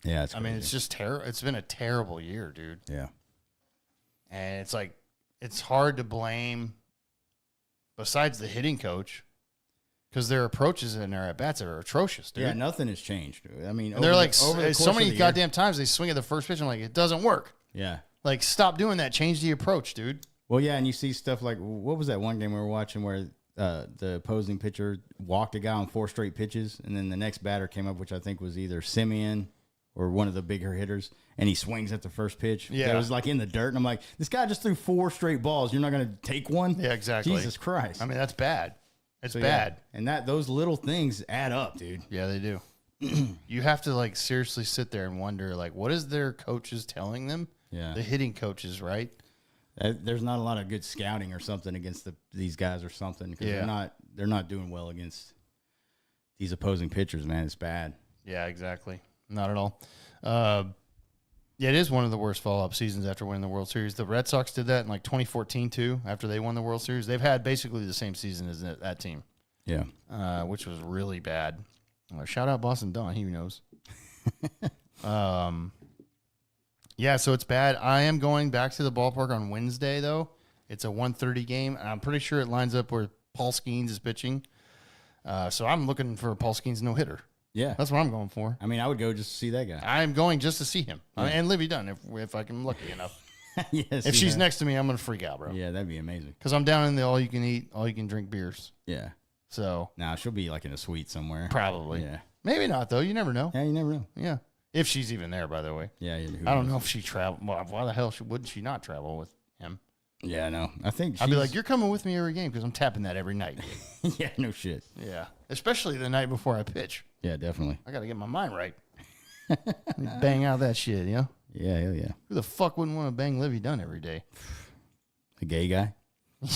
Yeah, I mean, it's just terrible. It's been a terrible year, dude. Yeah. And it's like, it's hard to blame, besides the hitting coach, because their approaches and their at-bats are atrocious, dude. Yeah, nothing has changed. I mean, they're like, so many goddamn times they swing at the first pitch and like, it doesn't work. Yeah. Like, stop doing that. Change the approach, dude. Well, yeah, and you see stuff like, what was that one game we were watching where the opposing pitcher walked a guy on 4 straight pitches, and then the next batter came up, which I think was either Simeon or one of the bigger hitters, and he swings at the first pitch. Yeah. It was like in the dirt, and I'm like, this guy just threw 4 straight balls. You're not going to take one? Yeah, exactly. Jesus Christ. I mean, that's bad. It's bad. Yeah. And those little things add up, dude. Yeah, they do. You have to, like, seriously sit there and wonder, like, what is their coaches telling them? Yeah. The hitting coaches, right? There's not a lot of good scouting or something against these guys or something, because they're not doing well against these opposing pitchers, man. It's bad. Yeah, exactly. Not at all. Yeah, it is one of the worst follow-up seasons after winning the World Series. The Red Sox did that in like 2014 too. After they won the World Series, they've had basically the same season as that team. Yeah, which was really bad. Shout out Boston Don. He knows. Yeah, so it's bad. I am going back to the ballpark on Wednesday though. It's a 1:30 game. I'm pretty sure it lines up where Paul Skeens is pitching. So I'm looking for Paul Skeens no hitter. Yeah, that's what I'm going for. I mean, I would go just to see that guy. I'm going just to see him. And Livy Dunn, if I can lucky enough. Yes, if she's next to me, I'm going to freak out, bro. Yeah, that'd be amazing. Because I'm down in the all-you-can-eat, all-you-can-drink beers. Yeah. So. Nah, she'll be like in a suite somewhere. Probably. Yeah. Maybe not, though. You never know. Yeah, you never know. Yeah. If she's even there, by the way. Yeah. I don't know if she traveled. Well, why the hell wouldn't she not travel with him? Yeah, no. I think I'd be like, you're coming with me every game because I'm tapping that every night. Yeah, no shit. Yeah. Especially the night before I pitch. Yeah, definitely. I got to get my mind right. Bang out that shit, you know? Yeah, hell yeah. Who the fuck wouldn't want to bang Livy Dunn every day? A gay guy?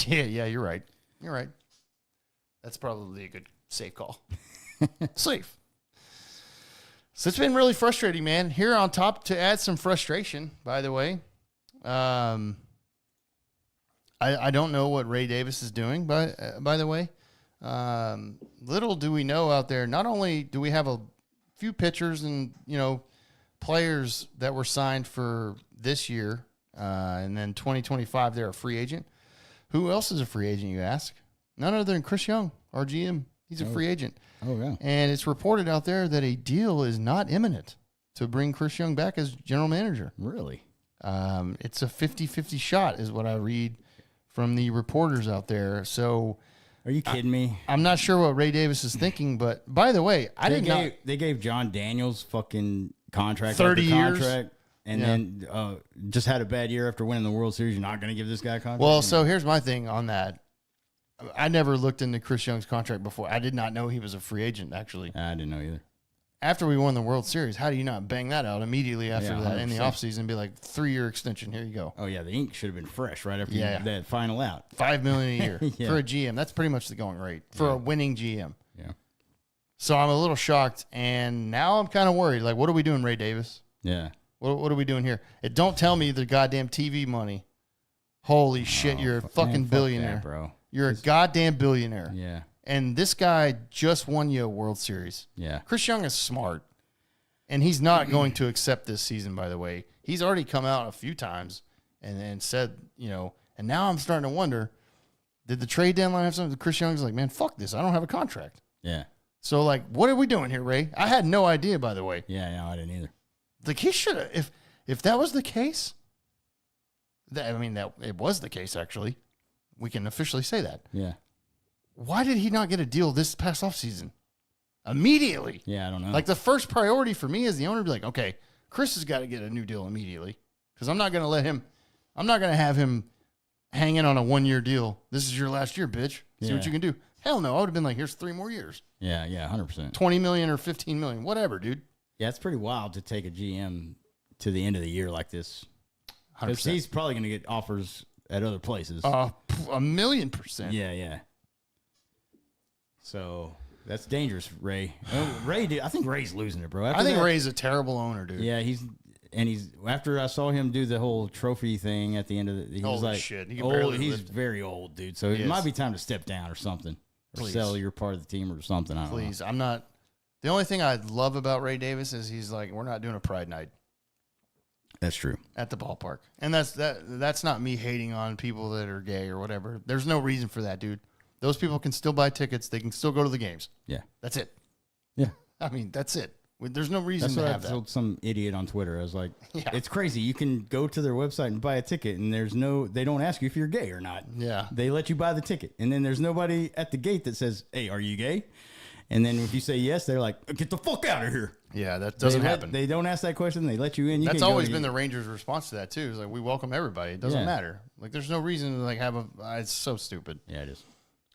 Yeah, you're right. You're right. That's probably a good safe call. Safe. So it's been really frustrating, man. Here on top, to add some frustration, by the way, I don't know what Ray Davis is doing, by the way. Little do we know out there, not only do we have a few pitchers and, players that were signed for this year, and then 2025, they're a free agent. Who else is a free agent, you ask? None other than Chris Young, our GM. He's a free agent. Oh, yeah. And it's reported out there that a deal is not imminent to bring Chris Young back as general manager. Really? It's a 50-50 shot is what I read from the reporters out there. So, are you kidding me? I'm not sure what Ray Davis is thinking, but by the way, they gave John Daniels fucking contract 30 years. Contract, and then just had a bad year after winning the World Series. You're not going to give this guy a contract? Well, so here's my thing on that. I never looked into Chris Young's contract before. I did not know he was a free agent, actually. I didn't know either. After we won the World Series, how do you not bang that out immediately after that 100%. in the offseason and be like, 3-year extension, here you go. Oh, yeah, the ink should have been fresh right after that final out. $5 million a year for a GM. That's pretty much the going rate for a winning GM. Yeah. So I'm a little shocked, and now I'm kind of worried. Like, what are we doing, Ray Davis? Yeah. What are we doing here? Don't tell me the goddamn TV money. Holy shit, you're a fucking billionaire. That, bro. You're a goddamn billionaire. Yeah. And this guy just won you a World Series. Yeah. Chris Young is smart. And he's not going to accept this season, by the way. He's already come out a few times and said, and now I'm starting to wonder, did the trade deadline have something? Chris Young's like, man, fuck this. I don't have a contract. Yeah. So, like, what are we doing here, Ray? I had no idea, by the way. Yeah, no, I didn't either. Like, he should have, if that was the case, that it was the case, actually. We can officially say that. Yeah. Why did he not get a deal this past offseason? Immediately. Yeah, I don't know. Like, the first priority for me as the owner would be like, okay, Chris has got to get a new deal immediately because I'm not going to have him hanging on a 1-year deal. This is your last year, bitch. See what Yeah. you can do. Hell no. I would have been like, here's 3 more years. Yeah, 100%. 20 million or 15 million, whatever, dude. Yeah, it's pretty wild to take a GM to the end of the year like this. Because 100%. he's probably going to get offers at other places. 1,000,000%. Yeah. So that's dangerous, Ray. I think Ray's losing it, bro. I think Ray's a terrible owner, dude. Yeah, he's after I saw him do the whole trophy thing at the end of the, he was Holy like, shit, he can barely he's lift it. very old, dude. So it might be time to step down or something, or Please. sell your part of the team or something. I don't know. Please. I'm not. The only thing I love about Ray Davis is he's like, we're not doing a pride night That's true. at the ballpark. And that's not me hating on people that are gay or whatever. There's no reason for that, dude. Those people can still buy tickets. They can still go to the games. Yeah, That's it. yeah. I mean, that's it. There's no reason That's to what I have that. told some idiot on Twitter. I was like, Yeah. it's crazy. You can go to their website and buy a ticket, and they don't ask you if you're gay or not. Yeah. They let you buy the ticket, and then there's nobody at the gate that says, "Hey, are you gay?" And then if you say yes, they're like, "Get the fuck out of here." Yeah, that doesn't happen. They don't ask that question. They let you in. That's always been the Rangers' response to that too. It's like, we welcome everybody. It doesn't Yeah. matter. Like, there's no reason to like have a. It's so stupid. Yeah, it is.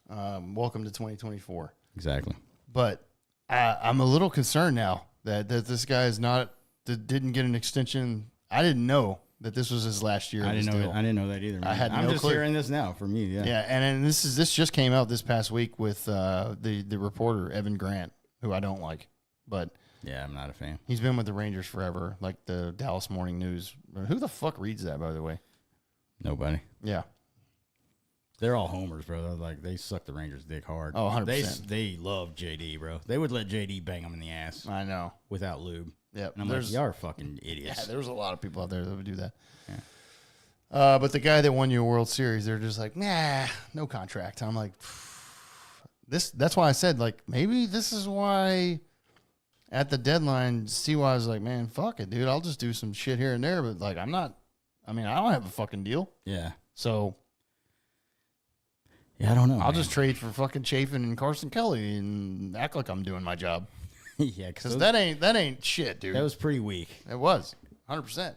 Welcome to 2024. Exactly. But I'm a little concerned now that this guy is not that didn't get an extension. I didn't know that this was his last year. I of didn't his know. deal. I didn't know that either. Man. I'm I'm no just clue. hearing this now from you. Yeah. Yeah, and this just came out this past week with the reporter Evan Grant, who I don't like, but Yeah, I'm not a fan. he's been with the Rangers forever, like the Dallas Morning News. Who the fuck reads that, by the way? Nobody. Yeah. They're all homers, bro. They're like they suck the Rangers' dick hard. Oh, 100%. They love JD, bro. They would let JD bang them in the ass I know. without lube. Yep. And I'm like, y'all are fucking idiots. Yeah, there's a lot of people out there that would do that. Yeah. But the guy that won you a World Series, they're just like, nah, no contract. I'm like, that's why I said, like, maybe this is why at the deadline, CY was like, man, fuck it, dude. I'll just do some shit here and there. But, like, I don't have a fucking deal. Yeah. So Yeah, I don't know. I'll just trade for fucking Chafin and Carson Kelly and act like I'm doing my job. yeah, Because that ain't shit, dude. that was pretty weak. It was 100%.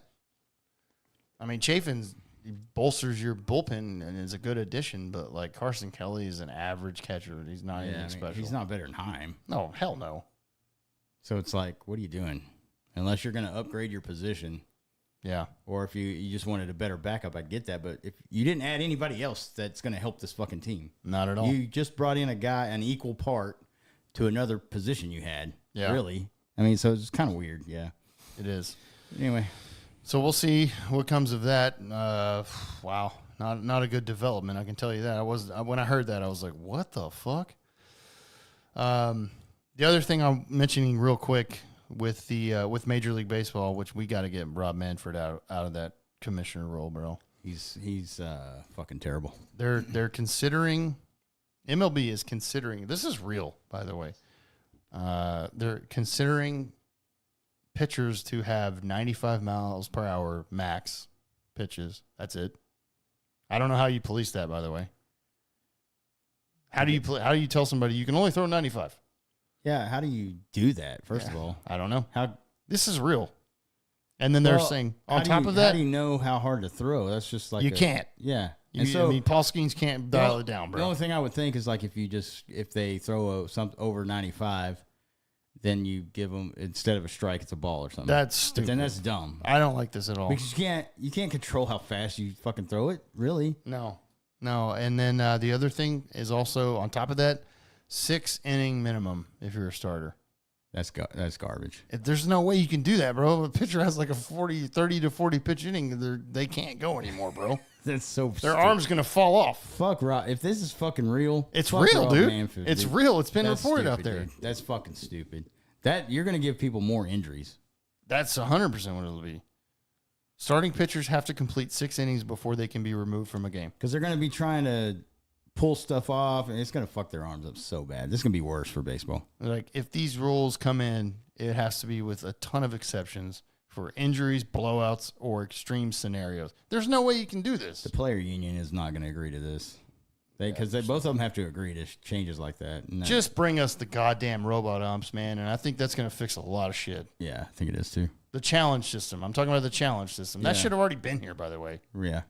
I mean, Chafin's he bolsters your bullpen and is a good addition, but like Carson Kelly is an average catcher. He's not anything special. He's not better than Heim. No, hell no. So it's like, what are you doing? Unless you're going to upgrade your position, Yeah, or if you just wanted a better backup, I get that. But if you didn't add anybody else that's going to help this fucking team, not at all. you just brought in a guy an equal part to another position you had. Yeah. Really. I mean, so it's kind of weird. Yeah. It is. Anyway. So we'll see what comes of that. Wow, not a good development. I can tell you that. When I heard that, I was like, "What the fuck?" The other thing I'm mentioning real quick with with Major League Baseball, which we got to get Rob Manfred out of that commissioner role, bro. He's fucking terrible. They're considering. MLB is considering. This is real, by the way. They're considering pitchers to have 95 miles per hour max pitches. That's it. I don't know how you police that, by the way. How do you tell somebody you can only throw 95? Yeah. How do you do that? First of all, I don't know. how This is real. And then they're Well, saying how on do top you- of how that, do you know how hard to throw? That's just like you can't. Yeah. You, And so I mean, Paul Skeens can't dial it down, the bro. only thing I would think is like if they throw some over 95, then you give them instead of a strike, it's a ball or something. That's But stupid. then that's dumb I don't like this at all. because you can't control how fast you fucking throw it. Really? No. And then the other thing is also on top of that, 6 inning minimum if you're a starter. That's garbage. If there's no way you can do that, bro. If a pitcher has like a 30 to 40 pitch inning, they can't go anymore, bro. That's so. Their arm's gonna fall off. Fuck Rob. If this is fucking real, It's fuck real, Rob dude. Manfred, It's dude. real. It's been That's reported out stupid, there. dude. That's fucking stupid. That you're gonna give people more injuries. That's 100% what it'll be. Starting pitchers have to complete 6 innings before they can be removed from a game. Because they're going to be trying to pull stuff off, and it's going to fuck their arms up so bad. This is going to be worse for baseball. Like, if these rules come in, it has to be with a ton of exceptions for injuries, blowouts, or extreme scenarios. There's no way you can do this. The player union is not going to agree to this. Because both of them have to agree to changes like that. And Just bring us the goddamn robot umps, man, and I think that's going to fix a lot of shit. yeah, I think it is too. The challenge system. I'm talking about the challenge system. That Yeah. should have already been here, by the way. Yeah.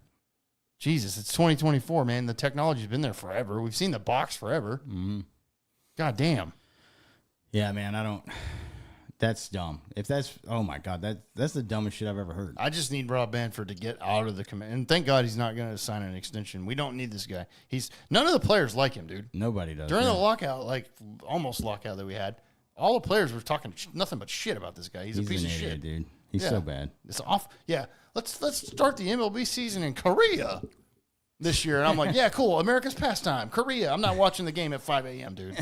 Jesus, it's 2024, man. The technology's been there forever. We've seen the box forever. Mm-hmm. God damn. Yeah, man, I don't. That's dumb. If that's, oh my God, that's the dumbest shit I've ever heard. I just need Rob Banford to get out of the command. And thank God he's not going to sign an extension. We don't need this guy. None of the players like him, dude. Nobody does. During the lockout, like almost lockout that we had, all the players were talking nothing but shit about this guy. He's a piece of idiot, shit, dude. He's so bad. It's off. Yeah, let's start the MLB season in Korea this year. And I'm like, yeah, cool. America's pastime, Korea. I'm not watching the game at 5 a.m., dude.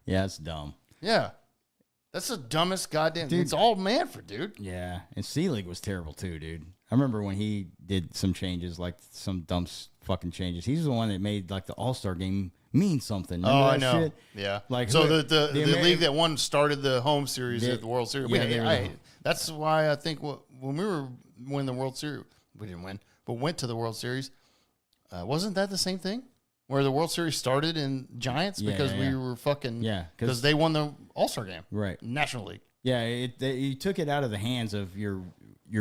Yeah, it's dumb. Yeah. That's the dumbest goddamn. Dude. It's all Manfred, dude. Yeah, and Seelig was terrible too, dude. I remember when he did some changes, like some dumb fucking changes. He's the one that made like the All-Star game mean something. Remember I that know. shit? Yeah. Like so who- the Ameri- league that won started the home series The- at the World Series. yeah, That's why I think when we were winning the World Series, we didn't win, but went to the World Series. Wasn't that the same thing? Where the World Series started in Giants because we were fucking because they won the All-Star game, Right. National League. Yeah, you took it out of the hands of your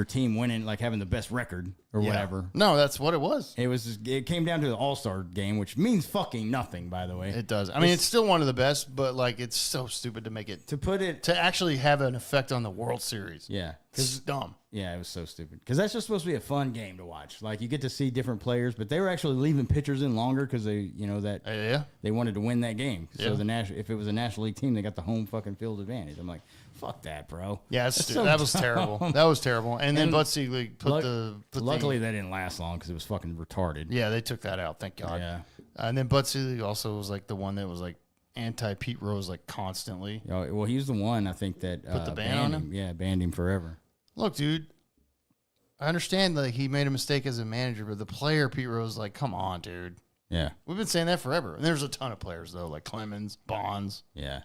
team winning, like having the best record or whatever. No, that's what it was. It came down to the All-Star game, which means fucking nothing, by the way. It does. I mean, it's still one of the best, but like it's so stupid to make it to actually have an effect on the World Series. Yeah, It's dumb. yeah, it was so stupid because that's just supposed to be a fun game to watch. Like you get to see different players, but they were actually leaving pitchers in longer because they, they wanted to win that game. Yeah. So if it was a National League team, they got the home fucking field advantage. I'm like, fuck that, bro. Yeah, That's so that was dumb. terrible. That was terrible. And then Bud Selig Luckily, that didn't last long because it was fucking retarded. Yeah, they took that out. Thank God. Yeah. And then Bud Selig also was like the one that was like anti Pete Rose like constantly. Well, he was the one I think that Put the ban on him? Yeah, banned him forever. Look, dude, I understand that he made a mistake as a manager, but the player Pete Rose, like, come on, dude. Yeah, We've been saying that forever. And there's a ton of players though, like Clemens, Bonds, yeah.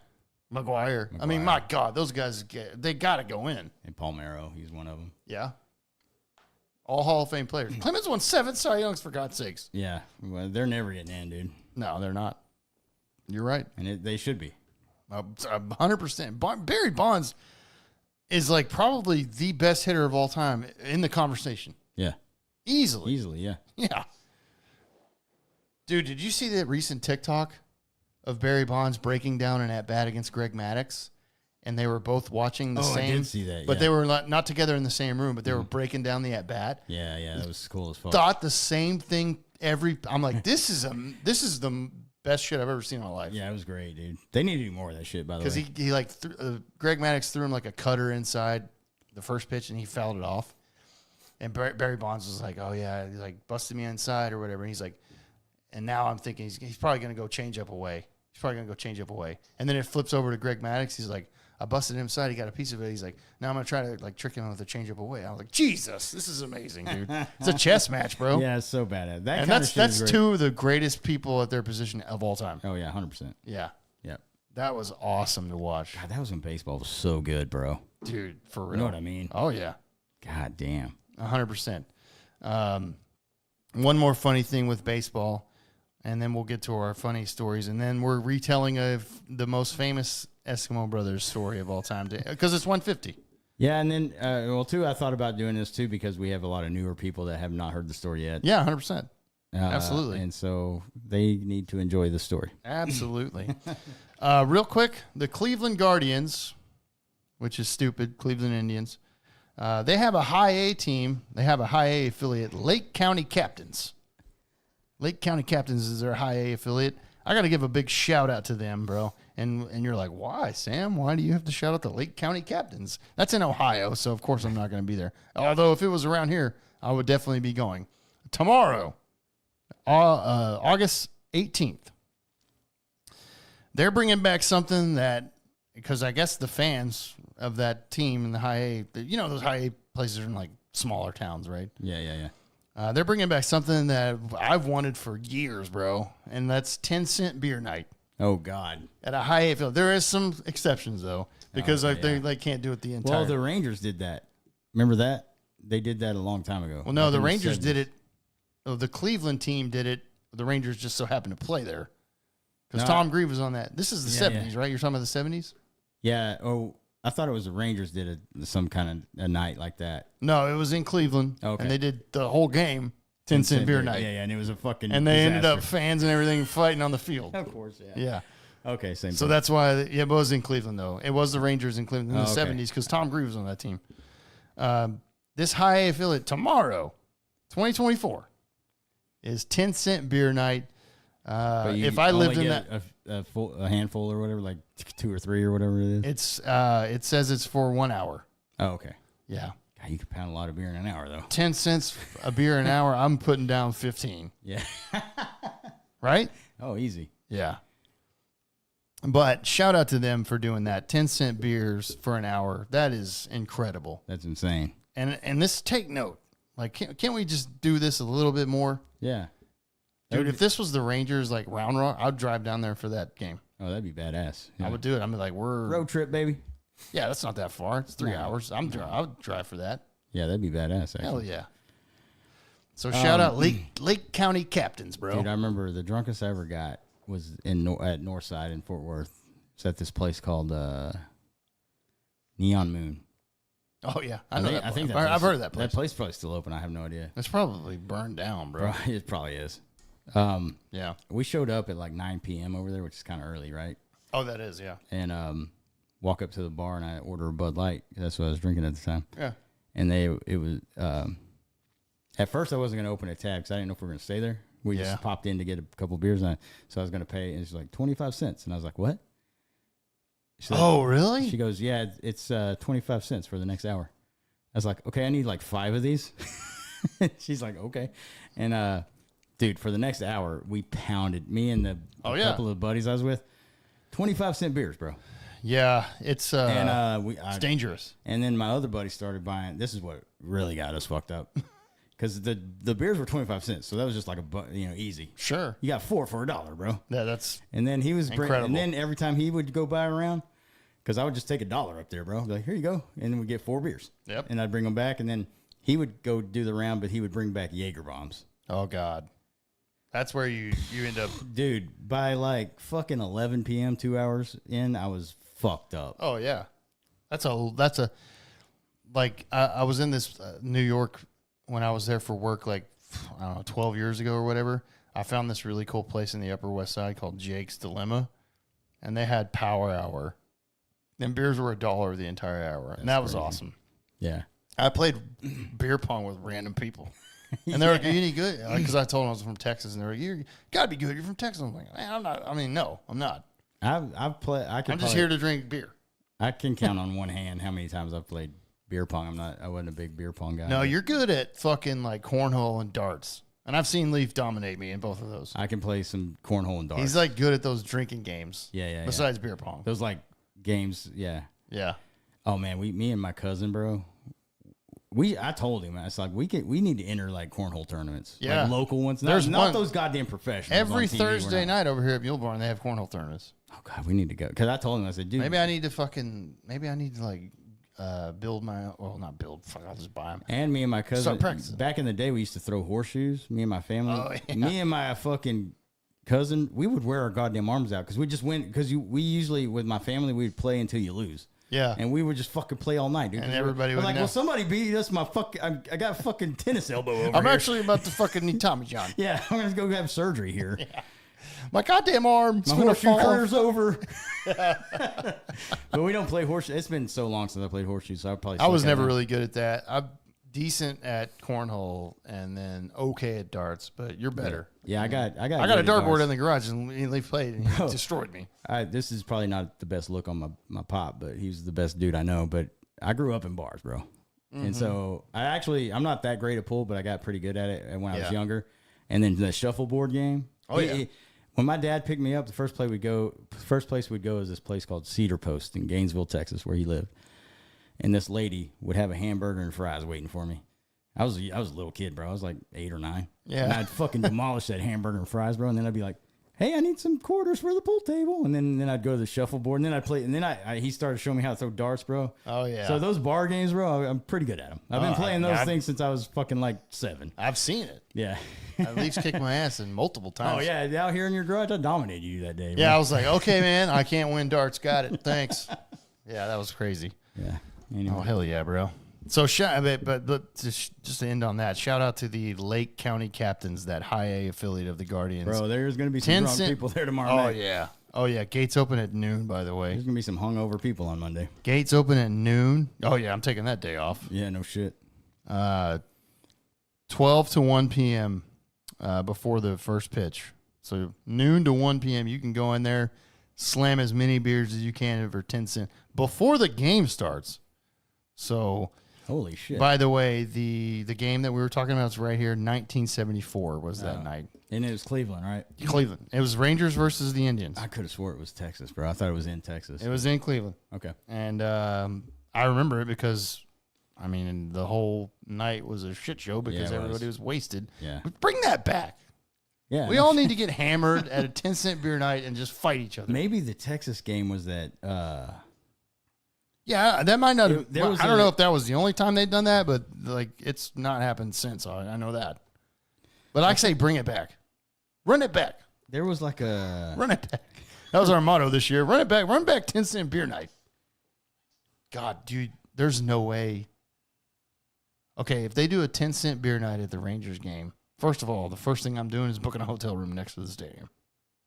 McGuire. I mean, my God, those guys they got to go in. And Palmeiro, he's one of them. Yeah. All Hall of Fame players. Clemens won 7 Cy Youngs, for God's sakes. Yeah, well, they're never getting in, dude. No, they're not. You're right. And they should be. 100%. Barry Bonds is like probably the best hitter of all time in the conversation. Yeah, Easily. yeah. Yeah. Dude, did you see that recent TikTok of Barry Bonds breaking down an at-bat against Greg Maddux? And they were both watching the same. I did see that, But yeah. they were not together in the same room, but they were breaking down the at-bat. Yeah, that was cool as fuck. Thought the same thing I'm like, this is the best shit I've ever seen in my life. Yeah, it was great, dude. They need to do more of that shit, by the way. Because he like Greg Maddux threw him like a cutter inside the first pitch and he fouled it off. And Barry Bonds was like, oh yeah, he like busted me inside or whatever. And he's like, and now I'm thinking he's probably gonna go change up away. And then it flips over to Greg Maddux. He's like, I busted him inside. He got a piece of it. He's like, now I'm gonna try to like trick him with a change up away. I was like, Jesus, this is amazing, dude. It's a chess match, bro. Yeah, it's so bad. And that's two of the greatest people at their position of all time. Oh yeah, 100%. Yeah. Yep. That was awesome to watch. God, that was when baseball was so good, bro. Dude, for real. You know what I mean? Oh, yeah. God damn. 100%. One more funny thing with baseball, and then we'll get to our funny stories, and then we're retelling of the most famous Eskimo Brothers story of all time, because it's 150. Yeah, and then, too, I thought about doing this, too, because we have a lot of newer people that have not heard the story yet. Yeah, 100%. Absolutely. And so they need to enjoy the story. Absolutely. Real quick, the Cleveland Guardians, which is stupid, Cleveland Indians, they have a high A team. They have a high A affiliate, Lake County Captains. Lake County Captains is their high A affiliate. I got to give a big shout out to them, bro. And you're like, why, Sam? Why do you have to shout out the Lake County Captains? That's in Ohio, so of course I'm not going to be there. Although if it was around here, I would definitely be going. Tomorrow, August 18th, they're bringing back something that, because I guess the fans of that team in the high A, those high A places are in like smaller towns, right? Yeah. They're bringing back something that I've wanted for years, bro, and that's 10-cent beer night Oh, God. at a high A field. There is some exceptions, though, because they can't do it the entire. Well, the Rangers did that. Remember that? They did that a long time ago. Well, no, Like the in Rangers 70s. did it. Oh, the Cleveland team did it. The Rangers just so happened to play there because No, Tom Grieve was on that. This is the Yeah, 70s, right? You're talking about the 70s? Yeah. Oh, I thought it was the Rangers did some kind of a night like that. No, it was in Cleveland, Okay. and they did the whole game 10-cent beer night. Yeah, and it was a fucking And they ended up disaster. fans and everything fighting on the field. Of course, yeah. Yeah. Okay, same So thing. that's why it was in Cleveland, though. It was the Rangers in Cleveland in the okay. 70s because Tom Green was on that team. This high A affiliate tomorrow, 2024, is 10-cent beer night. But you If I lived only in get a handful or whatever, like 2 or 3 or whatever it is. it says it's for 1 hour. Oh, okay. Yeah. God, you could pound a lot of beer in an hour, though. 10 cents a beer an hour. I'm putting down 15. Yeah. Right? Oh, easy. Yeah. But shout out to them for doing that. 10-cent beers for an hour. That is incredible. That's insane. And this, take note. Like, can't we just do this a little bit more? Yeah. Dude, if this was the Rangers, like, Round Rock, I'd drive down there for that game. Oh, that'd be badass. Yeah. I would do it. I'm like, Road trip, baby. Yeah, that's not that far. It's 3 hours. I would drive for that. Yeah, that'd be badass, actually. Hell yeah. So shout out Lake County Captains, bro. Dude, I remember the drunkest I ever got was at Northside in Fort Worth. It's at this place called Neon Moon. Oh, yeah. I know that. I think I've heard of that place. That place is probably still open. I have no idea. It's probably burned down, bro. It probably is. Yeah. We showed up at like 9 p.m. over there, which is kind of early, right? Oh, that is, yeah. And walk up to the bar and I order a Bud Light. That's what I was drinking at the time. Yeah. And it was at first I wasn't going to open a tab because I didn't know if we were going to stay there. We just popped in to get a couple beers, so I was going to pay, and it's like 25 cents, and I was like, "What?" Really? She goes, "Yeah, it's 25 cents for the next hour." I was like, "Okay, I need like 5 of these." She's like, "Okay," and dude, for the next hour, we pounded me and a couple of buddies I was with, 25-cent beers, bro. Yeah, it's it's dangerous. And then my other buddy started buying. This is what really got us fucked up. Because the beers were 25 cents, so that was just like easy. Sure, you got 4 for $1, bro. Yeah, that's. And then he was incredible. And then every time he would go buy around, because I would just take $1 up there, bro. I'd be like, here you go, and then we'd get 4 beers. Yep. And I'd bring them back, and then he would go do the round, but he would bring back Jaeger bombs. Oh God, that's where you end up. Dude, by like fucking 11 p.m., 2 hours in, I was fucked up. Oh yeah, that's a like I was in this New York. When I was there for work, like, I don't know, 12 years ago or whatever, I found this really cool place in the Upper West Side called Jake's Dilemma, and they had Power Hour. And beers were $1 the entire hour, and that was awesome. Yeah. I played beer pong with random people, and they were like, "Are you any good?" Because I told them I was from Texas, and they were like, "You gotta be good. You're from Texas." I'm like, "Man, I'm not. I mean, no, I'm not. I'm just here to drink beer." I can count on one hand how many times I've played beer pong. I wasn't a big beer pong guy. No, you're good at fucking like cornhole and darts. And I've seen Leaf dominate me in both of those. I can play some cornhole and darts. He's like good at those drinking games. Yeah. Besides beer pong. Those like games, yeah. Yeah. Oh man, me and my cousin, bro. I told him, it's like we need to enter like cornhole tournaments. Yeah. Like local ones. There's not those goddamn professionals. Every on TV. Thursday night over here at Mule Barn, they have cornhole tournaments. Oh god, we need to go. Because I told him, I said, dude, maybe I need to like build my not build. Fuck, I'll just buy them. And me and my cousin, start practicing. Back in the day, we used to throw horseshoes. Me and my family. Oh, yeah. Me and my fucking cousin, we would wear our goddamn arms out because we just went. Because we usually with my family we would play until you lose. Yeah, and we would just fucking play all night, dude. And everybody would like, know. well, somebody beat us. I got a fucking tennis elbow over. I'm here. actually about to fucking need Tommy John. Yeah, I'm gonna go have surgery here. Yeah. My goddamn arm. My horseshoe career's over. But we don't play horseshoes. It's been so long since I played horseshoes, so I was never really good at that. I'm decent at cornhole and then okay at darts, but you're better. Yeah, I got a dartboard in the garage and he played and he destroyed me. This is probably not the best look on my pop, but he's the best dude I know. But I grew up in bars, bro. Mm-hmm. And so I'm not that great at pool, but I got pretty good at it when I was younger. And then the shuffleboard game. When my dad picked me up, the first place we'd go is this place called Cedar Post in Gainesville, Texas, where he lived. And this lady would have a hamburger and fries waiting for me. I was a little kid, bro. I was like 8 or 9. Yeah. And I'd fucking demolish that hamburger and fries, bro. And then I'd be like, hey, I need some quarters for the pool table. And then I'd go to the shuffleboard. And then I'd play. And then he started showing me how to throw darts, bro. Oh, yeah. So those bar games, bro, I'm pretty good at them. I've been playing those things since I was fucking like 7. I've seen it. Yeah. At least kicked my ass in multiple times. Oh, yeah. Out here in your garage, I dominated you that day. Yeah, bro. I was like, okay, man, I can't win darts. Got it. Thanks. Yeah, that was crazy. Yeah. Anyway. Oh, hell yeah, bro. So, but just to end on that, shout out to the Lake County Captains, that high A affiliate of the Guardians. Bro, there's going to be some drunk people there tomorrow night. Oh, yeah. Gates open at noon, by the way. There's going to be some hungover people on Monday. Gates open at noon. Oh, yeah, I'm taking that day off. Yeah, no shit. 12 to 1 p.m. Before the first pitch. So noon to 1 p.m., you can go in there, slam as many beers as you can for 10 cents before the game starts. So, holy shit. By the way, the game that we were talking about is right here. 1974 was that night. And it was Cleveland, right? Cleveland. It was Rangers versus the Indians. I could have swore it was Texas, bro. I thought it was in Texas. It was in Cleveland. Okay. And I remember it because, I mean, the whole night was a shit show because everybody was wasted. Yeah. But bring that back. Yeah. We all need to get hammered at a 10-cent beer night and just fight each other. Maybe the Texas game was that. Yeah, that might not. There was I don't know if that was the only time they'd done that, but like it's not happened since. I know that. But I say bring it back. Run it back. There was like a. Run it back. That was our motto this year. Run it back. Run back 10-cent beer night. God, dude, there's no way. Okay, if they do a 10-cent beer night at the Rangers game, first of all, the first thing I'm doing is booking a hotel room next to the stadium.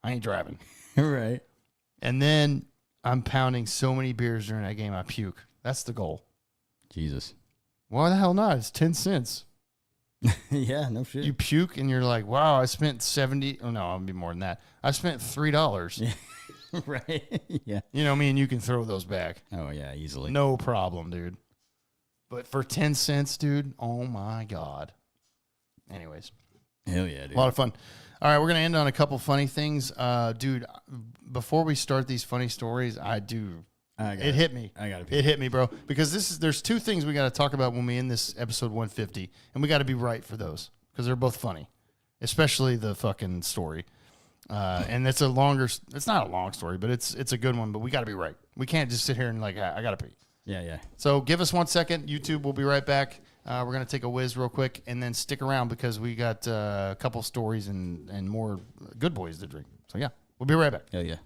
I ain't driving. Right. And then I'm pounding so many beers during that game, I puke. That's the goal. Jesus. Why the hell not? It's 10 cents. Yeah, no shit. You puke and you're like, wow, I spent 70. Oh, no, I'll be more than that. I spent $3. Yeah. Right. Yeah. You know, me and you can throw those back. Oh, yeah, easily. No problem, dude. But for 10 cents, dude, oh my God. Anyways. Hell yeah, dude. A lot of fun. All right, we're going to end on a couple funny things. Dude, before we start these funny stories, it hit me. It hit me, bro. Because there's two things we got to talk about when we end this episode 150, and we got to be right for those because they're both funny, especially the fucking story. And it's not a long story, but it's a good one, but we got to be right. We can't just sit here and like, I got to pee. Yeah, yeah. So give us 1 second. YouTube, we'll be right back. We're going to take a whiz real quick and then stick around because we got a couple stories and more good boys to drink. So, yeah, we'll be right back. Hell yeah.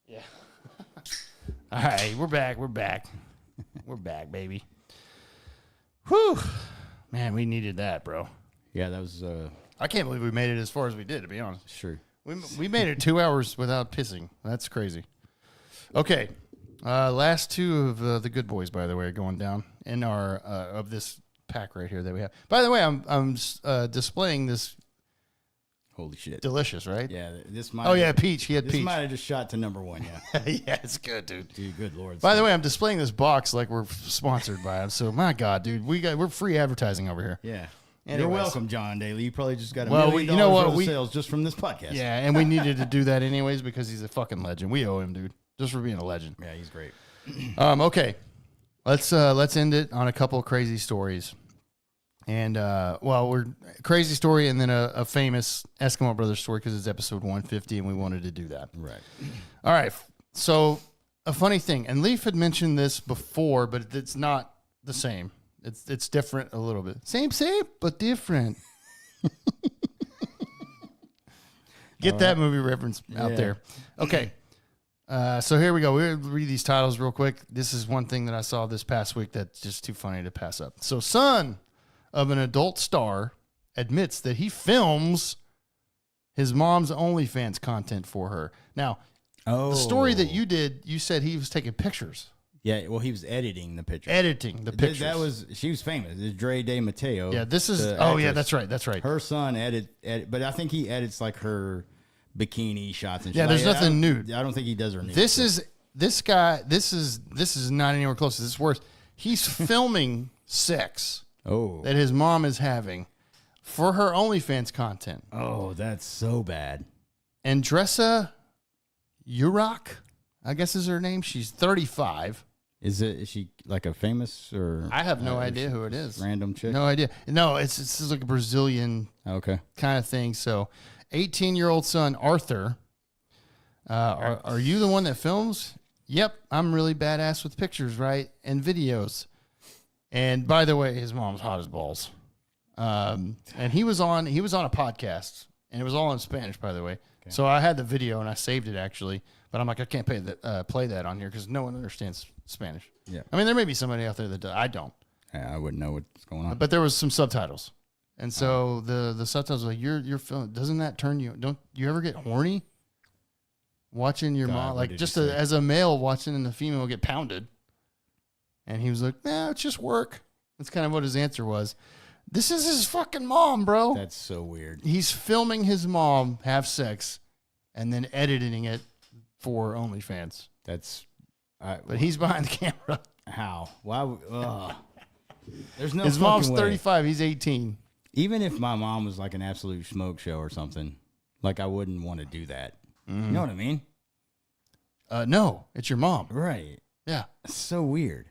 Yeah. All right, we're back. We're back, baby. Whew. Man, we needed that, bro. Yeah, that was I can't believe we made it as far as we did, to be honest. sure. We made it 2 hours without pissing. That's crazy. Okay. Last two of the good boys, by the way, are going down in our of this pack right here that we have. By the way, I'm displaying this. Holy shit. Delicious, right? Yeah, this might. Oh, yeah, peach. He had This peach. might have just shot to number one, yeah. Yeah, it's good, dude. Dude, good lord. By the way, I'm displaying this box like we're sponsored by him. So, my God, dude, we're free advertising over here. Yeah. Anyways. You're welcome, John Daly. You probably just got $1 Well, million you know what? worth of sales just from this podcast. Yeah, and we needed to do that anyways because he's a fucking legend. We owe him, dude, just for being a legend. Yeah, he's great. Okay, let's end it on a couple of crazy stories, and we're crazy story and then a famous Eskimo Brothers story because it's episode 150 and we wanted to do that. Right. All right, so a funny thing, and Leaf had mentioned this before, but it's not the same. It's different a little bit. Same, but different. Get that movie reference out there. Okay. So here we go. We'll read these titles real quick. This is one thing that I saw this past week that's just too funny to pass up. So, son of an adult star admits that he films his mom's OnlyFans content for her. Now, the story that you did, you said he was taking pictures. Yeah, well, he was editing the picture. Editing the pictures. She was famous. It's Dre Day Mateo. Yeah, this is, yeah, that's right. Her son edit, but I think he edits like her bikini shots and shit. Yeah, there's like, nothing nude. I don't think he does her nude. This is not anywhere close. This is worse. He's filming sex that his mom is having for her OnlyFans content. Oh, that's so bad. Andressa Urach, I guess is her name. She's 35. Is she like a famous or? I have no idea who it is. Random chick? No idea. No, it's like a Brazilian kind of thing. So 18-year-old son, Arthur, are you the one that films? Yep, I'm really badass with pictures, right? And videos. And by the way, his mom's hot as balls. And he was on a podcast, and it was all in Spanish, by the way. Okay. So I had the video, and I saved it, actually. But I'm like, I can't play that on here because no one understands Spanish. Yeah. I mean, there may be somebody out there that does. I don't. Yeah, I wouldn't know what's going on. But there was some subtitles. And so the subtitles were like, you're feeling, doesn't that turn you, don't you ever get horny watching your mom, like just as a male watching and the female get pounded? And he was like, nah, it's just work. That's kind of what his answer was. This is his fucking mom, bro. That's so weird. He's filming his mom have sex and then editing it for OnlyFans. But he's behind the camera. How? Why? There's no. His mom's 35. He's 18. Even if my mom was like an absolute smoke show or something, like I wouldn't want to do that. You know what I mean? No, it's your mom. Right. Yeah. It's so weird.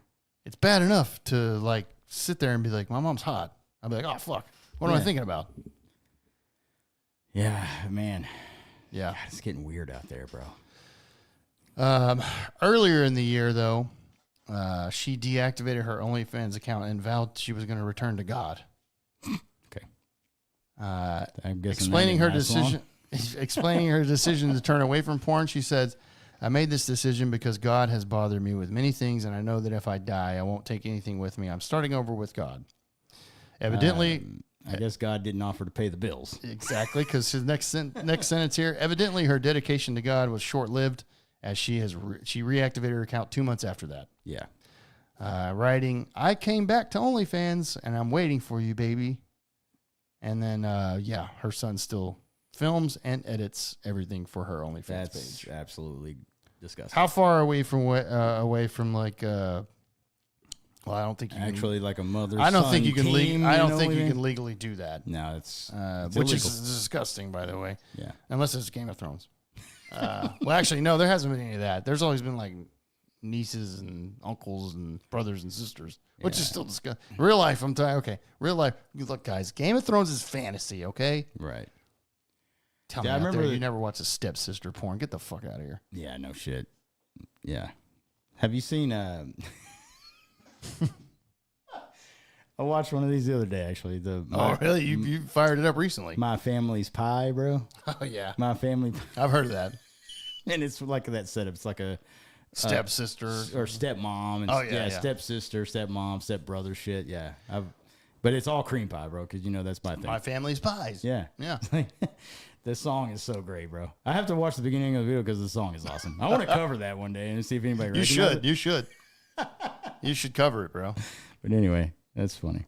It's bad enough to like sit there and be like, my mom's hot. I'll be like, oh, fuck. What am I thinking about? Yeah, man. Yeah. God, it's getting weird out there, bro. Earlier in the year, though, she deactivated her OnlyFans account and vowed she was going to return to God. Okay. I'm guessing explaining her decision to turn away from porn, she said, I made this decision because God has bothered me with many things, and I know that if I die, I won't take anything with me. I'm starting over with God. Evidently, I guess God didn't offer to pay the bills. Exactly, because his next sentence here, evidently her dedication to God was short-lived, as she reactivated her account 2 months after that. Yeah. Writing, I came back to OnlyFans, and I'm waiting for you, baby. And then, her son still films and edits everything for her OnlyFans page. That's absolutely disgusting. How far away from like? Well, I don't think you actually can, like a mother. I don't think you can. I don't think you mean? can legally do that. No, it's which illegal. is disgusting, by the way. Yeah, unless it's Game of Thrones. Well, actually, no, there hasn't been any of that. There's always been like nieces and uncles and brothers and sisters, which is still disgusting. Real life, I'm telling you. Okay, real life. Look, guys, Game of Thrones is fantasy. Okay, right. Tell me, I remember you never watched a stepsister porn. Get the fuck out of here. Yeah, no shit. Yeah. Have you seen? I watched one of these the other day. Actually, really? You fired it up recently? My Family's Pie, bro. Oh yeah, My Family. I've heard of that. And it's like that setup. It's like a Stepsister. or stepmom. And yeah. stepsister, stepmom, stepbrother shit. Yeah. But it's all cream pie, bro, because that's my thing. My family's pies. Yeah. Yeah. This song is so great, bro. I have to watch the beginning of the video because the song is awesome. I want to cover that one day and see if anybody recognizes it. You should. You should cover it, bro. But anyway, that's funny.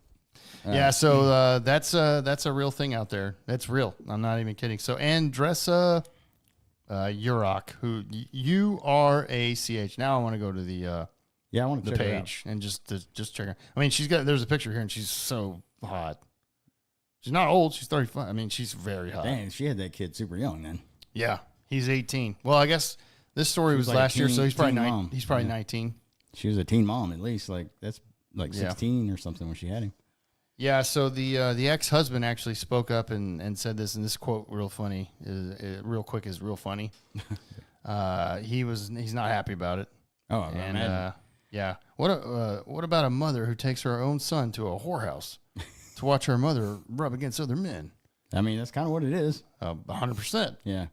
Yeah, so that's a real thing out there. That's real. I'm not even kidding. So Andressa Urach, who URACH. Now I want to go to the I want to the check it out. page and just check her. I mean, there's a picture here and she's so hot. She's not old. She's 35. I mean, she's very hot. Dang, she had that kid super young then. Yeah, he's 18. Well, I guess this story was like last year, teen- so he's probably teen mom. he's probably Yeah. 19. She was a teen mom at least. Like that's like Yeah. 16 or something when she had him. Yeah, so the ex-husband actually spoke up and said this, and this quote real funny, real quick is real funny. He's not happy about it. Oh, I And imagine. yeah, what about a mother who takes her own son to a whorehouse to watch her mother rub against other men? I mean, that's kind of what it is. 100%. Yeah.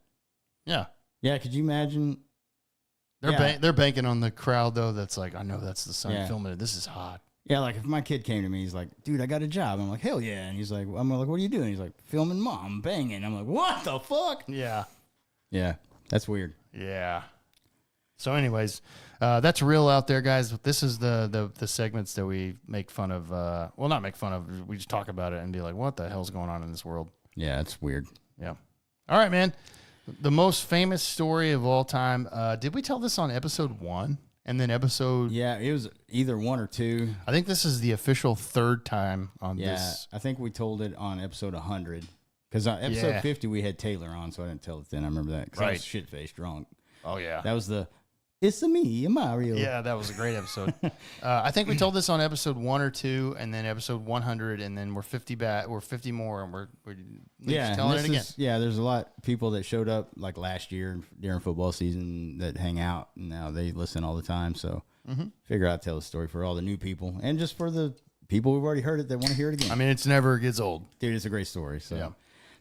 Yeah, Yeah. Could you imagine? they're banking on the crowd though. That's like, I know that's the son Yeah. filming it. This is hot. Yeah. Like if my kid came to me, he's like, dude, I got a job. I'm like, hell yeah. And he's like, what are you doing? He's like, filming mom banging. I'm like, what the fuck? Yeah. Yeah. That's weird. Yeah. So, anyways, that's real out there, guys. This is the segments that we make fun of. Well, not make fun of. We just talk about it and be like, "What the hell's going on in this world?" Yeah. It's weird. Yeah. All right, man. The most famous story of all time. Did we tell this on episode 1? And then episode? Yeah. It was either 1 or 2. I think this is the official 3rd time on Yeah. this. I think we told it on episode 100. Because on episode Yeah. 50, we had Taylor on, so I didn't tell it then. I remember that. Because I was Right. shit-faced drunk. Oh yeah. That was it's me, Mario. Yeah, that was a great episode. I think we told this on episode 1 or 2, and then episode 100, and then we're 50 We're 50 more, and we're telling it again. There's a lot of people that showed up like last year during football season that hang out, and now they listen all the time. So figure out tell the story for all the new people, and just for the people who've already heard it that want to hear it again. I mean, it's never gets old. Dude, it's a great story. So, Yeah.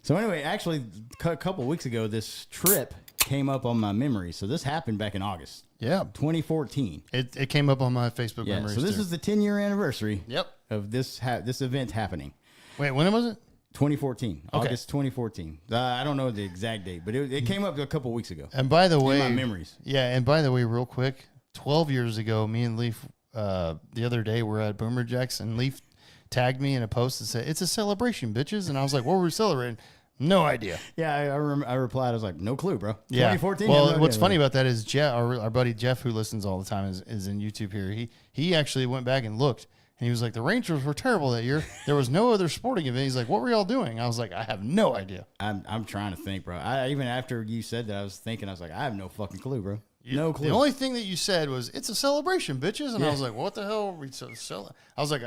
So anyway, actually, a couple of weeks ago, this trip came up on my memory. So this happened back in August Yeah, 2014. it came up on my Facebook Yeah. memories. So this too. is the 10-year anniversary. Yep. Of this event happening. Wait, when was it? 2014, Okay. August 2014. I don't know the exact date, but it came up a couple weeks ago. And by the way, my memories. Yeah, and by the way, real quick, 12 years ago, me and Leaf, the other day, we're at Boomer Jacks, and Leaf tagged me in a post that said, "It's a celebration, bitches." And I was like, "What were we celebrating?" No idea. Yeah, I replied. I was like, no clue, bro. Yeah. 2014. Well, what's funny about that is Jeff, our buddy Jeff, who listens all the time, is in YouTube here. He actually went back and looked, and he was like, the Rangers were terrible that year. There was no other sporting event. He's like, what were y'all doing? I was like, I have no idea. I'm trying to think, bro. Even after you said that, I was like, I have no fucking clue, bro. No clue. The only thing that you said was, it's a celebration, bitches. And I was like, what the hell are we I was like,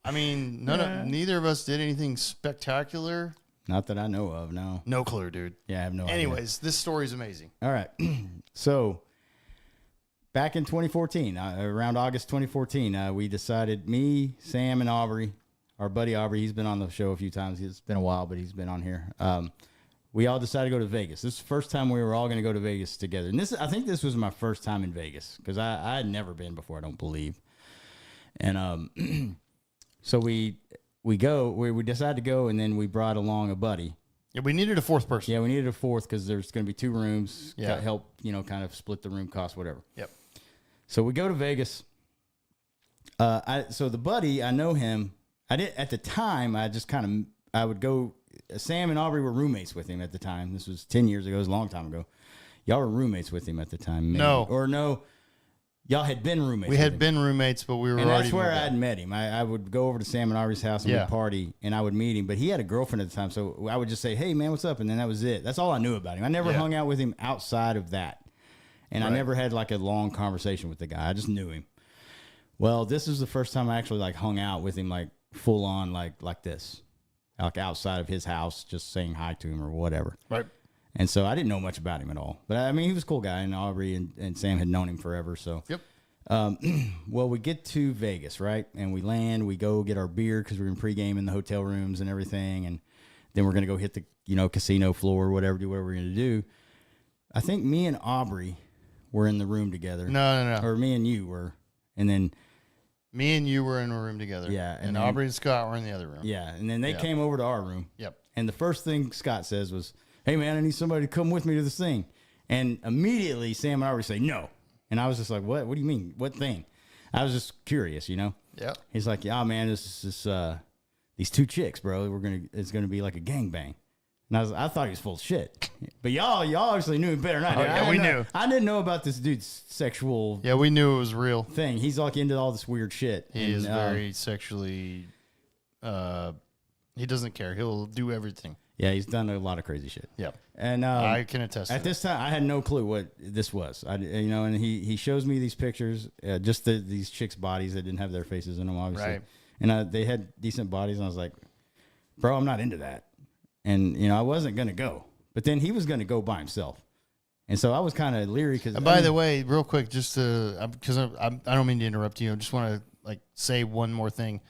I mean, neither of us did anything spectacular. Not that I know of, no. No clue, dude. Yeah, I have no idea. Anyways, this story's amazing. All right. So, back in 2014, around August 2014, we decided, me, Sam, and Aubrey, our buddy Aubrey, he's been on the show a few times. It's been a while, but he's been on here. We all decided to go to Vegas. This is the first time we were all going to go to Vegas together. And I think this was my first time in Vegas because I had never been before, I don't believe. And so we decided to go, and then we brought along a buddy. Yeah, we needed a 4th person. Yeah, we needed a 4th because there's going to be 2 rooms. Yeah. To help, kind of split the room cost, whatever. Yep. So we go to Vegas. So the buddy, I know him. I did at the time. I would go. Sam and Aubrey were roommates with him at the time. This was 10 years ago. It was a long time ago. Y'all were roommates with him at the time. Maybe. No. Y'all had been roommates. We had been roommates, but we were and already. That's where moved I had met him. I would go over to Sam and Aubrey's house and we'd party, and I would meet him. But he had a girlfriend at the time, so I would just say, "Hey, man, what's up?" And then that was it. That's all I knew about him. I never hung out with him outside of that, and I never had like a long conversation with the guy. I just knew him. Well, this is the first time I actually like hung out with him, like full on, like this, like outside of his house, just saying hi to him or whatever. Right. And so I didn't know much about him at all. But I mean, he was a cool guy, and Aubrey and Sam had known him forever. So Yep. Well, we get to Vegas, right? And we land, we go get our beer because we're in pregame in the hotel rooms and everything. And then we're going to go hit the, casino floor or whatever, do whatever we're going to do. I think me and Aubrey were in the room together. No. Or me and you were. And then Me and you were in a room together. Yeah, And then- Aubrey and Scott were in the other room. yeah, and then they Yeah. came over to our room. Yep. And the first thing Scott says was, "Hey man, I need somebody to come with me to this thing." And immediately Sam and Aubrey say no. And I was just like, "What? What do you mean? What thing?" I was just curious, you know. Yep. He's like, "Yeah, man, these two chicks, bro. It's gonna be like a gangbang." And I thought he was full of shit. But y'all obviously knew him better than I did. yeah, we knew. I didn't know about this dude's sexual Yeah, we knew it was real. thing. He's like into all this weird shit. He is very sexually. He doesn't care. He'll do everything. Yeah, he's done a lot of crazy shit. Yep. And I can attest. at this time, I had no clue what this was. And he shows me these pictures, just these chicks' bodies that didn't have their faces in them, obviously. Right. And they had decent bodies, and I was like, bro, I'm not into that. And I wasn't gonna go, but then he was gonna go by himself, and so I was kind of leery because. By the way, real quick, just because I don't mean to interrupt you, I just want to say one more thing.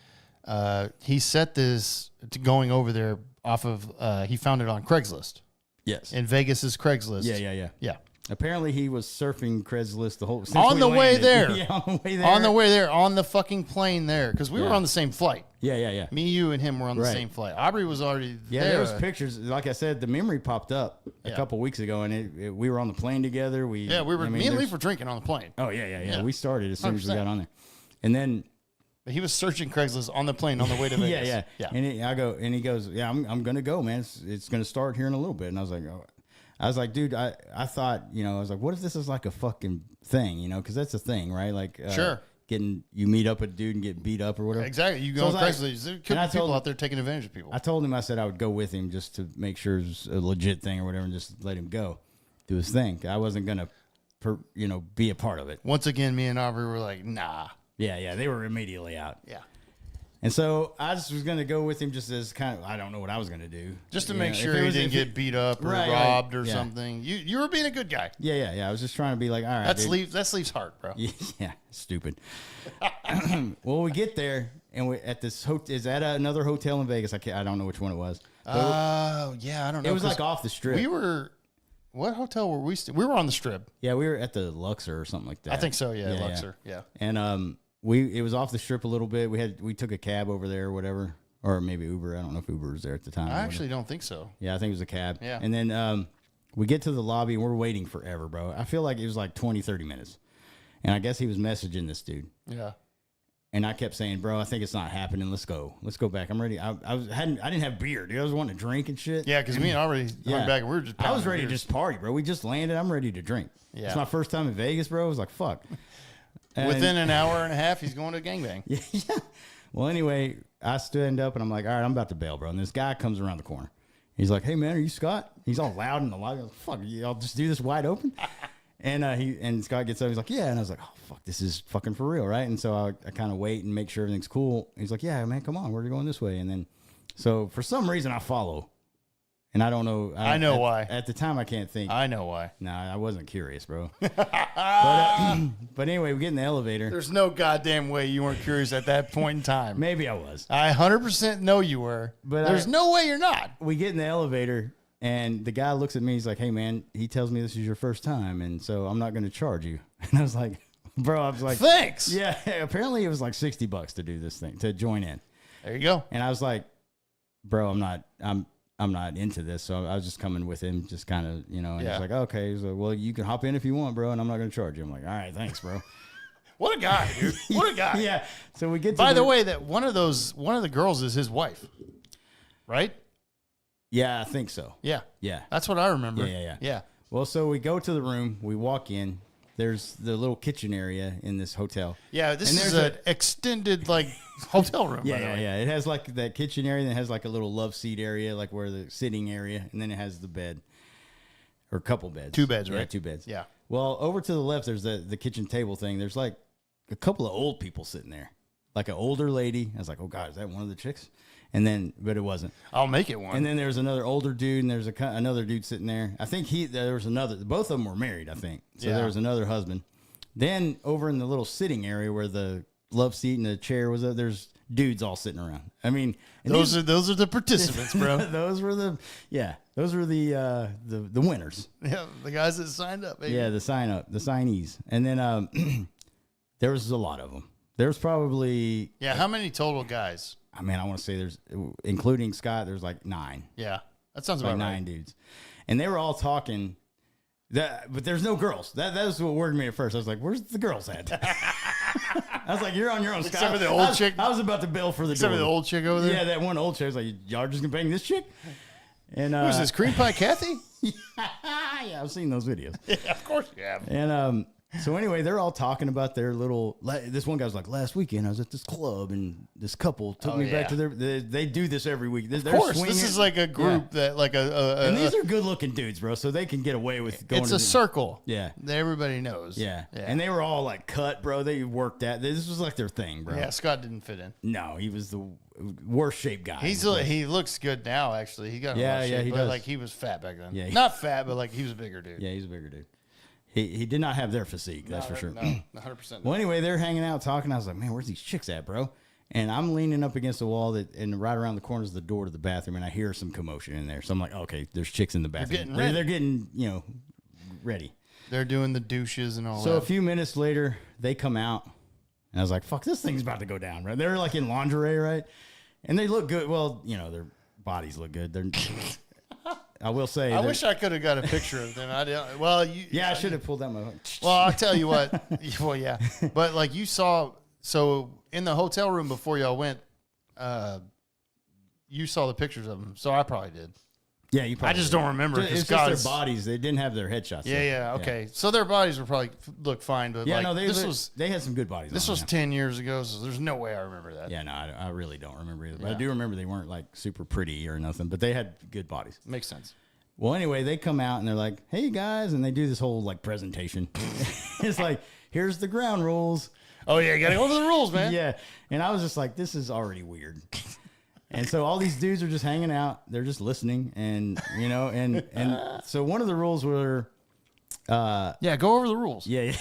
He set this to going over there off of. He found it on Craigslist. yes, In Vegas's Craigslist. Yeah. Apparently, he was surfing Craigslist the whole since On we the way landed. there. Yeah, on the way there. On the way there, on the fucking plane there, because we were Yeah. on the same flight. Yeah. Me, you, and him were on the Right. same flight. Aubrey was already Yeah, there. there was pictures. Like I said, the memory popped up a Yeah. couple weeks ago, and we were on the plane together. We were. Me and Leaf were drinking on the plane. Oh yeah. Yeah. We started as soon as we 100%. got on there, and then But he was searching Craigslist on the plane on the way to Vegas. yeah. And he goes, yeah, I'm gonna go, man. It's gonna start here in a little bit. And I was like, dude, I thought, I was like, what if this is like a fucking thing, because that's a thing, right? Like, Sure. you meet up with a dude and get beat up or whatever. Exactly. You So go I on was like- Craigslist. There could and I be people told- out there taking advantage of people. I told him, I said I would go with him just to make sure it was a legit thing or whatever, and just let him go do his thing. I wasn't gonna, be a part of it. Once again, me and Aubrey were like, nah. Yeah, they were immediately out. Yeah. And so I just was going to go with him just as kind of, I don't know what I was going to do. Just to You make know, sure if it he was- didn't if get it- beat up or Right, robbed or yeah. something. You were being a good guy. Yeah. I was just trying to be like, all right. That's dude. Leaf's heart, bro. Yeah, stupid. Well, we get there and we at this is at another hotel in Vegas. I don't know which one it was. Oh, yeah, I don't know. It was 'cause like off the strip. we were. What hotel were we? We were on the Strip. Yeah, we were at the Luxor or something like that. I think so. Yeah, Luxor. Yeah. And it was off the strip a little bit. We took a cab over there or whatever, or maybe Uber. I don't know if Uber was there at the time. I actually don't think so. Yeah, I think it was a cab. Yeah. And then we get to the lobby and we're waiting forever, bro. I feel like it was like 20, 30 minutes. And I guess he was messaging this dude. Yeah. And I kept saying, bro, I think it's not happening. Let's go back. I'm ready. I didn't have beer, dude. I was wanting to drink and shit. Yeah, because me and Aubrey hung back and we were just. I was pounding ready to beers. just party, bro. We just landed. I'm ready to drink. Yeah. It's my first time in Vegas, bro. I was like, fuck. And- Within an hour and a half, he's going to a gangbang. yeah. Well, anyway, I stand up and I'm like, all right, I'm about to bail, bro. And this guy comes around the corner. He's like, hey, man, are you Scott? He's all loud in the lobby. I'm like, fuck, I'll just do this wide open. And Scott gets up. He's like, yeah. And I was like, oh, fuck, this is fucking for real, right? And so I kind of wait and make sure everything's cool. He's like, yeah, man, come on. We're going this way. And then, so for some reason, I follow. And I don't know. I know why. At the time, I can't think. I know why. No, I wasn't curious, bro. but anyway, we get in the elevator. There's no goddamn way you weren't curious at that point in time. Maybe I was. I 100% know you were. But there's no way you're not. We get in the elevator, and the guy looks at me. He's like, hey, man, he tells me this is your first time, and so I'm not going to charge you. And I was like, bro, I was like, Thanks. yeah, apparently it was like $60 to do this thing, to join in. There you go. And I was like, bro, I'm not into this. So I was just coming with him, just kind of, and Yeah. he's like, okay. He's like, well, you can hop in if you want, bro, and I'm not going to charge you. I'm like, all right, thanks, bro. What a guy, dude. What a guy. Yeah. So we get to By the way, that one of the girls is his wife, right? Yeah, I think so. Yeah. Yeah. That's what I remember. Yeah. Well, so we go to the room, we walk in. There's the little kitchen area in this hotel. Yeah, this And is there's an extended hotel room. by the way. Yeah. It has like that kitchen area, and it has like a little love seat area, like where the sitting area, and then it has the bed, or a couple beds. 2 beds, Yeah, right? 2 beds. Yeah. Well, over to the left, there's the kitchen table thing. There's like a couple of old people sitting there, like an older lady. I was like, oh God, is that one of the chicks? But it wasn't. I'll make it one. And then there's another older dude, and there's another dude sitting there. I think there was another. Both of them were married, I think. So Yeah. there was another husband. Then over in the little sitting area where the love seat and the chair was, there's dudes all sitting around. I mean, and those are the participants, bro. those were Those are the winners. Yeah, the guys that signed up. Baby. Yeah, the signees. And then there was a lot of them. There's probably How many total guys? I mean, I want to say there's, including Scott, there's like 9. Yeah, that sounds Like about 9 right. dudes, and they were all talking. But there's no girls. That was what worried me at first. I was like, "Where's the girls at?" I was like, "You're on your own." Scott. Except for the old chick. I was about to bail for the Except for door. the old chick over there. Yeah, that one old chick. I was like, "Y'all just gonna bang this chick?" And Who's this? Cream Pie Kathy? yeah, I've seen those videos. Yeah, of course you have. And so anyway, they're all talking about their little. This one guy was like, "Last weekend I was at this club and this couple took me back to their." They do this every week. Of course, this is like a group that like a and these are good looking dudes, bro. So they can get away with going. It's a circle. Yeah, that everybody knows. yeah, and they were all like cut, bro. They worked at this was like their thing, bro. Yeah, Scott didn't fit in. No, he was the worst shaped guy. He looks good now. Actually, he got a lot of shape, he but does. like he was fat back then. Yeah, not fat, but like he was a bigger dude. Yeah, he's a bigger dude. He did not have their physique, that's for sure. No, 100%. Well, anyway, they're hanging out talking. I was like, man, where's these chicks at, bro? And I'm leaning up against the wall and right around the corner is the door to the bathroom, and I hear some commotion in there. So I'm like, okay, there's chicks in the bathroom. They're getting ready. They're doing the douches and all So that. a few minutes later, they come out, and I was like, fuck, this thing's about to go down, right? They're like in lingerie, right? And they look good. Well, their bodies look good. They're I will say. I wish I could have got a picture of them. I didn't. Well, I should have pulled out my. Well, I'll tell you what. Well, yeah, but like you saw, so in the hotel room before y'all went, you saw the pictures of them. So I probably did. Yeah, you probably. I just did. don't remember. It's just their bodies. They didn't have their headshots. Yeah, okay. So their bodies were probably look fine, but Yeah, like, no, this they had some good bodies. This was 10 years ago, so there's no way I remember that. Yeah, no, I really don't remember either. But I do remember they weren't like super pretty or nothing, but they had good bodies. Makes sense. Well, anyway, they come out and they're like, "Hey guys," and they do this whole like presentation. It's like, here's the ground rules. Oh yeah, you gotta go over the rules, man. Yeah, and I was just like, this is already weird. And so all these dudes are just hanging out. They're just listening, and and so one of the rules were, Yeah, go over the rules. yeah.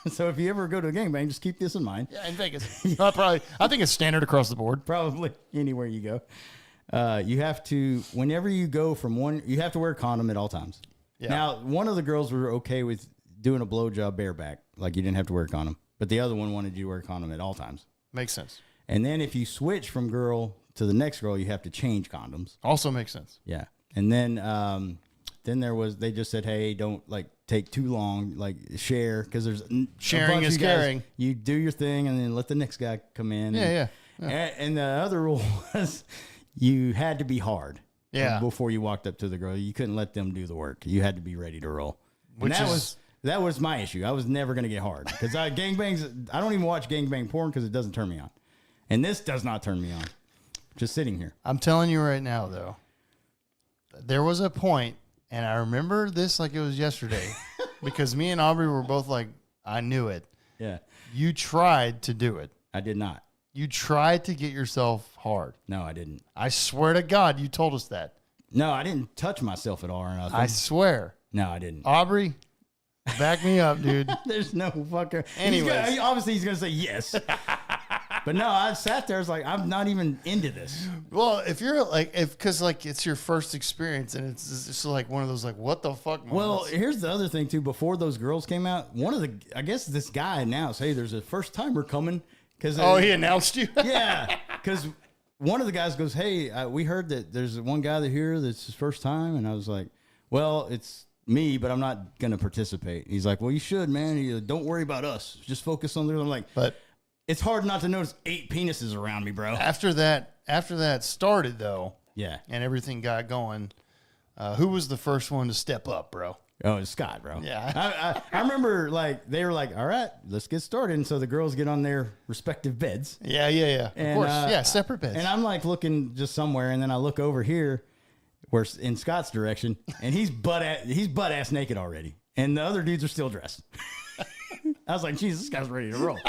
So if you ever go to a gangbang, just keep this in mind. Yeah, in Vegas. I think it's standard across the board. Probably anywhere you go. You have to, whenever you go from one, you have to wear a condom at all times. Yeah. Now, one of the girls were okay with doing a blowjob bareback, like you didn't have to wear a condom, but the other one wanted you to wear a condom at all times. Makes sense. And then if you switch from girl to the next girl, you have to change condoms. Also makes sense. Yeah. And then they just said, hey, don't like take too long, like share, because there's Sharing is caring. You do your thing and then let the next guy come in. Yeah. And the other rule was you had to be hard. Yeah. Before you walked up to the girl, you couldn't let them do the work. You had to be ready to roll. Which that was my issue. I was never going to get hard because gangbangs. I don't even watch gangbang porn because it doesn't turn me on, and this does not turn me on. Just sitting here. I'm telling you right now, though, there was a point, and I remember this like it was yesterday, because me and Aubrey were both like, I knew it. Yeah. You tried to do it. I did not. You tried to get yourself hard. No, I didn't. I swear to God, you told us that. No, I didn't touch myself at all or nothing. I swear. No, I didn't. Aubrey, back me up, dude. There's no fucker. Anyways. Obviously, he's going to say yes. But no, I sat there. I was like, I'm not even into this. Well, if you're like, because like it's your first experience, and it's just like one of those like, what the fuck? Moments. Well, here's the other thing too. Before those girls came out, I guess this guy announced, hey, there's a first timer coming. He announced you? Yeah, because one of the guys goes, hey, we heard that there's one guy here that's his first time. And I was like, well, it's me, but I'm not going to participate. He's like, well, you should, man. Don't worry about us. Just focus on there. I'm like, but it's hard not to notice 8 penises around me, bro. After that started, though, yeah, and everything got going, who was the first one to step up, bro? Oh, it's Scott, bro. Yeah. I remember like they were like, all right, let's get started. And so the girls get on their respective beds. Yeah. And, of course. Separate beds. And I'm like looking just somewhere, and then I look over here, where in Scott's direction, and he's butt ass naked already, and the other dudes are still dressed. I was like, Jesus, this guy's ready to roll.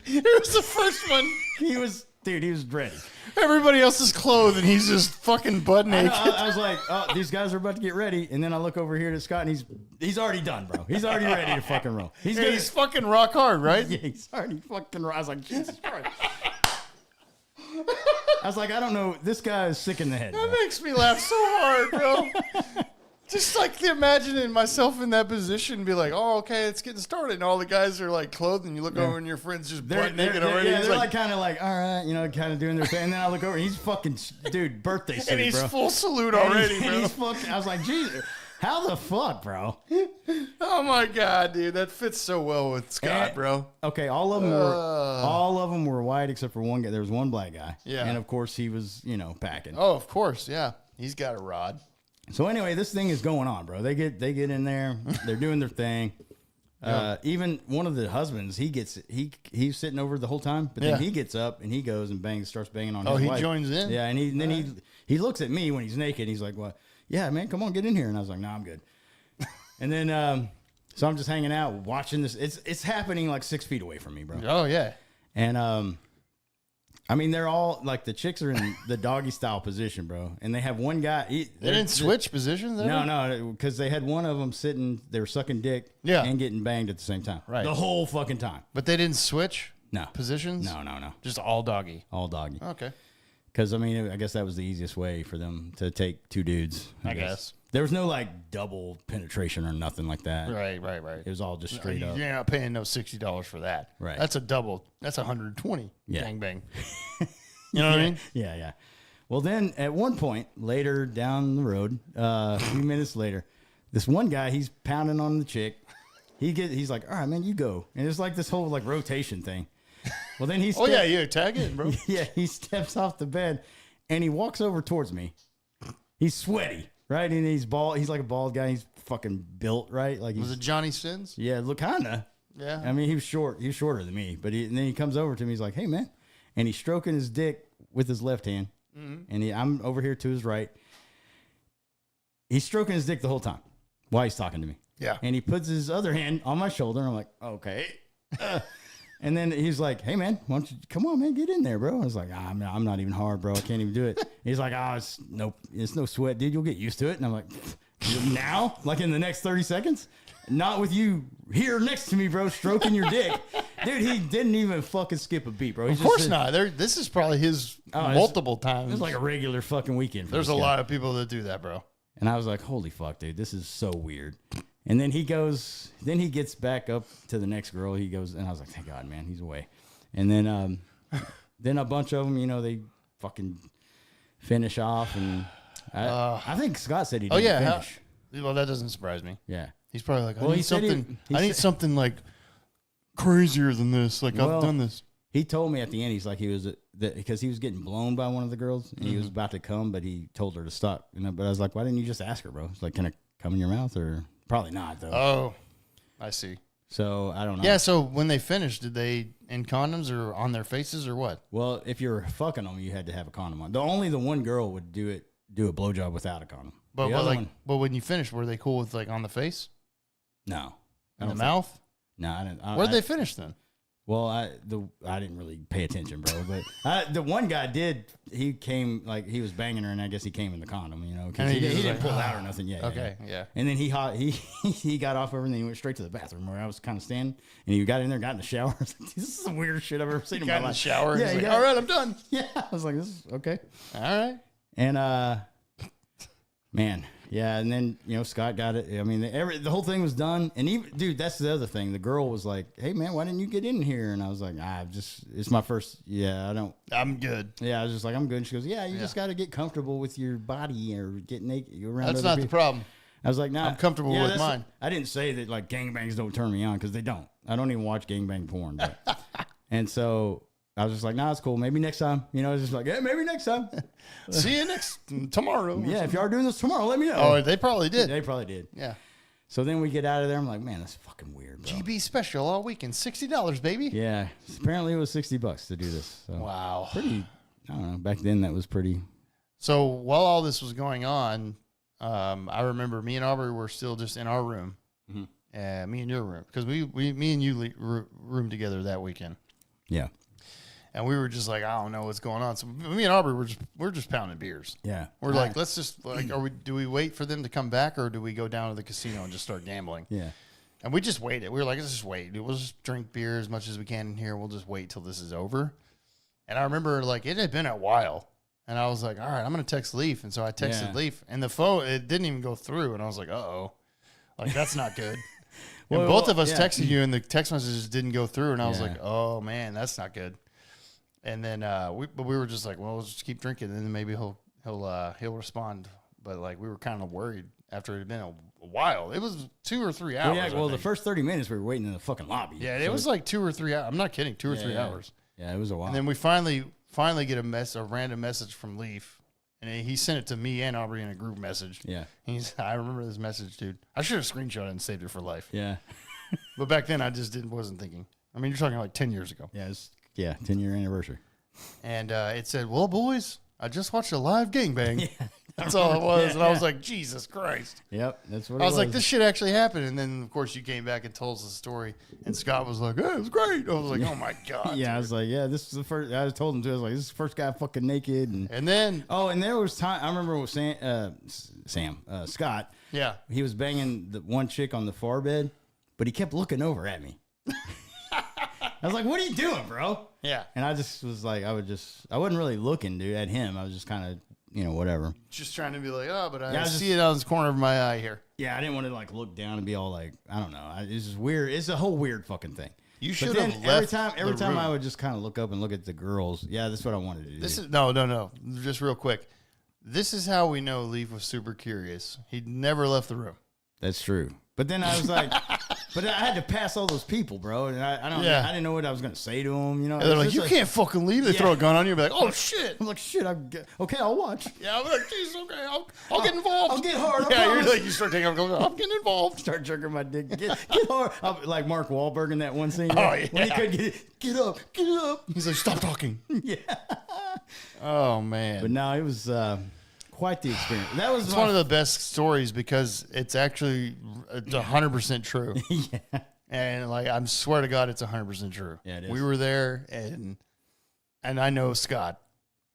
It was the first one. He was ready. Everybody else is clothed, and he's just fucking butt naked. I was like, oh, these guys are about to get ready, and then I look over here to Scott, and he's already done, bro. He's already ready to fucking roll. He's fucking rock hard, right? Yeah, he's already fucking. I was like, Jesus Christ. I was like, I don't know. This guy is sick in the head. That Bro. makes me laugh so hard, bro. Just like imagining myself in that position, be like, "Oh, okay, it's getting started," and all the guys are like clothed, and you look over, and your friend's just butt naked already. Yeah, He's they're like kind of like, all right, you know, kind of doing their thing. And then I look over, and he's fucking dude, birthday suit, and he's bro. full salute already, and bro. he's fucking, I was like, Jesus, how the fuck, bro? Oh my god, dude, that fits so well with Scott, bro. Okay, all of them were white except for one guy. There was one black guy. Yeah, and of course he was, you know, packing. Oh, of course, yeah. He's got a rod. So anyway, this thing is going on, bro. They get in there. They're doing their thing. Even one of the husbands, he's sitting over the whole time, but then he gets up and he goes and starts banging on his wife. Oh, he joins in? Yeah, and then he looks at me when he's naked. He's like, "What? Yeah, man, come on, get in here." And I was like, "No, I'm good." And then so I'm just hanging out watching this. It's happening like 6 feet away from me, bro. Oh yeah. And I mean, they're all like the chicks are in the doggy style position, bro. And they have one guy. They didn't switch positions. No, because they had one of them sitting. They were sucking dick, and getting banged at the same time, right? The whole fucking time. But they didn't switch. No positions. No. Just all doggy. All doggy. Okay. Because I mean, I guess that was the easiest way for them to take two dudes. I guess. There was no like double penetration or nothing like that. Right. It was all just straight up. You're not paying no $60 for that. Right. That's a double. That's 120. Yeah. Bang bang. You know what I mean? Yeah. Well, then at one point later down the road, a few minutes later, this one guy, he's pounding on the chick. He's like, "All right, man, you go." And it's like this whole like rotation thing. Well, then he's you tag it, bro. Yeah, he steps off the bed and he walks over towards me. He's sweaty, right? And he's bald. He's like a bald guy. He's fucking built, right? Like Was it Johnny Sins? Yeah, look, kinda. Yeah. I mean, he was short. He was shorter than me. But and then he comes over to me. He's like, "Hey, man," and he's stroking his dick with his left hand, and I'm over here to his right. He's stroking his dick the whole time while he's talking to me. Yeah. And he puts his other hand on my shoulder, and I'm like, okay. And then he's like, "Hey, man, why don't you come on, man, get in there, bro?" I was like, I'm not even hard, bro. I can't even do it. He's like, it's no sweat, dude. You'll get used to it. And I'm like, now, like in the next 30 seconds, not with you here next to me, bro, stroking your dick, dude. He didn't even fucking skip a beat, bro. Of course not. This is probably his multiple times. It's like a regular fucking weekend. There's a lot of people that do that, bro. And I was like, holy fuck, dude, this is so weird. And then he gets back up to the next girl. He goes, and I was like, thank God, man, he's away. And then, then a bunch of them, you know, they fucking finish off. And I think Scott said he didn't finish. Well, that doesn't surprise me. Yeah. He's probably like, I need something like crazier than this. Like, I've done this. He told me at the end, he's like, because he was getting blown by one of the girls and he was about to come, but he told her to stop. But I was like, why didn't you just ask her, bro? It's like, can I come in your mouth? Or probably not, though. Oh, I see. So I don't know. Yeah. So when they finished, did they in condoms or on their faces or what? Well, if you're fucking them, you had to have a condom on. Only the one girl would do a blowjob without a condom. But when you finished, were they cool with like on the face? No. In the mouth? No, I didn't. Where'd they finish then? Well, I didn't really pay attention, bro. But the one guy did. He came like he was banging her, and I guess he came in the condom, you know, because he didn't pull out or nothing yet. Okay, yeah. And then he got off over and then he went straight to the bathroom where I was kind of standing, and he got in there, got in the shower. I was like, this is the weirdest shit I've ever seen in my life. Got in the shower. Yeah, like, all right, I'm done. Yeah, I was like, this is okay. All right. And man. Yeah, and then, you know, Scott got it. I mean, the whole thing was done. And even, dude, that's the other thing. The girl was like, "Hey, man, why didn't you get in here?" And I was like, it's my first, I'm good. Yeah, I was just like, I'm good. And she goes, "Yeah, you just got to get comfortable with your body or get naked around That's not the problem. I was like, nah. I'm comfortable with mine. I didn't say that, like, gangbangs don't turn me on, because they don't. I don't even watch gangbang porn. But. And so I was just like, nah, it's cool. Maybe next time. You know, it's just like, yeah, maybe next time. See you tomorrow. Yeah, if you are doing this tomorrow, let me know. Oh, they probably did. They probably did. Yeah. So then we get out of there. I'm like, man, that's fucking weird, bro. GB special all weekend. $60, baby. Yeah. Apparently it was $60 to do this. So wow. Pretty, I don't know. Back then that was pretty. So while all this was going on, I remember me and Aubrey were still just in our room. Mm-hmm. Me and your room. Because me and you roomed together that weekend. Yeah. And we were just like, I don't know what's going on. So me and Aubrey we're just pounding beers. Yeah. We're like, let's just like, do we wait for them to come back, or do we go down to the casino and just start gambling? Yeah. And we just waited. We were like, let's just wait. We'll just drink beer as much as we can in here. We'll just wait till this is over. And I remember, like, it had been a while. And I was like, all right, I'm going to text Leaf. And so I texted Leaf. And the phone, it didn't even go through. And I was like, uh-oh. Like, that's not good. And both of us texted you, and the text messages didn't go through. And I was like, oh, man, that's not good. And then we were just like, well, let's just keep drinking. And then maybe he'll respond. But, like, we were kind of worried after it had been a while. It was 2 or 3 hours. Well, the first 30 minutes we were waiting in the fucking lobby. Yeah, it was like 2 or 3 hours. I'm not kidding, 2 or 3 hours. Yeah, it was a while. And then we finally get a random message from Leaf, and he sent it to me and Aubrey in a group message. Yeah. I remember this message, dude. I should have screenshot it and saved it for life. Yeah. But back then I just wasn't thinking. I mean, you're talking like 10 years ago. Yeah, 10-year anniversary. And it said, well, boys, I just watched a live gangbang. That's all it was. And I was like, Jesus Christ. Yep, that's what I was like, this shit actually happened. And then, of course, you came back and told us the story. And Scott was like, hey, it was great. I was like, oh, my God. Yeah, dude. I was like, yeah, this is the first. I told him, too. I was like, this is the first guy fucking naked. And then. Oh, and there was time. I remember with Scott. Yeah. He was banging the one chick on the far bed, but he kept looking over at me. I was like, what are you doing, bro? Yeah. And I just was like, I wasn't really looking, dude, at him. I was just kind of, whatever. Just trying to be like, oh, but I see it on the corner of my eye here. Yeah, I didn't want to like look down and be all like, I don't know. It's just weird. It's a whole weird fucking thing. You should have left. Every time I would just kind of look up and look at the girls. Yeah, that's what I wanted to do. This is no. Just real quick. This is how we know Leaf was super curious. He never left the room. That's true. But then I was like, but I had to pass all those people, bro, and I didn't know what I was gonna say to them. And they're like, you can't fucking leave. They throw a gun on you, and be like, oh shit. I'm like, shit. Okay, I'll watch. Yeah, I'm like, geez, okay, I'll get involved. I'll get hard. Yeah, you're like, you start taking. I'm getting involved. Start jerking my dick. Get hard. Like Mark Wahlberg in that one scene. Oh yeah. When he couldn't get it. Get up. He's like, stop talking. Yeah. Oh man. But no, it was. Quite the experience. That was one of the best stories because it's actually 100% true. Yeah. And like, I swear to God, it's 100% true. Yeah, it is. We were there, and I know Scott,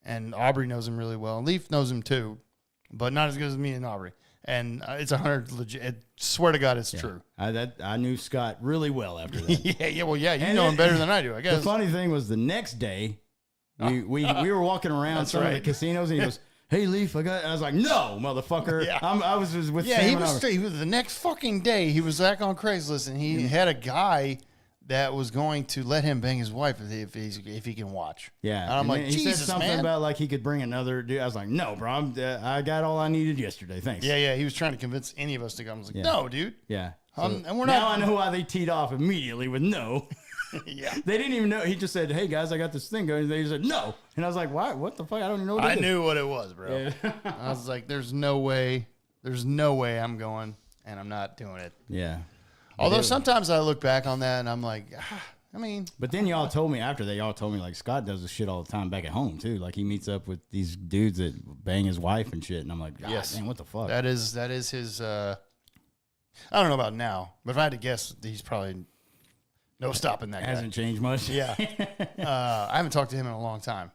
and Aubrey knows him really well. And Leaf knows him too, but not as good as me and Aubrey. And it's 100 legit. Swear to God, it's true. I knew Scott really well after that. Yeah. Well, yeah, you know him better than I do, I guess. The funny thing was the next day, we were walking around some of the casinos, and he goes, hey, Leaf, I was like, no, motherfucker. Yeah. I was just with Sam. He was the next fucking day, he was back on Craigslist, and he had a guy that was going to let him bang his wife if he can watch. Yeah. And I'm like, Jesus, he said something man. about like he could bring another dude. I was like, no, bro, I got all I needed yesterday. Thanks. Yeah. He was trying to convince any of us to come. I was like, no, dude. Yeah. And we're now not. I know why they teed off immediately with no. Yeah. They didn't even know. He just said, hey, guys, I got this thing going. They said, no. And I was like, why? What the fuck? I don't even know what it is. I knew what it was, bro. Yeah. I was like, there's no way I'm going, and I'm not doing it. Yeah. Although sometimes I look back on that, and I'm like, I mean. But then y'all told me, like, Scott does this shit all the time back at home, too. Like, he meets up with these dudes that bang his wife and shit. And I'm like, God, man, what the fuck? That is his, I don't know about now, but if I had to guess, he's probably no stopping that guy. Hasn't changed much. Yeah. I haven't talked to him in a long time,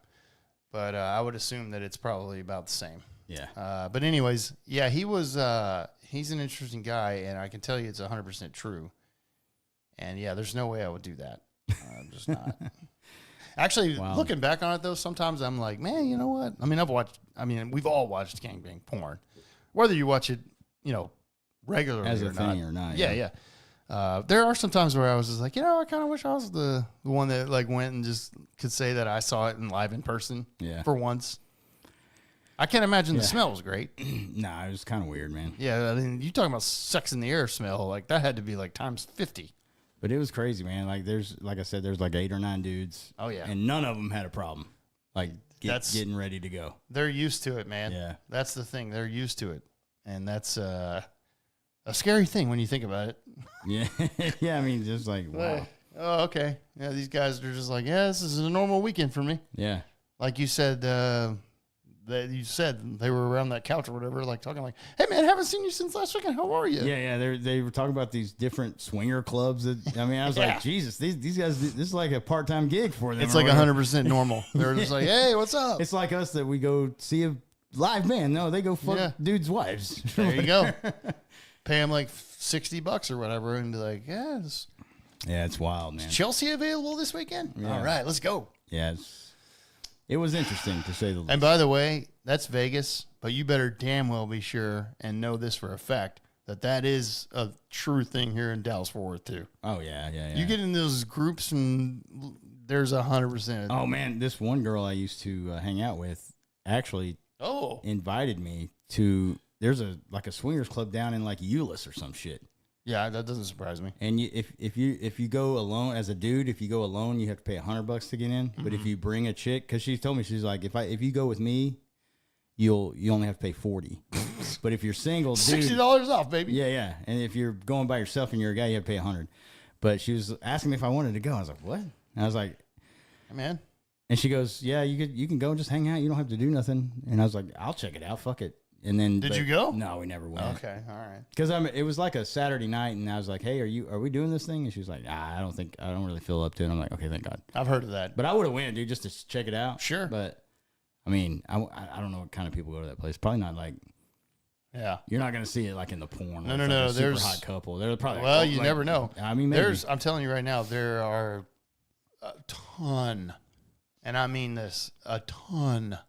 but I would assume that it's probably about the same. Yeah. But anyways, yeah, he's an interesting guy, and I can tell you it's 100% true. And yeah, there's no way I would do that. I'm just not. Actually, looking back on it though, sometimes I'm like, man, you know what? I mean, we've all watched gangbang porn, whether you watch it, regularly as a or thing not. or not. Yeah. There are some times where I was just like, I kind of wish I was the one that like went and just could say that I saw it live in person. Yeah. For once. I can't imagine the smell was great. Nah, it was kind of weird, man. Yeah, I mean, you talking about sex in the air smell, like that had to be like times 50. But it was crazy, man. Like like I said, there's like 8 or 9 dudes. Oh yeah. And none of them had a problem. Like getting ready to go. They're used to it, man. Yeah. That's the thing. They're used to it. And that's a scary thing when you think about it. Yeah. Yeah, I mean, just like, wow. Oh, okay. Yeah, these guys are just like, yeah, this is a normal weekend for me. Yeah. Like you said, they were around that couch or whatever, like talking like, hey, man, haven't seen you since last weekend. How are you? Yeah. They were talking about these different swinger clubs. I was like, Jesus, these guys, this is like a part-time gig for them. It's like 100% normal. They're just like, hey, what's up? It's like us that we go see a live band. No, they go fuck dudes' wives. There you go. Pay them like $60 or whatever and be like, yeah, it's wild, man. Is Chelsea available this weekend? Yeah. All right, let's go. Yeah, It was interesting, to say the least. And by the way, that's Vegas, but you better damn well be sure and know this for a fact that is a true thing here in Dallas-Fort Worth, too. Oh, yeah. You get in those groups and there's 100%. Oh, man, this one girl I used to hang out with actually invited me to, there's a swingers club down in like Euless or some shit. Yeah, that doesn't surprise me. And if you go alone as a dude, if you go alone, you have to pay $100 to get in. Mm-hmm. But if you bring a chick, because she told me, she's like, if you go with me, you only have to pay $40. But if you're single, dude, $60 off, baby. Yeah. And if you're going by yourself and you're a guy, you have to pay $100. But she was asking me if I wanted to go. I was like, what? And I was like, hey, man. And she goes, yeah, you can go and just hang out. You don't have to do nothing. And I was like, I'll check it out. Fuck it. And then did you go? No, we never went. Okay, all right. Because it was like a Saturday night, and I was like, hey, are we doing this thing? And she was like, I don't really feel up to it. I'm like, okay, thank God. I've heard of that. But I would have went, dude, just to check it out. Sure. But I mean, I don't know what kind of people go to that place. Probably not like. Yeah. You're not going to see it like in the porn. No. Like there's super hot couple. They're probably. Well, you never know. I mean, maybe. I'm telling you right now, there are a ton, and I mean this, a ton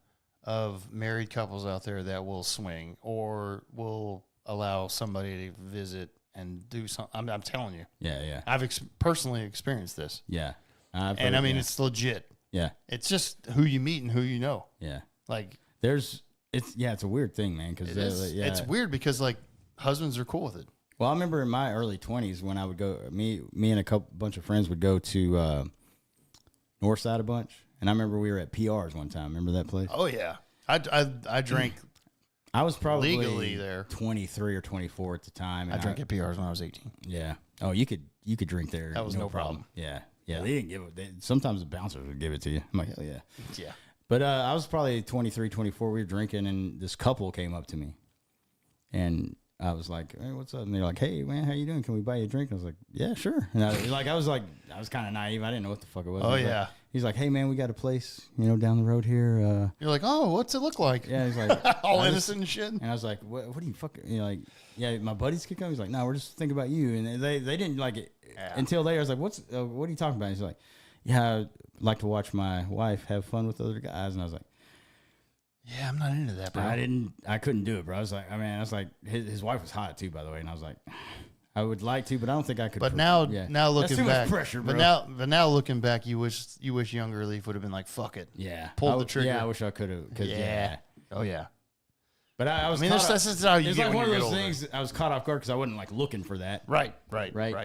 of married couples out there that will swing or will allow somebody to visit and do something. I'm telling you. Yeah. I've personally experienced this. Yeah. It's legit. Yeah. It's just who you meet and who you know. Yeah. Like it's a weird thing, man. Because it's weird because like husbands are cool with it. Well, I remember in my early 20s when I would go, me and a bunch of friends would go to Northside a bunch. And I remember we were at PR's one time. Remember that place? Oh, yeah. I drank. I was probably legally there. 23 or 24 at the time. And I drank at PR's when I was 18. Yeah. Oh, you could drink there. That was no problem. Yeah. They didn't give it. Sometimes the bouncers would give it to you. I'm like, hell yeah. Yeah. But I was probably 23, 24. We were drinking, and this couple came up to me. And I was like, hey, what's up? And they're like, hey, man, how you doing? Can we buy you a drink? I was like, yeah, sure. And I was kind of naive. I didn't know what the fuck it was. Oh, yeah. He's like, hey, man, we got a place, down the road here. You're like, oh, what's it look like? Yeah, he's like, all innocent and shit. And I was like, what do you fucking, like, yeah, my buddies could come. He's like, no, we're just thinking about you. And they didn't like it until later. I was like, what are you talking about? He's like, yeah, I like to watch my wife have fun with other guys. And I was like, yeah, I'm not into that, bro. I couldn't do it, bro. I was like, his wife was hot too, by the way. And I was like, I would like to, but I don't think I could. But now looking That's too back, much pressure, bro. But now looking back, you wish younger Leaf would have been like, fuck it. Yeah. Pulled the trigger. Yeah, I wish I could have. Yeah. Oh, yeah. But I was. I mean, that's how you it's get like when one you of get those older. things. I was caught off guard because I wasn't like looking for that. Right.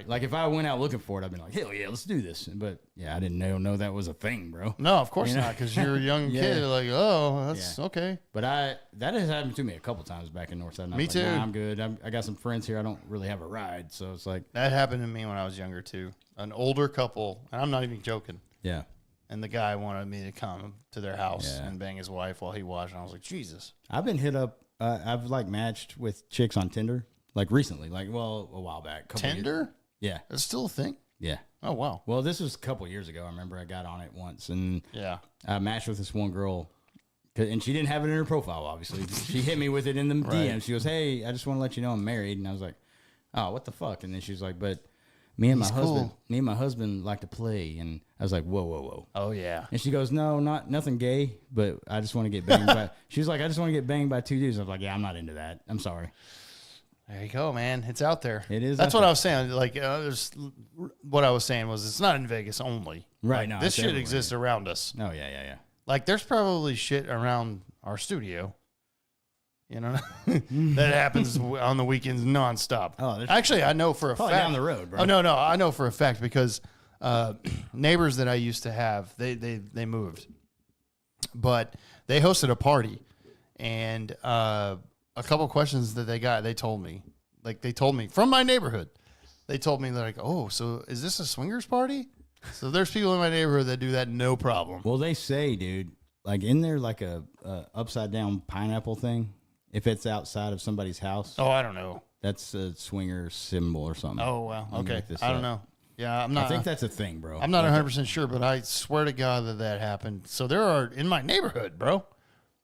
Like if I went out looking for it, I'd been like, hell yeah, let's do this. But yeah, I didn't know that was a thing, bro. No, of course not, because you're a young Yeah. kid. You're like, oh, that's okay. But that has happened to me a couple times back in Northside. Me too. Nah, I'm good. I got some friends here. I don't really have a ride, so it's like That happened to me when I was younger too. An older couple, and I'm not even joking. yeah. And the guy wanted me to come to their house and bang his wife while he watched. And I was like, Jesus. I've been hit up. I've like matched with chicks on Tinder, like recently, a while back. Tinder? Yeah. It's still a thing? Yeah. Oh, wow. Well, this was a couple years ago. I remember I got on it once, and Yeah. I matched with this one girl, and she didn't have it in her profile, obviously. She hit me with it in the DM. She goes, hey, I just want to let you know I'm married. And I was like, oh, what the fuck? And then she was like, but me and my husband like to play. And I was like, whoa. Oh, yeah. And she goes, no, nothing gay, but I just want to get banged by. She was like, I just want to get banged by two dudes. I was like, yeah, I'm not into that. I'm sorry. There you go, man. It's out there. It is. That's what I was saying. Like, what I was saying was it's not in Vegas only. Right. Like, No, this it's shit everywhere. exists around us. Oh, yeah. Like, there's probably shit around our studio, that happens on the weekends nonstop. Oh, actually, I know for a fact. down the road, bro. Oh, no. I know for a fact because neighbors that I used to have, they moved. But they hosted a party, and a couple questions that they told me. Like, they told me from my neighborhood. They told me, they're like, oh, so is this a swingers party? So there's people in my neighborhood that do that no problem. Well, they say, dude, like in there, like a upside down pineapple thing. If it's outside of somebody's house, Oh, I don't know. that's a swinger symbol or something. Oh, well, Let me okay. look this I don't up. know. Yeah, I'm not. I think that's a thing, bro. I'm not 100% sure, but I swear to God that happened. So there are, in my neighborhood, bro,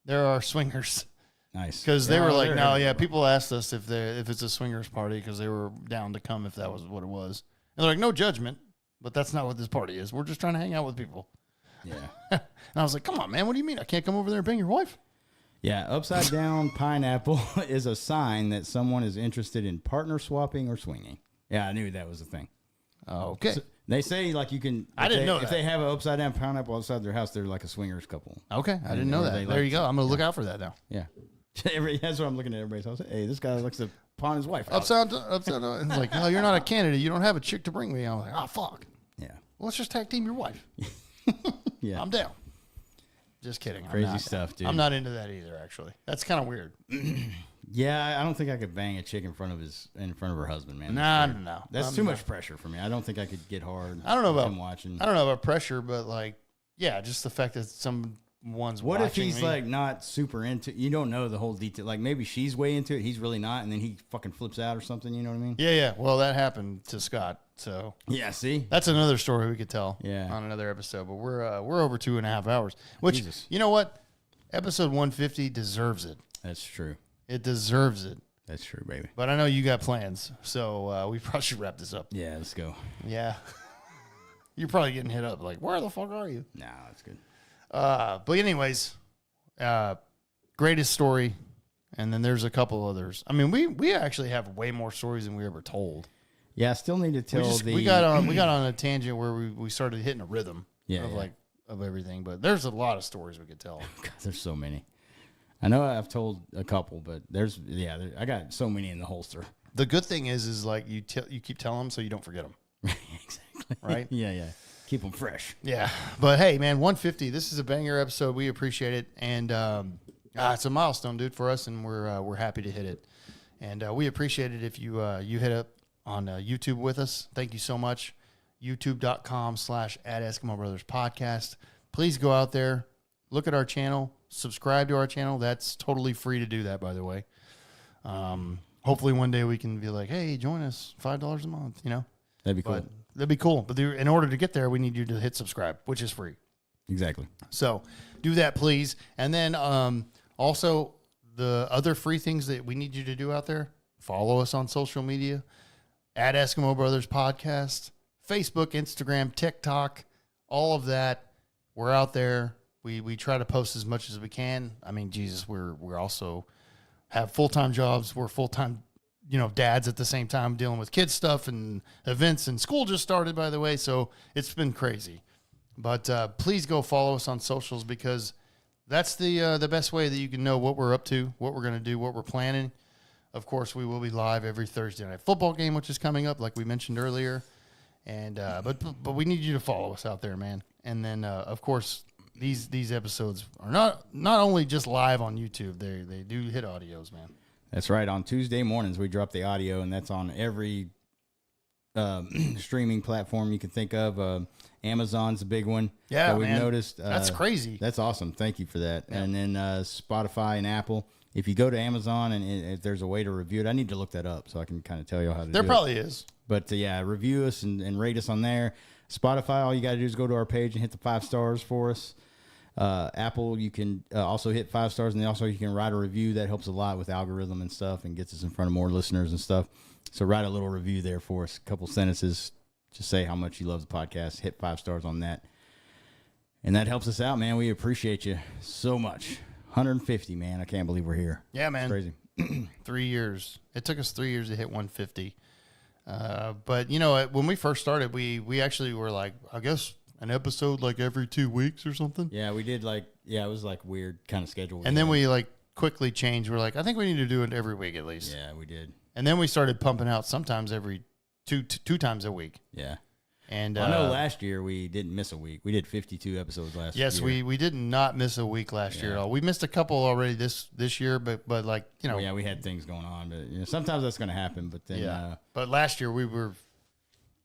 there are swingers. Nice. Because they were like, they're no, yeah, everywhere. people asked us if it's a swingers party because they were down to come if that was what it was. And they're like, no judgment, but that's not what this party is. We're just trying to hang out with people. Yeah. And I was like, come on, man. What do you mean? I can't come over there and bang your wife? Yeah, upside down pineapple is a sign that someone is interested in partner swapping or swinging. Yeah, I knew that was a thing. Oh, okay. So they say like you can. I didn't know that. If they have an upside down pineapple outside their house, they're like a swingers couple. Okay, I didn't know that. There you go. I'm going to look out for that now. Yeah, that's what I'm looking at everybody's house. Hey, this guy looks to pawn his wife. Upside down. It's like, no, you're not a candidate. You don't have a chick to bring me. I'm like, oh, fuck. Yeah, Well, let's just tag team your wife. yeah. I'm down. Just kidding. Crazy stuff, dude. I'm not into that either, actually. That's kind of weird. Yeah, I don't think I could bang a chick in front of her husband, man. No. That's too much pressure for me. I don't think I could get hard. I don't know about him watching. I don't know about pressure, but like, yeah, just the fact that someone's What if watching he's me. like not super into? You don't know the whole detail. Like maybe she's way into it, he's really not, and then he fucking flips out or something. You know what I mean? Yeah. Well, that happened to Scott, so Yeah. See. that's another story we could tell. Yeah. On another episode, but we're over 2.5 hours. Which Jesus. You know what? Episode 150 deserves it. That's true. It deserves it. That's true, baby. But I know you got plans, so we probably should wrap this up. Yeah, let's go. Yeah. You're probably getting hit up like, where the fuck are you? Nah, that's good. But anyways, greatest story, and then there's a couple others. I mean, we actually have way more stories than we ever told. Yeah, I still need to tell We got on a tangent where we started hitting a rhythm of everything, but there's a lot of stories we could tell. God, there's so many. I know I've told a couple, but I got so many in the holster. The good thing is like you keep telling them so you don't forget them. Exactly. Right? Yeah. Keep them fresh. Yeah, but hey, man, 150. This is a banger episode. We appreciate it, and it's a milestone, dude, for us, and we're happy to hit it. And we appreciate it if you hit up on YouTube with us. Thank you so much. YouTube.com/@Eskimo Brothers Podcast. Please go out there, look at our channel, subscribe to our channel. That's totally free to do that, by the way. Hopefully one day we can be like, hey, join us, $5 a month, you know? That'd be cool. But that'd be cool. But in order to get there, we need you to hit subscribe, which is free. Exactly. So do that, please. And then also the other free things that we need you to do out there, follow us on social media, @Eskimo Brothers Podcast, Facebook, Instagram, TikTok, all of that. We're out there. We try to post as much as we can. I mean, Jesus, we're also have full-time jobs. We're full-time, dads at the same time dealing with kids stuff and events, and school just started, by the way. So it's been crazy. But please go follow us on socials, because that's the best way that you can know what we're up to, what we're going to do, what we're planning. Of course, we will be live every Thursday night football game, which is coming up, like we mentioned earlier. And but we need you to follow us out there, man. And then of course these episodes are not only just live on YouTube. They do hit audios, man. That's right. On Tuesday mornings we drop the audio, and that's on every streaming platform you can think of. Amazon's a big one. Yeah, that we've man. noticed. That's crazy. That's awesome. Thank you for that. Yeah. And then Spotify and Apple. If you go to Amazon and if there's a way to review it, I need to look that up so I can kind of tell you how to do it. There probably is. But yeah, review us and rate us on there. Spotify, all you got to do is go to our page and hit the 5 stars for us. Apple, you can also hit 5 stars, and then also you can write a review. That helps a lot with algorithm and stuff, and gets us in front of more listeners and stuff. So write a little review there for us, a couple sentences. Just say how much you love the podcast. Hit 5 stars on that. And that helps us out, man. We appreciate you so much. 150, man. I can't believe we're here. Yeah, man. It's crazy. 3 years. It took us 3 years to hit 150. But when we first started, we actually were like, I guess an episode like every 2 weeks or something. Yeah, we did it was like weird kind of schedule. And then we like quickly changed. We're like, I think we need to do it every week at least. Yeah, we did. And then we started pumping out sometimes every two times a week. Yeah. And I know last year we didn't miss a week. We did 52 episodes last year. Yes, we did not miss a week last year at all. We missed a couple already this year, but like, yeah, we had things going on, but sometimes that's going to happen. But then, but last year we were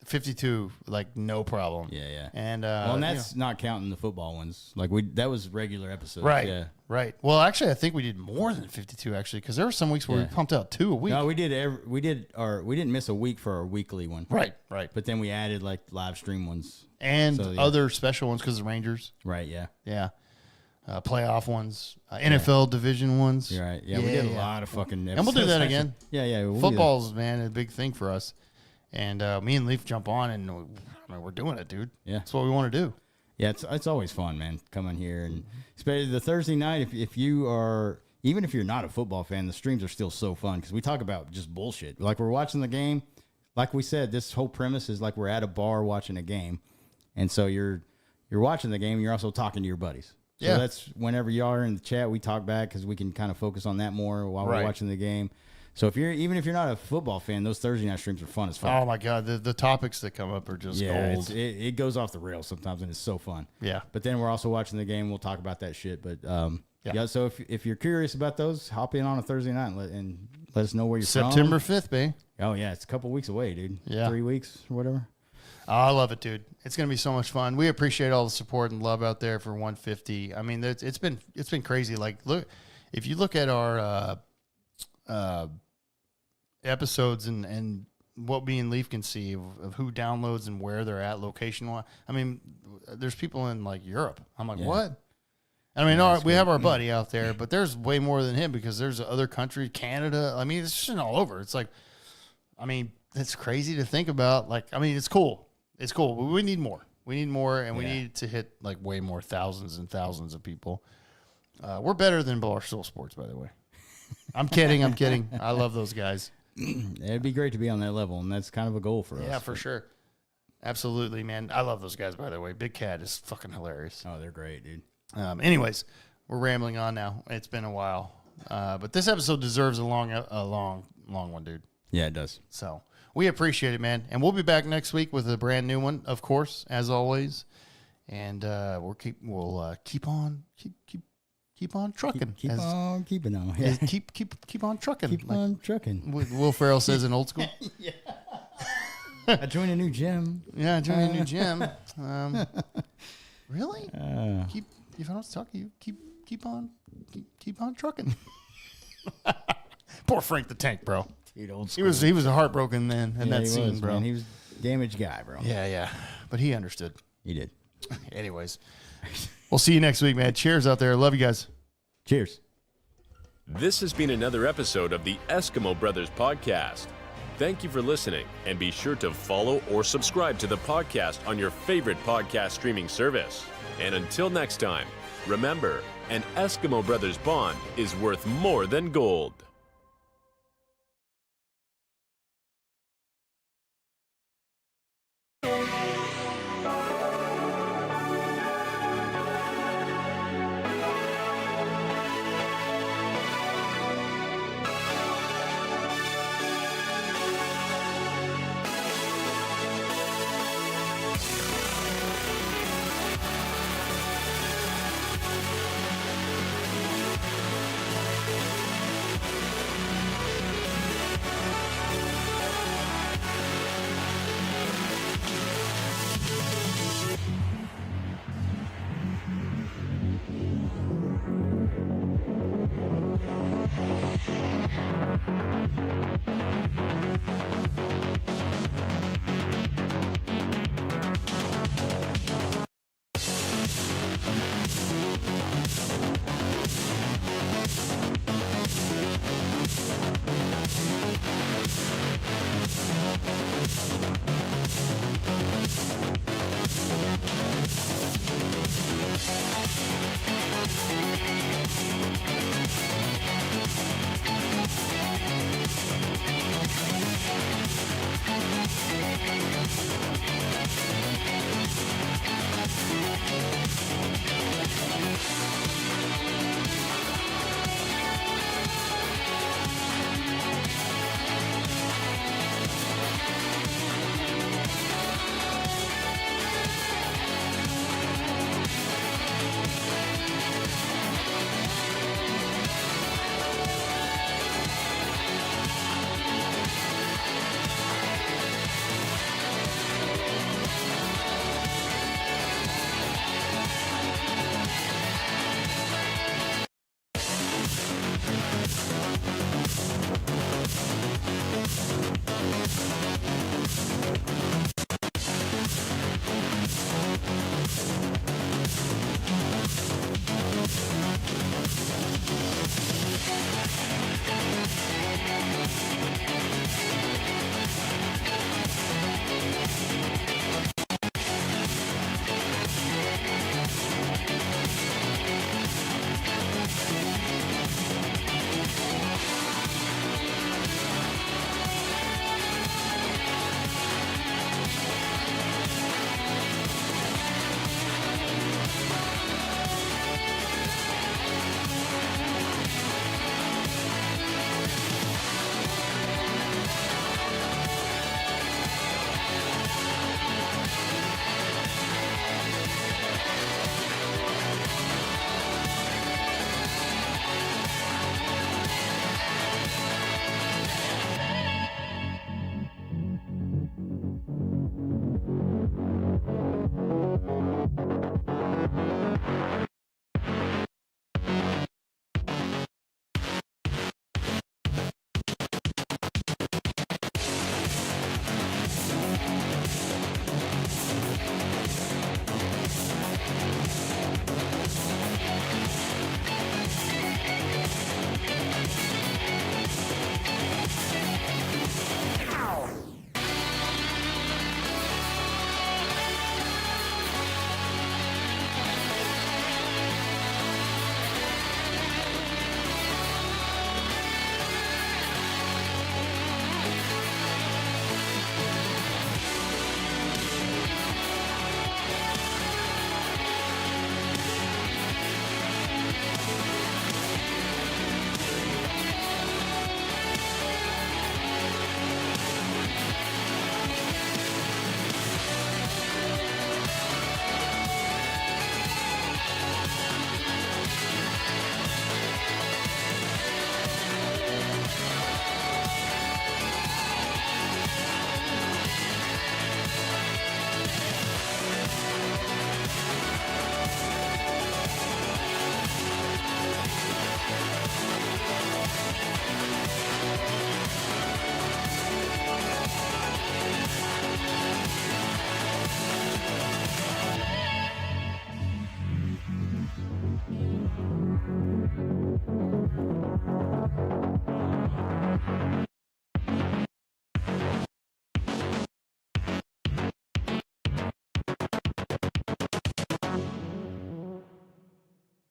52, like no problem. Yeah. And and that's not counting the football ones. Like that was regular episodes. Right. Yeah. Right. Well, actually, I think we did more than 52 actually, because there were some weeks where we pumped out 2 a week. No, we didn't miss a week for our weekly one. Right. But then we added like live stream ones and other special ones because of the Rangers. Right. Yeah. Yeah. Playoff ones, NFL division ones. You're right. Yeah, we did a lot of fucking episodes. And we'll do that again. Yeah. We'll Football's, man, a big thing for us. And me and Leaf jump on, and we're doing it, dude. Yeah. That's what we want to do. Yeah, it's always fun, man, coming here. And especially the Thursday night, if you are, even if you're not a football fan, the streams are still so fun because we talk about just bullshit. Like we're watching the game. Like we said, this whole premise is like we're at a bar watching a game. And so you're watching the game and you're also talking to your buddies. So that's whenever you are in the chat, we talk back because we can kind of focus on that more while we're watching the game. So even if you're not a football fan, those Thursday night streams are fun as fuck. Oh my God, the topics that come up are just gold. It goes off the rails sometimes, and it's so fun. Yeah. But then we're also watching the game. We'll talk about that shit. But so if you're curious about those, hop in on a Thursday night and let us know where you're September from. 5th, babe. Oh yeah, it's a couple weeks away, dude. Yeah. 3 weeks or whatever. Oh, I love it, dude. It's gonna be so much fun. We appreciate all the support and love out there for 150. I mean, it's been crazy. Like, look, if you look at our episodes and what me and Leaf can see of who downloads and where they're at location wise. I mean, there's people in like Europe. I'm like, what? I mean, we have our buddy out there, but there's way more than him because there's other countries, Canada. I mean, it's just all over. It's like, I mean, it's crazy to think about. Like, I mean, it's cool. It's cool. But we need more. We need more, and we need to hit like way more thousands and thousands of people. We're better than Barstool Sports, by the way. I'm kidding. I love those guys. It'd be great to be on that level, and that's kind of a goal for us. Yeah, for sure. Absolutely, man. I love those guys, by the way. Big Cat is fucking hilarious. Oh, they're great, dude. Anyways, we're rambling on now. It's been a while. But this episode deserves a long one, dude. Yeah, it does. So we appreciate it, man. And we'll be back next week with a brand new one, of course, as always. And we'll keep on trucking. Keep on keeping on. Yeah. Keep on trucking. Keep on trucking. Will Ferrell says in Old School. Yeah. I joined a new gym. Yeah, I joined a new gym. Really? If I don't talk to you, keep on trucking. Poor Frank the Tank, bro. Dude, old school. He was heartbroken then in that scene, bro. Man. He was a damaged guy, bro. Yeah. But he understood. He did. Anyways, we'll see you next week, man. Cheers out there. Love you guys. Cheers. This has been another episode of the Eskimo Brothers Podcast. Thank you for listening, and be sure to follow or subscribe to the podcast on your favorite podcast streaming service. And until next time, remember, an Eskimo Brothers bond is worth more than gold.